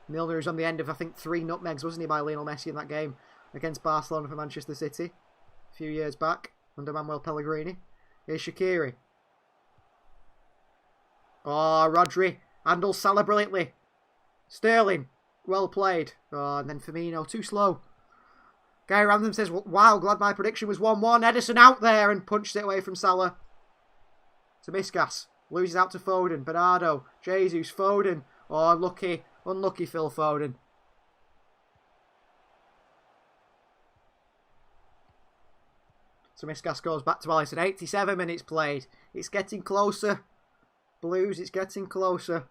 [SPEAKER 6] Milner is on the end of, I think, 3 nutmegs, wasn't he, by Lionel Messi in that game against Barcelona for Manchester City a few years back under Manuel Pellegrini. Here's Shaqiri. Oh, Rodri handles Salah brilliantly. Sterling, well played. Oh, and then Firmino, too slow. Guy Random says, wow, glad my prediction was 1-1. Ederson out there and punched it away from Salah. Tomiskas. Loses out to Foden. Bernardo. Jesus. Foden. Oh, unlucky. Unlucky Phil Foden. Tsimikas goes back to Alisson. 87 minutes played. It's getting closer. Blues, it's getting closer.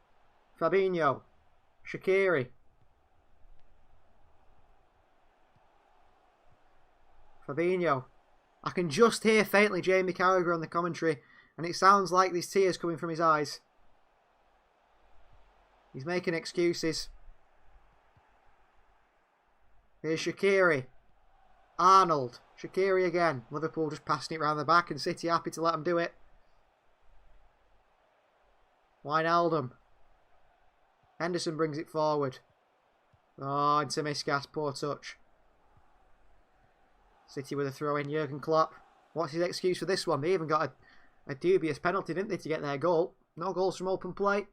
[SPEAKER 6] Fabinho. Shaqiri. Fabinho. I can just hear faintly Jamie Carragher on the commentary, and it sounds like there's tears coming from his eyes. He's making excuses. Here's Shaqiri. Arnold. Shaqiri again. Liverpool just passing it round the back, and City happy to let them do it. Wijnaldum. Henderson brings it forward. Oh, and Tsimikas, poor touch. City with a throw in. Jurgen Klopp. What's his excuse for this one? They even got a dubious penalty, didn't they, to get their goal? No goals from open play.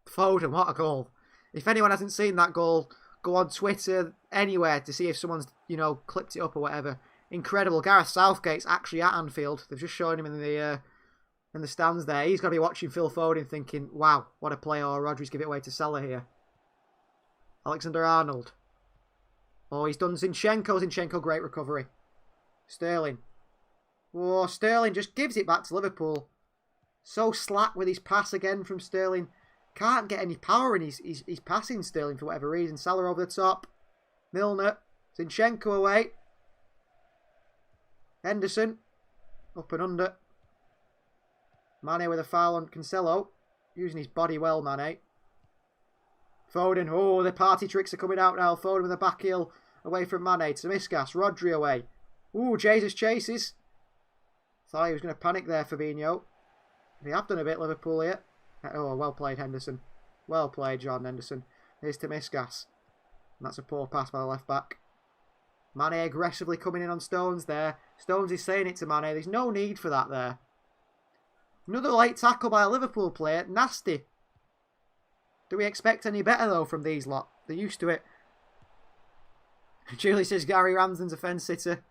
[SPEAKER 6] Foden, what a goal. If anyone hasn't seen that goal, go on Twitter, anywhere, to see if someone's, clipped it up or whatever. Incredible. Gareth Southgate's actually at Anfield. They've just shown him in the stands there. He's got to be watching Phil Foden thinking, wow, what a player. Or Rodri's give it away to Salah here. Alexander-Arnold. Oh, he's done Zinchenko. Zinchenko, great recovery. Sterling. Oh, Sterling just gives it back to Liverpool. So slack with his pass again from Sterling. Can't get any power in his passing, Sterling, for whatever reason. Salah over the top. Milner. Zinchenko away. Henderson. Up and under. Mane with a foul on Cancelo. Using his body well, Mane. Foden. Oh, the party tricks are coming out now. Foden with a back heel away from Mane. Tsimikas. Rodri away. Ooh, Jesus chases. Thought he was going to panic there, Fabinho. They have done a bit, Liverpool here. Oh, well played, Henderson. Well played, Jordan Henderson. Here's Tsimikas. And that's a poor pass by the left back. Mane aggressively coming in on Stones there. Stones is saying it to Mane. There's no need for that there. Another late tackle by a Liverpool player. Nasty. Do we expect any better, though, from these lot? They're used to it. Julie says Gary Ramsden's a fence sitter.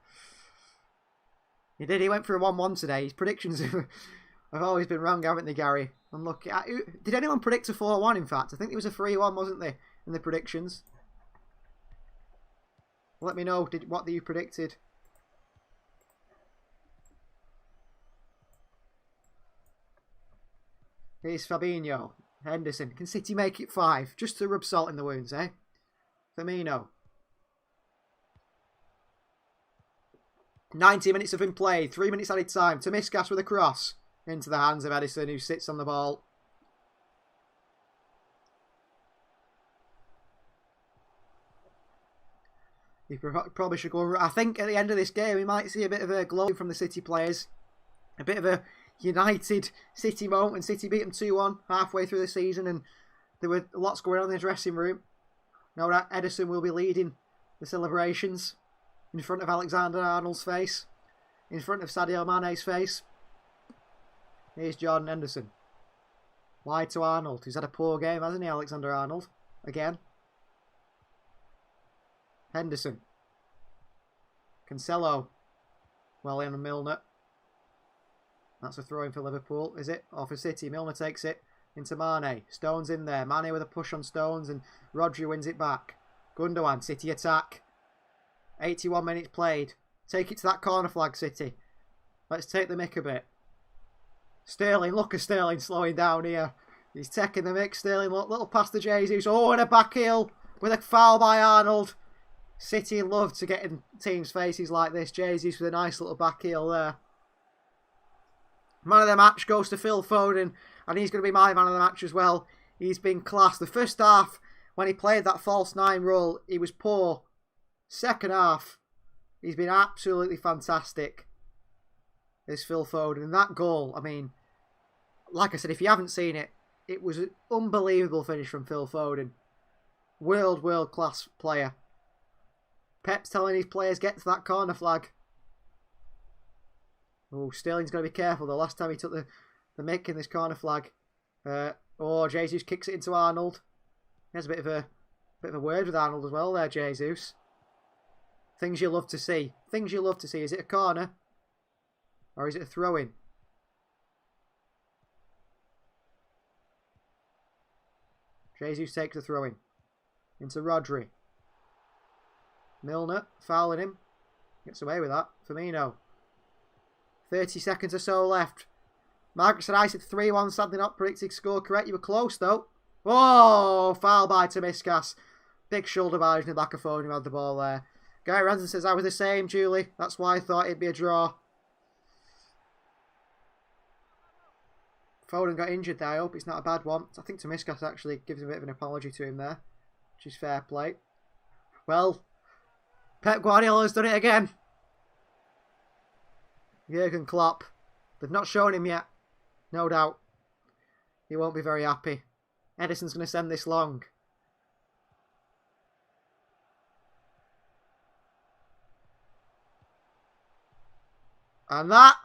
[SPEAKER 6] He did. He went for a 1-1 today. His predictions have always been wrong, haven't they, Gary? Unlucky. Did anyone predict a 4-1, in fact? I think it was a 3-1, wasn't they, in the predictions? Let me know what you predicted. Here's Fabinho. Henderson. Can City make it 5? Just to rub salt in the wounds, eh? Firmino. 90 minutes have been played. 3 minutes added time. Tsimikas with a cross. Into the hands of Edison, who sits on the ball. He probably should go. I think at the end of this game, we might see a bit of a glow from the City players. A bit of a United City moment when City beat them 2-1 halfway through the season, and there were lots going on in the dressing room. Now that Edison will be leading the celebrations in front of Alexander-Arnold's face, in front of Sadio Mane's face. Here's Jordan Henderson. Wide to Arnold, who's had a poor game, hasn't he, Alexander-Arnold? Again. Henderson. Cancelo. Well in on Milner. That's a throw-in for Liverpool, is it? Or for City. Milner takes it into Mane. Stones in there. Mane with a push on Stones, and Rodri wins it back. Gundogan, City attack. 81 minutes played. Take it to that corner flag, City. Let's take the mick a bit. Sterling, look at Sterling slowing down here. He's taking the mick. Sterling, little pass to Jesus. Oh, and a back heel with a foul by Arnold. City love to get in teams' faces like this. Jesus with a nice little back heel there. Man of the match goes to Phil Foden, and he's going to be my man of the match as well. He's been class. The first half, when he played that false 9 role, he was poor. Second half, he's been absolutely fantastic. Is Phil Foden. And that goal, I mean, like I said, if you haven't seen it, it was an unbelievable finish from Phil Foden. World class player. Pep's telling his players, get to that corner flag. Oh, Sterling's got to be careful though. Last time he took the mick in this corner flag. Jesus kicks it into Arnold. He has a bit of a word with Arnold as well there, Jesus. Things you love to see. Things you love to see. Is it a corner? Or is it a throw-in? Jesus takes the throw-in. Into Rodri. Milner, fouling him. Gets away with that. Firmino. 30 seconds or so left. Margaret said, I said 3-1, sadly not predicted score correct. You were close, though. Oh, foul by Tomiskas. Big shoulder barge in the back of Foden who had the ball there. Guy Ranson says, I was the same, Julie. That's why I thought it'd be a draw. Foden got injured there. I hope it's not a bad one. I think Tomiskas actually gives a bit of an apology to him there, which is fair play. Well, Pep Guardiola's done it again. Jurgen Klopp. They've not shown him yet. No doubt. He won't be very happy. Edison's going to send this long. And that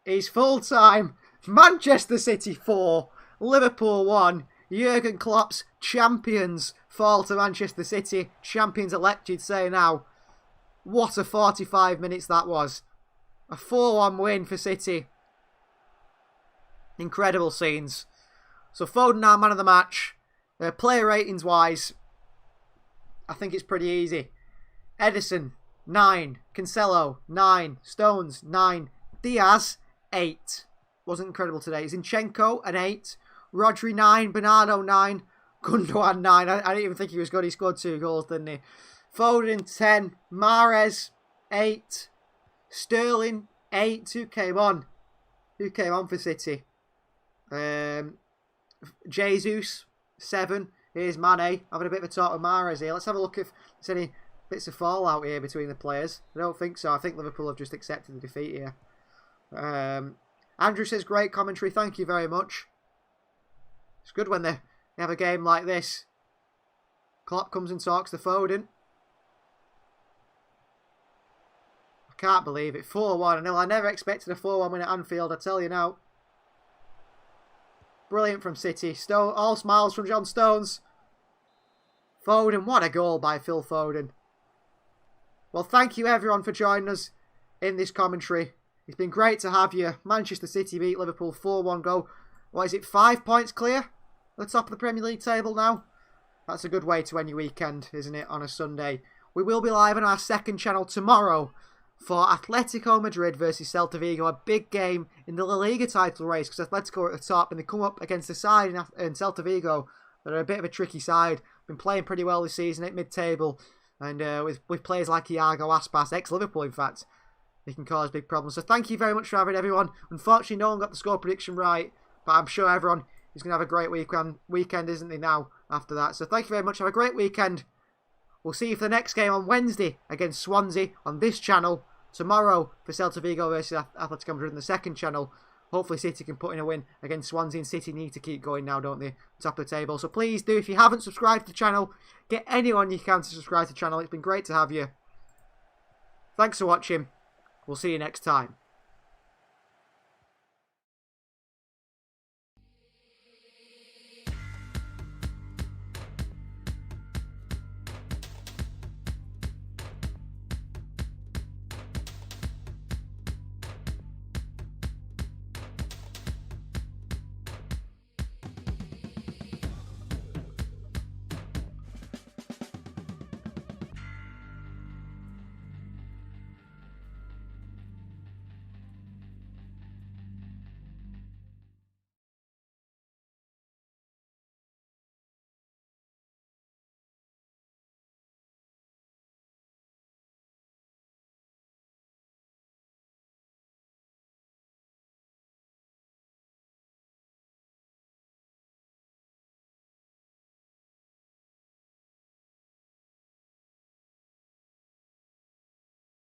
[SPEAKER 6] is full time. Manchester City 4, Liverpool 1. Jurgen Klopp's champions fall to Manchester City. Champions elect, you'd say now. What a 45 minutes that was. A 4-1 win for City. Incredible scenes. So Foden now man of the match. Player ratings wise, I think it's pretty easy. Edison, 9. Cancelo, 9. Stones, 9. Diaz, 8. Wasn't incredible today. Zinchenko, an 8. Rodri, 9. Bernardo, 9. Gundogan, 9. I didn't even think he was good. He scored 2 goals, didn't he? Foden, 10. Mahrez, 8. Sterling, 8. Who came on? Who came on for City? Jesus, 7. Here's Mane. Having a bit of a talk with Mahrez here. Let's have a look if there's any bits of fallout here between the players. I don't think so. I think Liverpool have just accepted the defeat here. Andrew says, great commentary. Thank you very much. It's good when they have a game like this. Klopp comes and talks to Foden. I can't believe it. 4-1. I never expected a 4-1 win at Anfield, I tell you now. Brilliant from City. All smiles from John Stones. Foden, what a goal by Phil Foden. Well, thank you everyone for joining us in this commentary. It's been great to have you. Manchester City beat Liverpool 4-1 go. What is it, 5 points clear? At the top of the Premier League table now? That's a good way to end your weekend, isn't it, on a Sunday? We will be live on our second channel tomorrow for Atletico Madrid versus Celta Vigo. A big game in the La Liga title race because Atletico are at the top and they come up against the side in Celta Vigo that are a bit of a tricky side. Been playing pretty well this season at mid-table. And with players like Iago Aspas, ex-Liverpool in fact, he can cause big problems. So thank you very much for having everyone. Unfortunately, no one got the score prediction right, but I'm sure everyone is going to have a great weekend, isn't they, now, after that. So thank you very much. Have a great weekend. We'll see you for the next game on Wednesday against Swansea on this channel. Tomorrow for Celta Vigo versus Atletico Madrid on the second channel. Hopefully City can put in a win against Swansea, and City need to keep going now, don't they? Top of the table. So please do, if you haven't subscribed to the channel, get anyone you can to subscribe to the channel. It's been great to have you. Thanks for watching. We'll see you next time.